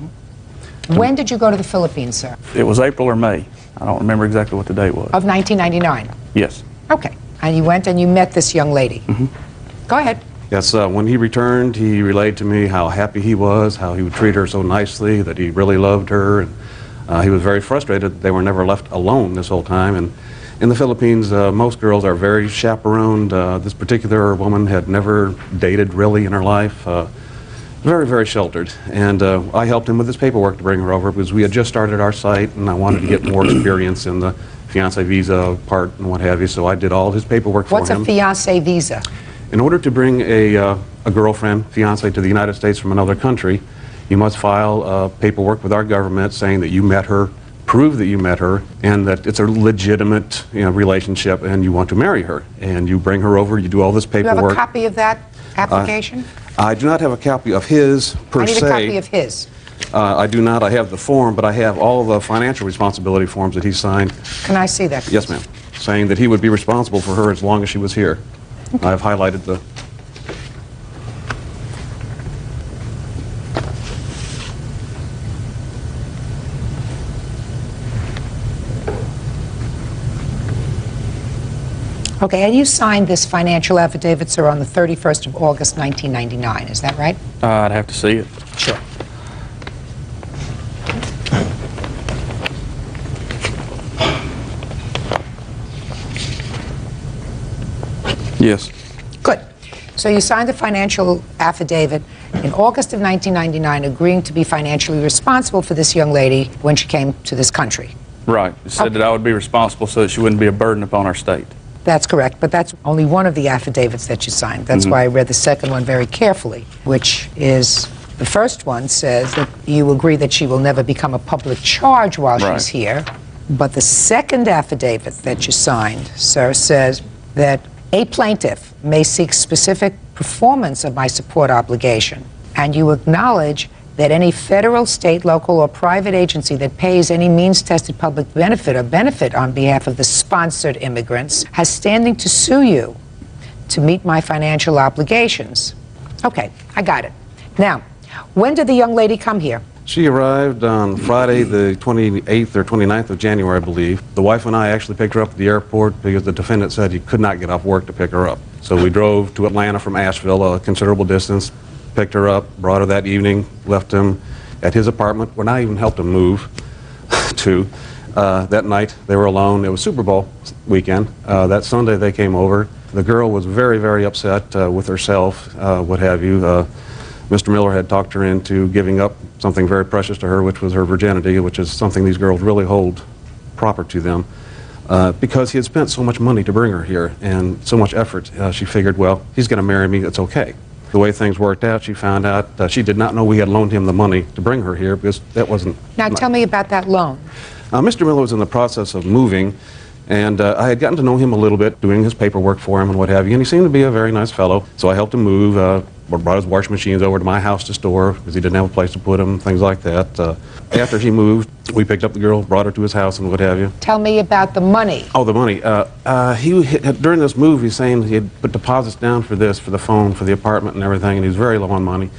When did you go to the Philippines, sir? It was April or May. I don't remember exactly what the date was. Of 1999? Yes. Okay. And you went and you met this young lady? Go ahead. Yes, when he returned, he relayed to me how happy he was, how he would treat her so nicely, that he really loved her, and he was very frustrated that they were never left alone this whole time. And in the Philippines, most girls are very chaperoned. This particular woman had never dated really in her life. Very, very sheltered. And I helped him with his paperwork to bring her over, because we had just started our site, and I wanted to get more experience in the fiancé visa part and what have you, so I did all of his paperwork for him. What's a fiancé visa? In order to bring a girlfriend, fiancé, to the United States from another country, you must file paperwork with our government saying that you met her, prove that you met her, and that it's a legitimate relationship, and you want to marry her. And you bring her over, you do all this paperwork. Do you have a copy of that application? I do not have a copy of his, per se. I need a copy of his. I do not. I have the form, but I have all the financial responsibility forms that he signed. Can I see that, please? Yes, ma'am. Saying that he would be responsible for her as long as she was here. Okay. I've highlighted the... Okay, and you signed this financial affidavit, sir, on the 31st of August, 1999. Is that right? I'd have to see it. Sure. Yes. Good. So you signed the financial affidavit in August of 1999, agreeing to be financially responsible for this young lady when she came to this country. Right. It said that I would be responsible so that she wouldn't be a burden upon our state. That's correct, but that's only one of the affidavits that you signed. That's why I read the second one very carefully, which is, the first one says that you agree that she will never become a public charge while she's here, but the second affidavit that you signed, sir, says that a plaintiff may seek specific performance of my support obligation, and you acknowledge that any federal, state, local, or private agency that pays any means-tested public benefit on behalf of the sponsored immigrants has standing to sue you to meet my financial obligations. Okay, I got it. Now, when did the young lady come here? She arrived on Friday, the 28th or 29th of January, I believe. The wife and I actually picked her up at the airport because the defendant said he could not get off work to pick her up. So we drove to Atlanta from Asheville, a considerable distance, picked her up, brought her that evening, left him at his apartment, where I even helped him move to. That night, they were alone. It was Super Bowl weekend. That Sunday, they came over. The girl was very, very upset with herself, what have you. Mr. Miller had talked her into giving up something very precious to her, which was her virginity, which is something these girls really hold proper to them, because he had spent so much money to bring her here and so much effort. She figured, well, he's going to marry me, it's okay. The way things worked out, she found out she did not know we had loaned him the money to bring her here, because that wasn't... Now tell me about that loan. Mr. Miller was in the process of moving, and I had gotten to know him a little bit, doing his paperwork for him and what have you, and he seemed to be a very nice fellow. So I helped him move, brought his washing machines over to my house to store, because he didn't have a place to put them, things like that. After he moved, we picked up the girl, brought her to his house and what have you. Tell me about the money. Oh, the money. During this move, he's saying he had put deposits down for this, for the phone, for the apartment and everything, and he was very low on money.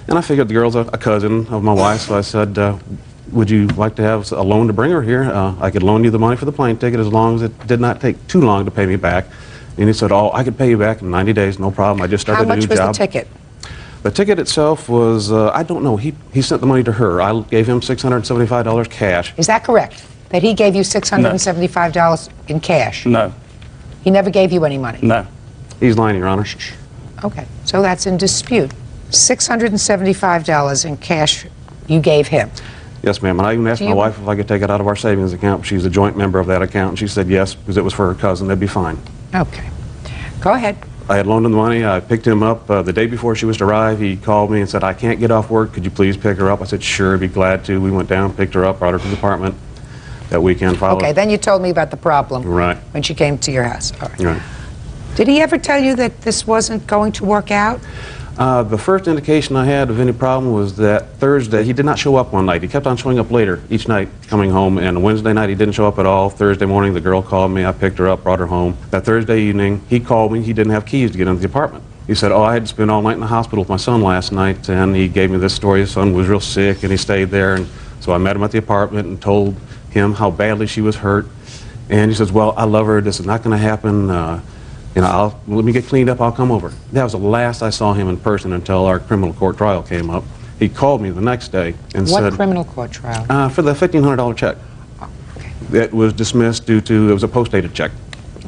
And I figured the girl's a cousin of my wife, so I said, would you like to have a loan to bring her here? I could loan you the money for the plane ticket as long as it did not take too long to pay me back. And he said, oh, I could pay you back in 90 days, no problem. I just started a new job. How much was the ticket? The ticket itself was, I don't know, he sent the money to her. I gave him $675 cash. Is that correct? That he gave you $675 in cash? No. He never gave you any money? No. He's lying, Your Honor. Okay, so that's in dispute. $675 in cash you gave him. Yes, ma'am, and I even asked my wife if I could take it out of our savings account. She's a joint member of that account, and she said yes, because it was for her cousin. That'd be fine. Okay. Go ahead. I had loaned him the money. I picked him up the day before she was to arrive. He called me and said, I can't get off work. Could you please pick her up? I said, sure, be glad to. We went down, picked her up, brought her to the apartment. That weekend followed. Okay, then you told me about the problem. Right. When she came to your house. All right. Right. Did he ever tell you that this wasn't going to work out? The first indication I had of any problem was that Thursday, he did not show up one night. He kept on showing up later each night, coming home, and Wednesday night he didn't show up at all. Thursday morning the girl called me, I picked her up, brought her home. That Thursday evening, he called me, he didn't have keys to get into the apartment. He said, oh, I had to spend all night in the hospital with my son last night, and he gave me this story. His son was real sick, and he stayed there, and so I met him at the apartment and told him how badly she was hurt. And he says, well, I love her, this is not going to happen. You know, let me get cleaned up, I'll come over. That was the last I saw him in person until our criminal court trial came up. He called me the next day and said... What criminal court trial? For the $1,500 check. Oh, okay. That was dismissed due to, it was a post-dated check.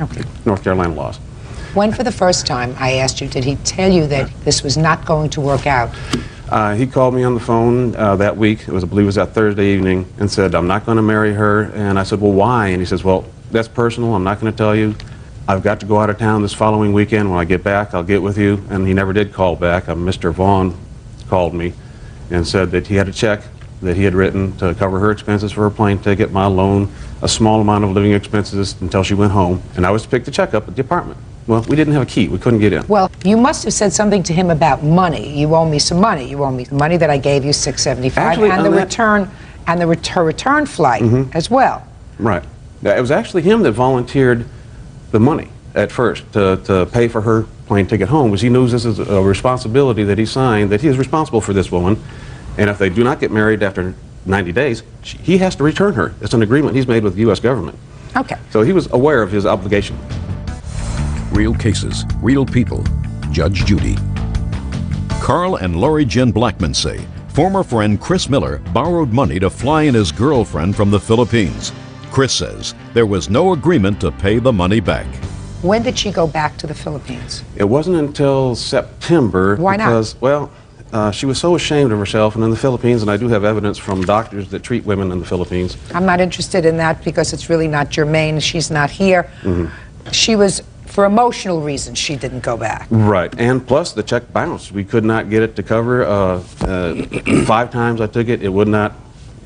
Okay. North Carolina laws. When for the first time, I asked you, did he tell you that this was not going to work out? He called me on the phone that week, I believe it was that Thursday evening, and said, I'm not going to marry her. And I said, well, why? And he says, well, that's personal, I'm not going to tell you. I've got to go out of town this following weekend. When I get back, I'll get with you. And he never did call back. Mr. Vaughn called me and said that he had a check that he had written to cover her expenses for her plane ticket, my loan, a small amount of living expenses until she went home. And I was to pick the check up at the apartment. Well, we didn't have a key. We couldn't get in. Well, you must have said something to him about money. You owe me some money. You owe me the money that I gave you, $675, actually, and the return, and her return flight as well. Right. It was actually him that volunteered the money at first to pay for her plane ticket home, because he knows this is a responsibility that he signed, that he is responsible for this woman, and if they do not get married after 90 days, he has to return her. It's an agreement he's made with the U.S. government. Okay. So he was aware of his obligation. Real cases, real people. Judge Judy. Carl and Lori Jen Blackman say former friend Chris Miller borrowed money to fly in his girlfriend from the Philippines. Chris says there was no agreement to pay the money back. When did she go back to the Philippines? It wasn't until September. Why not? Because, well, she was so ashamed of herself, and in the Philippines, and I do have evidence from doctors that treat women in the Philippines. I'm not interested in that because it's really not germane. She's not here. She was, for emotional reasons, she didn't go back. Right, and plus the check bounced. We could not get it to cover. 5 times I took it, it would not.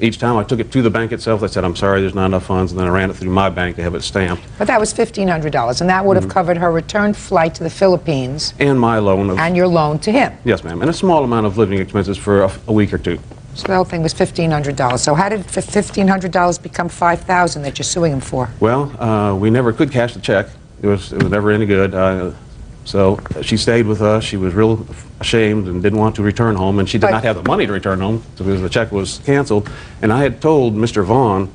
Each time I took it to the bank itself, they said, I'm sorry, there's not enough funds, and then I ran it through my bank to have it stamped. But that was $1,500, and that would have covered her return flight to the Philippines. And my loan. And your loan to him. Yes, ma'am, and a small amount of living expenses for a week or two. So the whole thing was $1,500. So how did $1,500 become $5,000 that you're suing him for? Well, we never could cash the check. It was never any good. So she stayed with us. She was real ashamed and didn't want to return home, and she did not have the money to return home because the check was canceled. And I had told Mr. Vaughn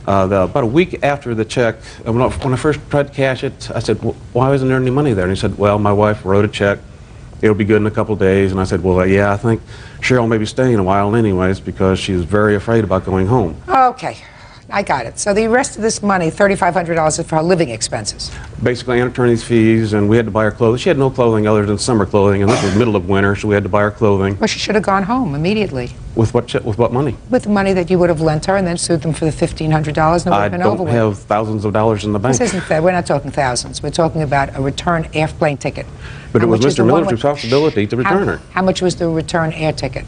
about a week after the check, when I first tried to cash it, I said, well, why isn't there any money there? And he said, well, my wife wrote a check. It'll be good in a couple of days. And I said, well, yeah, I think Cheryl may be staying a while anyways because she's very afraid about going home. Okay, I got it. So the rest of this money, $3,500, is for her living expenses. Basically, and attorney's fees, and we had to buy her clothes. She had no clothing other than summer clothing, and this was middle of winter, so we had to buy her clothing. Well, she should have gone home immediately. With what money? With the money that you would have lent her and then sued them for the $1,500 and it would have been over with. I don't have thousands of dollars in the bank. This isn't fair. We're not talking thousands. We're talking about a return airplane ticket. But it was Mr. Miller's responsibility to return her. How much was the return air ticket?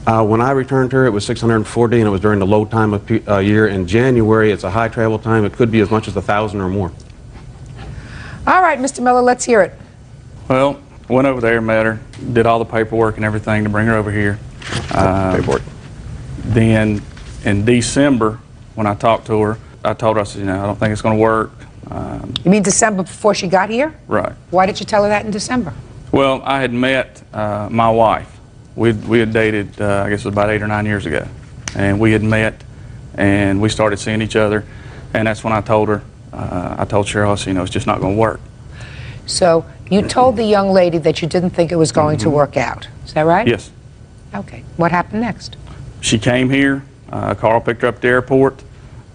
When I returned her, it was $640, and it was during the low time of year. In January, it's a high travel time. It could be as much as $1,000 or more. All right, Mr. Miller, let's hear it. Well, went over there, met her, did all the paperwork and everything to bring her over here. Paperwork. Then in December, when I talked to her, I told her, I said, I don't think it's going to work. You mean December before she got here? Right. Why did you tell her that in December? Well, I had met my wife. We had dated, I guess it was about 8 or 9 years ago. And we had met, and we started seeing each other. And that's when I told her, I told Cheryl, I said, it's just not going to work. So you told the young lady that you didn't think it was going to work out. Is that right? Yes. Okay. What happened next? She came here. Carl picked her up at the airport.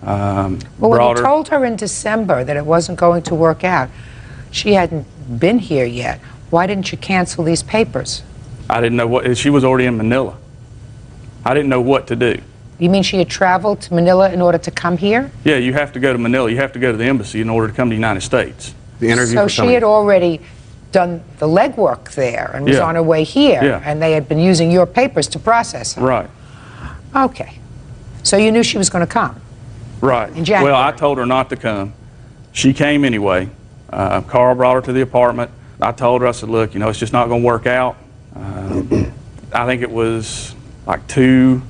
Well, when you told her in December that it wasn't going to work out, she hadn't been here yet. Why didn't you cancel these papers? I didn't know what, she was already in Manila. I didn't know what to do. You mean she had traveled to Manila in order to come here? Yeah, you have to go to Manila. You have to go to the embassy in order to come to the United States. The interview so she had already done the legwork there and was on her way here, and they had been using your papers to process her. Right. Okay. So you knew she was going to come? Right. In January. Well, I told her not to come. She came anyway. Carl brought her to the apartment. I told her, I said, look, it's just not going to work out. I think it was like two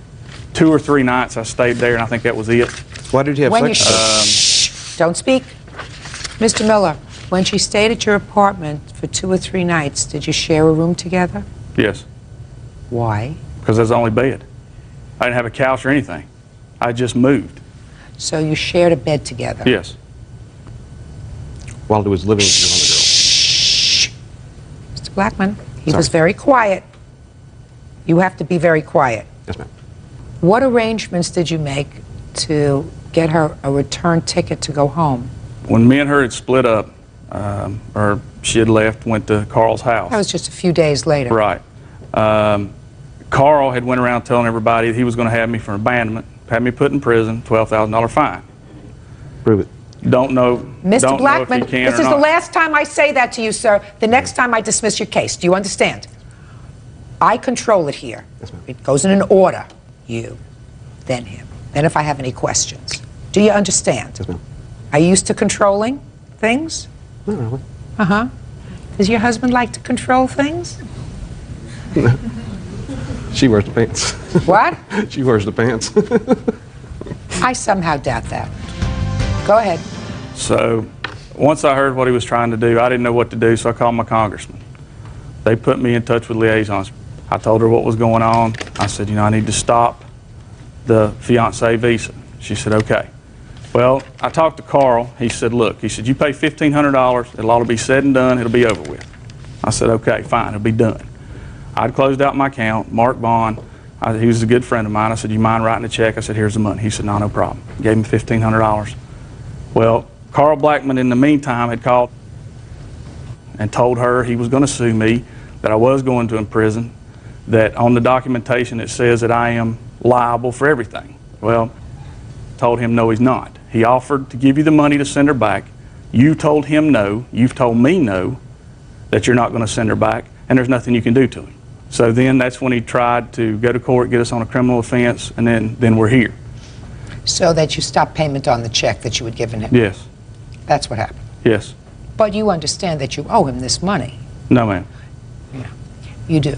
or three nights I stayed there, and I think that was it. Why did you have sex? Don't speak. Mr. Miller, when she stayed at your apartment for 2 or 3 nights, did you share a room together? Yes. Why? Because there's only bed. I didn't have a couch or anything. I just moved. So you shared a bed together? Yes. While he was living with your other girl. Mr. Blackman, he was very quiet. You have to be very quiet. Yes, ma'am. What arrangements did you make to get her a return ticket to go home? When me and her had split up, or she had left, went to Carl's house. That was just a few days later. Right. Carl had went around telling everybody he was going to have me for abandonment, had me put in prison, $12,000 fine. Prove it. Mr. Blackman, this is the last time I say that to you, sir. The next time I dismiss your case. Do you understand? I control it here. Yes, ma'am. It goes in an order. You, then him. Then if I have any questions. Do you understand? Yes, ma'am. Are you used to controlling things? Not really. Uh-huh. Does your husband like to control things? She wears the pants. What? She wears the pants. I somehow doubt that. Go ahead. So once I heard what he was trying to do, I didn't know what to do, so I called my congressman. They put me in touch with liaisons. I told her what was going on. I said, I need to stop the fiancé visa. She said, okay. Well, I talked to Carl. He said, look, you pay $1,500. It'll all be said and done. It'll be over with. I said, okay, fine. It'll be done. I'd closed out my account. Mark Bond, he was a good friend of mine. I said, you mind writing a check? I said, here's the money. He said, no problem. Gave me $1,500. Well, Carl Blackman, in the meantime, had called and told her he was going to sue me, that I was going to prison, that on the documentation it says that I am liable for everything. Well, told him no, he's not. He offered to give you the money to send her back. You told him no. You've told me no, that you're not going to send her back, and there's nothing you can do to him. So then that's when he tried to go to court, get us on a criminal offense, and then we're here. So that you stopped payment on the check that you had given him? Yes. That's what happened? Yes. But you understand that you owe him this money? No, ma'am. Yeah, you do.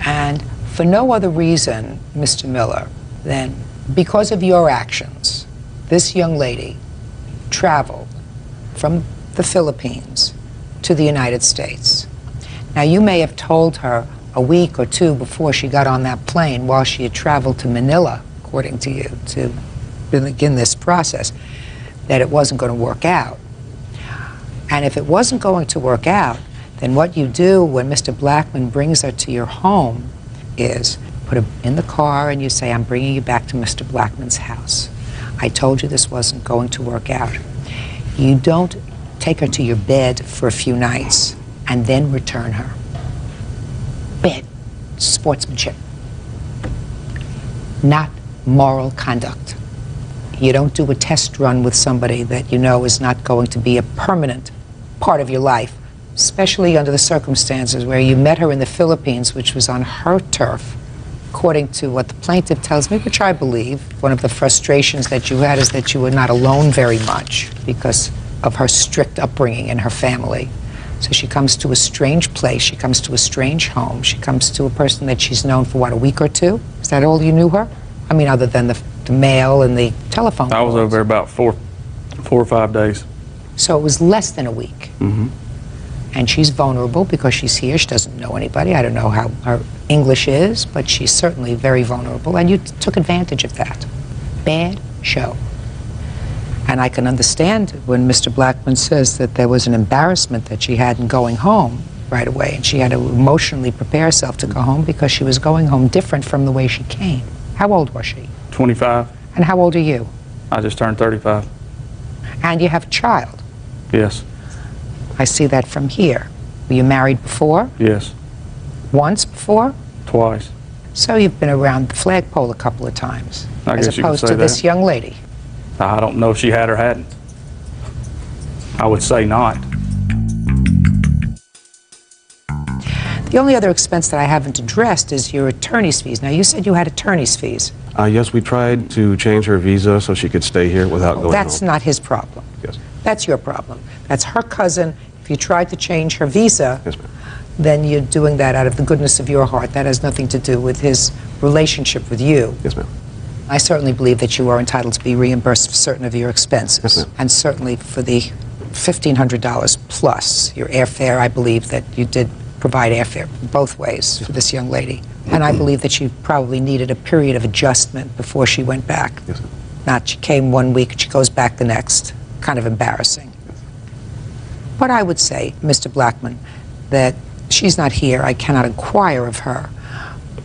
And for no other reason, Mr. Miller, than because of your actions, this young lady traveled from the Philippines to the United States. Now, you may have told her a week or two before she got on that plane, while she had traveled to Manila, according to you, to begin this process, that it wasn't going to work out. And if it wasn't going to work out, then what you do when Mr. Blackman brings her to your home is put her in the car and you say, I'm bringing you back to Mr. Blackman's house. I told you this wasn't going to work out. You don't take her to your bed for a few nights and then return her. Bad sportsmanship. Not moral conduct. You don't do a test run with somebody that you know is not going to be a permanent part of your life, especially under the circumstances where you met her in the Philippines, which was on her turf. According to what the plaintiff tells me, which I believe, one of the frustrations that you had is that you were not alone very much because of her strict upbringing in her family. So she comes to a strange place, she comes to a strange home, she comes to a person that she's known for, what, a week or two? Is that all you knew her? I mean, other than the mail and the telephone calls. I was over there about four or 5 days. So it was less than a week. Mm-hmm. And she's vulnerable because she's here, she doesn't know anybody. I don't know how her English is, but she's certainly very vulnerable, and you took advantage of that. Bad show. And I can understand when Mr. Blackman says that there was an embarrassment that she had in going home right away, and she had to emotionally prepare herself to go home because she was going home different from the way she came. How old was she? 25. And how old are you? I just turned 35. And you have a child. Yes. I see that from here. Were you married before? Yes. Once before? Twice. So you've been around the flagpole a couple of times, I as guess you could opposed say to this that. young lady. I don't know if she had or hadn't. I would say not. The only other expense that I haven't addressed is your attorney's fees. Now, you said you had attorney's fees. Yes, we tried to change her visa so she could stay here without going That's home. not his problem. Yes. That's your problem. That's her cousin. If you tried to change her visa, Yes, ma'am. then you're doing that out of the goodness of your heart. That has nothing to do with his relationship with you. Yes, ma'am. I certainly believe that you are entitled to be reimbursed for certain of your expenses. Yes, ma'am. And certainly for the $1,500 plus your airfare, I believe that you did provide airfare both ways for this young lady. And I believe that she probably needed a period of adjustment before she went back. Yes, ma'am. Not she came one week and she goes back the next. Kind of embarrassing. But I would say, Mr. Blackman, that she's not here. I cannot inquire of her.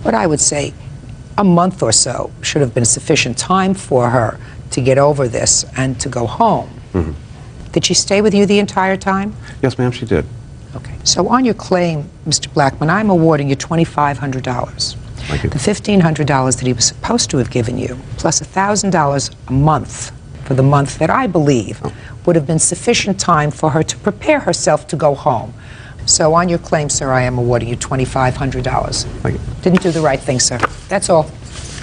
But I would say a month or so should have been sufficient time for her to get over this and to go home. Mm-hmm. Did she stay with you the entire time? Yes, ma'am, she did. Okay. So on your claim, Mr. Blackman, I'm awarding you $2,500. Thank you. The $1,500 that he was supposed to have given you, plus $1,000 a month for the month that I believe would have been sufficient time for her to prepare herself to go home. So on your claim, sir, I am awarding you $2,500. Thank you. Didn't do the right thing, sir. That's all.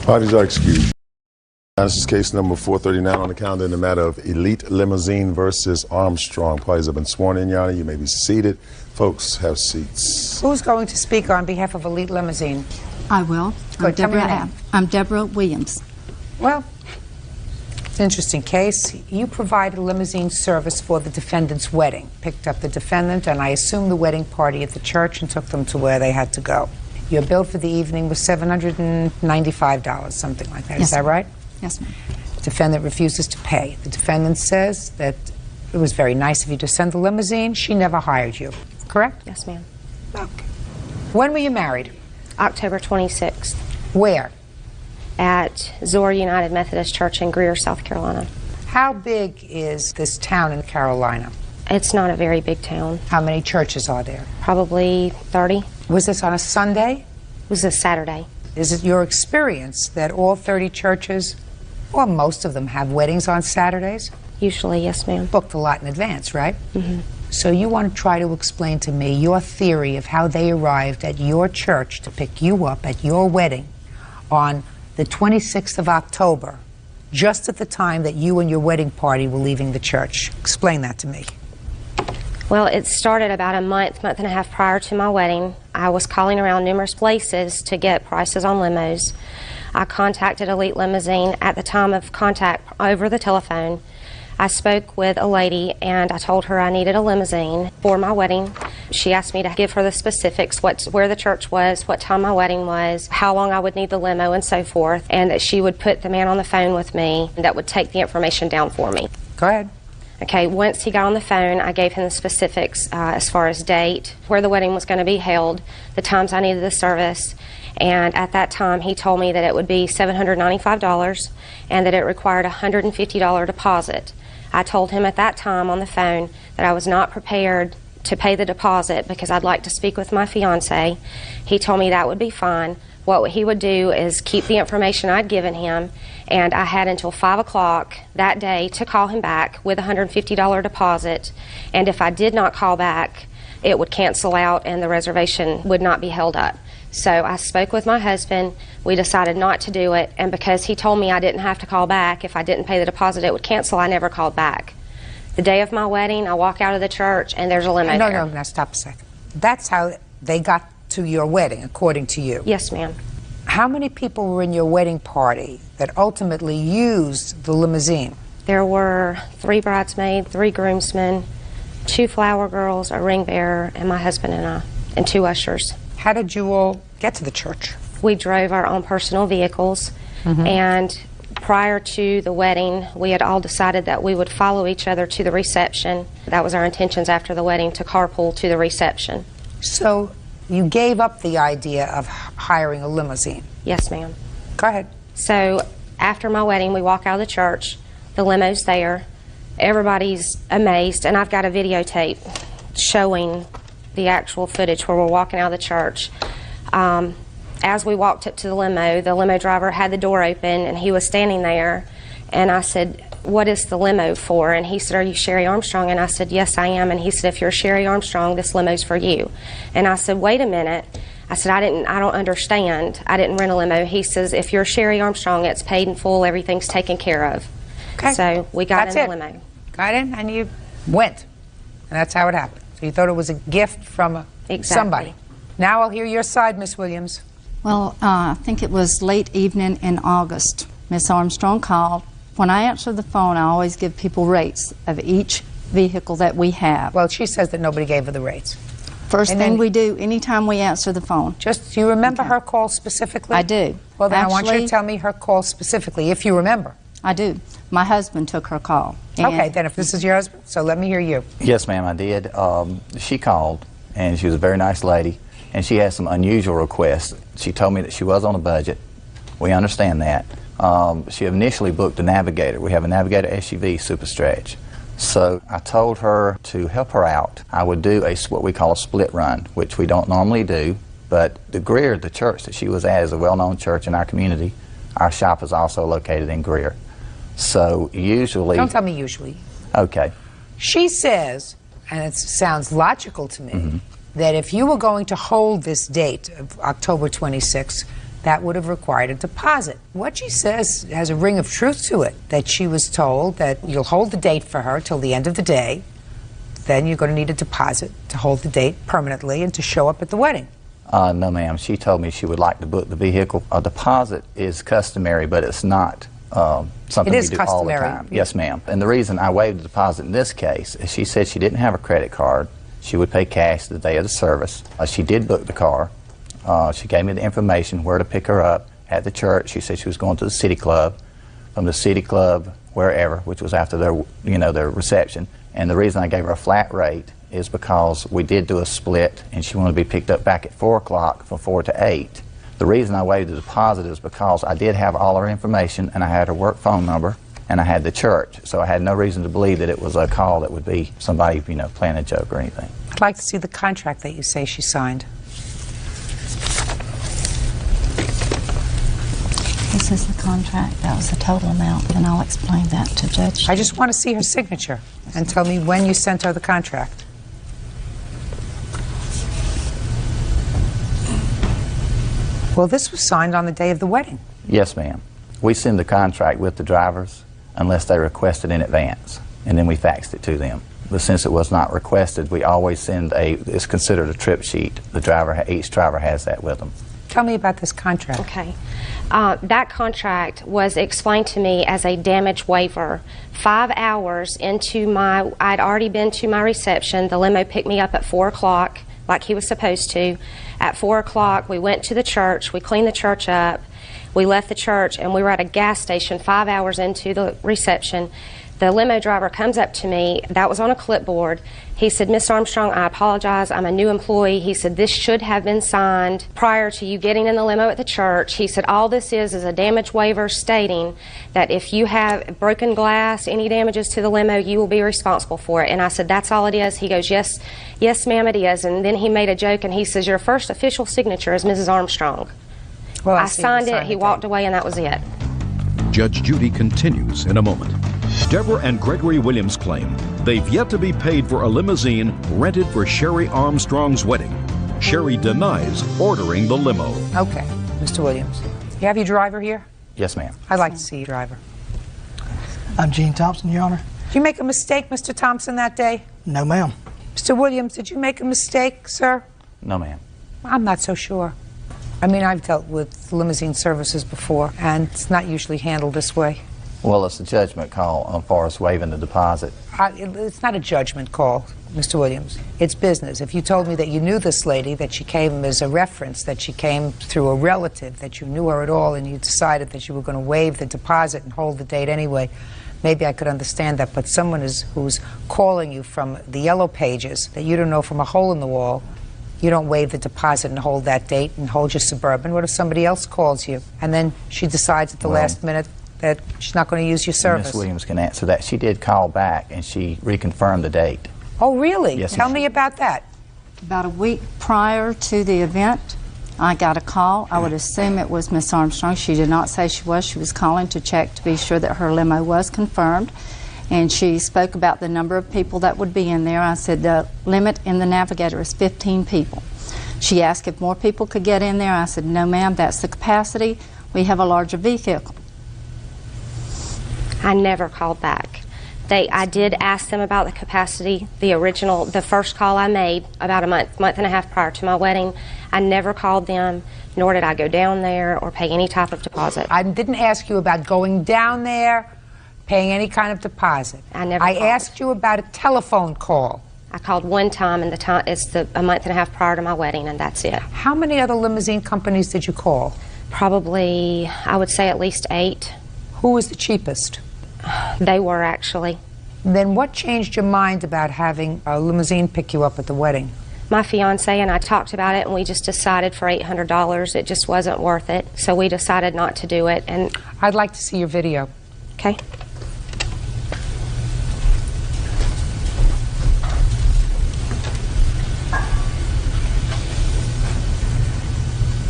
Parties are excused. This is case number 439 on the calendar in the matter of Elite Limousine versus Armstrong. Parties have been sworn in, Your Honor. You may be seated. Folks, have seats. Who's going to speak on behalf of Elite Limousine? I will. Good. Tell me your name. I'm Deborah Williams. Well, it's an interesting case. You provided limousine service for the defendant's wedding. Picked up the defendant and I assume the wedding party at the church and took them to where they had to go. Your bill for the evening was $795, something like that. Yes, Is that right? Yes, ma'am. Defendant refuses to pay. The defendant says that it was very nice of you to send the limousine. She never hired you. Correct? Yes, ma'am. Okay. When were you married? October 26th. Where? At Zor United Methodist Church in Greer, South Carolina. How big is this town in Carolina? It's not a very big town. How many churches are there? Probably 30. Was this on a Sunday? It was a Saturday. Is it your experience that all 30 churches, or most of them, have weddings on Saturdays? Usually, yes, ma'am. Booked a lot in advance, right? Mm-hmm. So you want to try to explain to me your theory of how they arrived at your church to pick you up at your wedding on the 26th of October, just at the time that you and your wedding party were leaving the church. Explain that to me. Well, it started about a month and a half prior to my wedding. I was calling around numerous places to get prices on limos. I contacted Elite Limousine at the time of contact over the telephone. I spoke with a lady and I told her I needed a limousine for my wedding. She asked me to give her the specifics, where the church was, what time my wedding was, how long I would need the limo and so forth, and that she would put the man on the phone with me that would take the information down for me. Go ahead. Okay, once he got on the phone, I gave him the specifics as far as date, where the wedding was going to be held, the times I needed the service, and at that time he told me that it would be $795 and that it required a $150 deposit. I told him at that time on the phone that I was not prepared to pay the deposit because I'd like to speak with my fiance. He told me that would be fine. What he would do is keep the information I'd given him, and I had until 5 o'clock that day to call him back with a $150 deposit, and if I did not call back, it would cancel out and the reservation would not be held up. So I spoke with my husband, we decided not to do it, and because he told me I didn't have to call back, if I didn't pay the deposit it would cancel, I never called back. The day of my wedding, I walk out of the church and there's a limo there. No, now stop a second. That's how they got to your wedding, according to you. Yes, ma'am. How many people were in your wedding party that ultimately used the limousine? There were 3 bridesmaids, 3 groomsmen, 2 flower girls, a ring bearer, and my husband and I, and 2 ushers. How did you all get to the church? We drove our own personal vehicles, and prior to the wedding, we had all decided that we would follow each other to the reception. That was our intentions after the wedding, to carpool to the reception. So you gave up the idea of hiring a limousine? Yes, ma'am. Go ahead. So after my wedding, we walk out of the church, the limo's there, everybody's amazed, and I've got a videotape showing the actual footage where we're walking out of the church. As we walked up to the limo driver had the door open and he was standing there, and I said, "What is the limo for?" And he said, "Are you Sherry Armstrong?" And I said, "Yes, I am." And he said, "If you're Sherry Armstrong, this limo's for you." And I said, "Wait a minute." I said, I don't understand. I didn't rent a limo. He says, "If you're Sherry Armstrong, it's paid in full, everything's taken care of." Okay. So we got in the limo. Got in and you went. And that's how it happened. So you thought it was a gift from somebody. Now I'll hear your side, Miss Williams. Well, I think it was late evening in August. Miss Armstrong called. When I answer the phone, I always give people rates of each vehicle that we have. Well, she says that nobody gave her the rates. First thing we do anytime we answer the phone. Do you remember her call specifically? I do. Well, then I want you to tell me her call specifically, if you remember. I do. My husband took her call. Okay, then if this is your husband, so let me hear you. Yes, ma'am, I did. She called, and she was a very nice lady, and she had some unusual requests. She told me that she was on a budget. We understand that. She initially booked a Navigator. We have a Navigator SUV Super Stretch. So I told her to help her out. I would do what we call a split run, which we don't normally do, but the Greer, the church that she was at, is a well-known church in our community. Our shop is also located in Greer. So usually... Don't tell me usually. Okay. She says, and it sounds logical to me, that if you were going to hold this date of October 26th, that would have required a deposit. What she says has a ring of truth to it, that she was told that you'll hold the date for her till the end of the day, then you're going to need a deposit to hold the date permanently and to show up at the wedding. No, ma'am. She told me she would like to book the vehicle. A deposit is customary, but it's not something we do all the time. Yes, ma'am. And the reason I waived the deposit in this case is she said she didn't have a credit card. She would pay cash the day of the service. She did book the car. She gave me the information where to pick her up at the church. She said she was going to the City Club, from the City Club wherever, which was after their, their reception. And the reason I gave her a flat rate is because we did do a split, and she wanted to be picked up back at 4 o'clock from 4 to 8. The reason I waived the deposit is because I did have all her information, and I had her work phone number, and I had the church. So I had no reason to believe that it was a call that would be somebody, playing a joke or anything. I'd like to see the contract that you say she signed. This is the contract. That was the total amount, and I'll explain that to Judge. I just want to see her signature and tell me when you sent her the contract. Well, this was signed on the day of the wedding. Yes, ma'am. We send the contract with the drivers unless they request it in advance, and then we faxed it to them. but since it was not requested, we always send it's considered a trip sheet. Each driver has that with them. Tell me about this contract. Okay. That contract was explained to me as a damage waiver. 5 hours into I'd already been to my reception. The limo picked me up at 4 o'clock, like he was supposed to. At 4 o'clock, we went to the church. We cleaned the church up. We left the church, and we were at a gas station 5 hours into the reception. The limo driver comes up to me. That was on a clipboard. He said, "Miss Armstrong, I apologize. I'm a new employee." He said, "This should have been signed prior to you getting in the limo at the church." He said, "All this is a damage waiver stating that if you have broken glass, any damages to the limo, you will be responsible for it." And I said, "That's all it is?" He goes, "Yes, yes, ma'am, it is." And then he made a joke, and he says, "Your first official signature is Mrs. Armstrong." Well, I signed it, he walked away, and that was it. Judge Judy continues in a moment. Deborah and Gregory Williams claim they've yet to be paid for a limousine rented for Sherry Armstrong's wedding. Sherry denies ordering the limo. Okay, Mr. Williams. You have your driver here? Yes, ma'am. I'd like to see your driver. I'm Gene Thompson, Your Honor. Did you make a mistake, Mr. Thompson, that day? No, ma'am. Mr. Williams, did you make a mistake, sir? No, ma'am. I'm not so sure. I mean, I've dealt with limousine services before, and it's not usually handled this way. Well, it's a judgment call as far as waiving the deposit. It's not a judgment call, Mr. Williams. It's business. If you told me that you knew this lady, that she came as a reference, that she came through a relative, that you knew her at all, and you decided that you were going to waive the deposit and hold the date anyway, maybe I could understand that. But someone who's calling you from the yellow pages that you don't know from a hole in the wall, you don't waive the deposit and hold that date and hold your Suburban. What if somebody else calls you and then she decides at the last minute that she's not going to use your service? Ms. Williams can answer that. She did call back and she reconfirmed the date. Oh, really? Yes, Tell ma'am. me about that. About a week prior to the event, I got a call. I would assume it was Miss Armstrong. She did not say she was. She was calling to check to be sure that her limo was confirmed. And she spoke about the number of people that would be in there. I said the limit in the Navigator is 15 people. She asked if more people could get in there. I said, "No, ma'am, that's the capacity. We have a larger vehicle." I never called back. I did ask them about the capacity, the first call I made about a month and a half prior to my wedding. I never called them, nor did I go down there or pay any type of deposit. I didn't ask you about going down there, paying any kind of deposit. I asked you about a telephone call. I called one time, and it's a month and a half prior to my wedding, and that's it. How many other limousine companies did you call? Probably, I would say at least 8. Who was the cheapest? They were, actually. Then what changed your mind about having a limousine pick you up at the wedding? My fiance and I talked about it, and we just decided for $800 it just wasn't worth it, so we decided not to do it. And I'd like to see your video. Okay.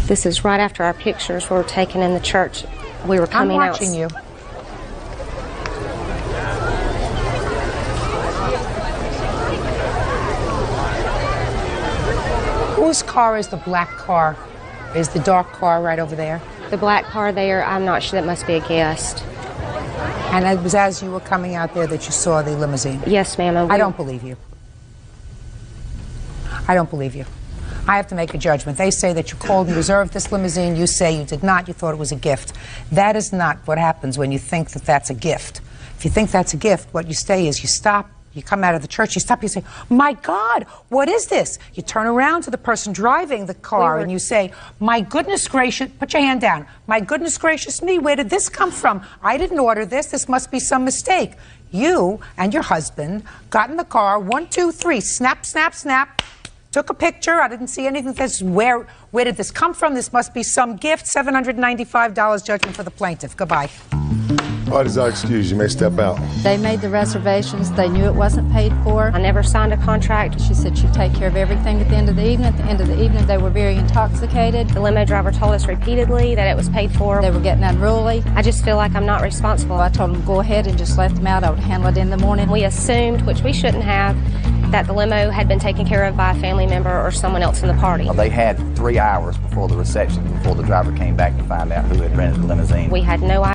This is right after our pictures were taken in the church. We were coming out. I'm watching you. Whose car is the black car? Is the dark car right over there? The black car there, I'm not sure. That must be a guest. And it was as you were coming out there that you saw the limousine? Yes, ma'am. I don't believe you. I don't believe you. I have to make a judgment. They say that you called and reserved this limousine. You say you did not. You thought it was a gift. That is not what happens when you think that that's a gift. If you think that's a gift, what you say is you stop. You come out of the church, you stop, you say, "My God, what is this?" You turn around to the person driving the car and you say, "My goodness gracious," put your hand down, "My goodness gracious me, where did this come from? I didn't order this. This must be some mistake." You and your husband got in the car, 1, 2, 3, snap, snap, snap, took a picture. I didn't see anything that says, where did this come from? This must be some gift. $795 judgment for the plaintiff. Goodbye. Parties are excused. You may step out. They made the reservations. They knew it wasn't paid for. I never signed a contract. She said she'd take care of everything at the end of the evening. At the end of the evening, they were very intoxicated. The limo driver told us repeatedly that it was paid for. They were getting unruly. I just feel like I'm not responsible. I told them, go ahead and just let them out. I would handle it in the morning. We assumed, which we shouldn't have, that the limo had been taken care of by a family member or someone else in the party. Well, they had 3 hours before the reception, before the driver came back to find out who had rented the limousine. We had no idea.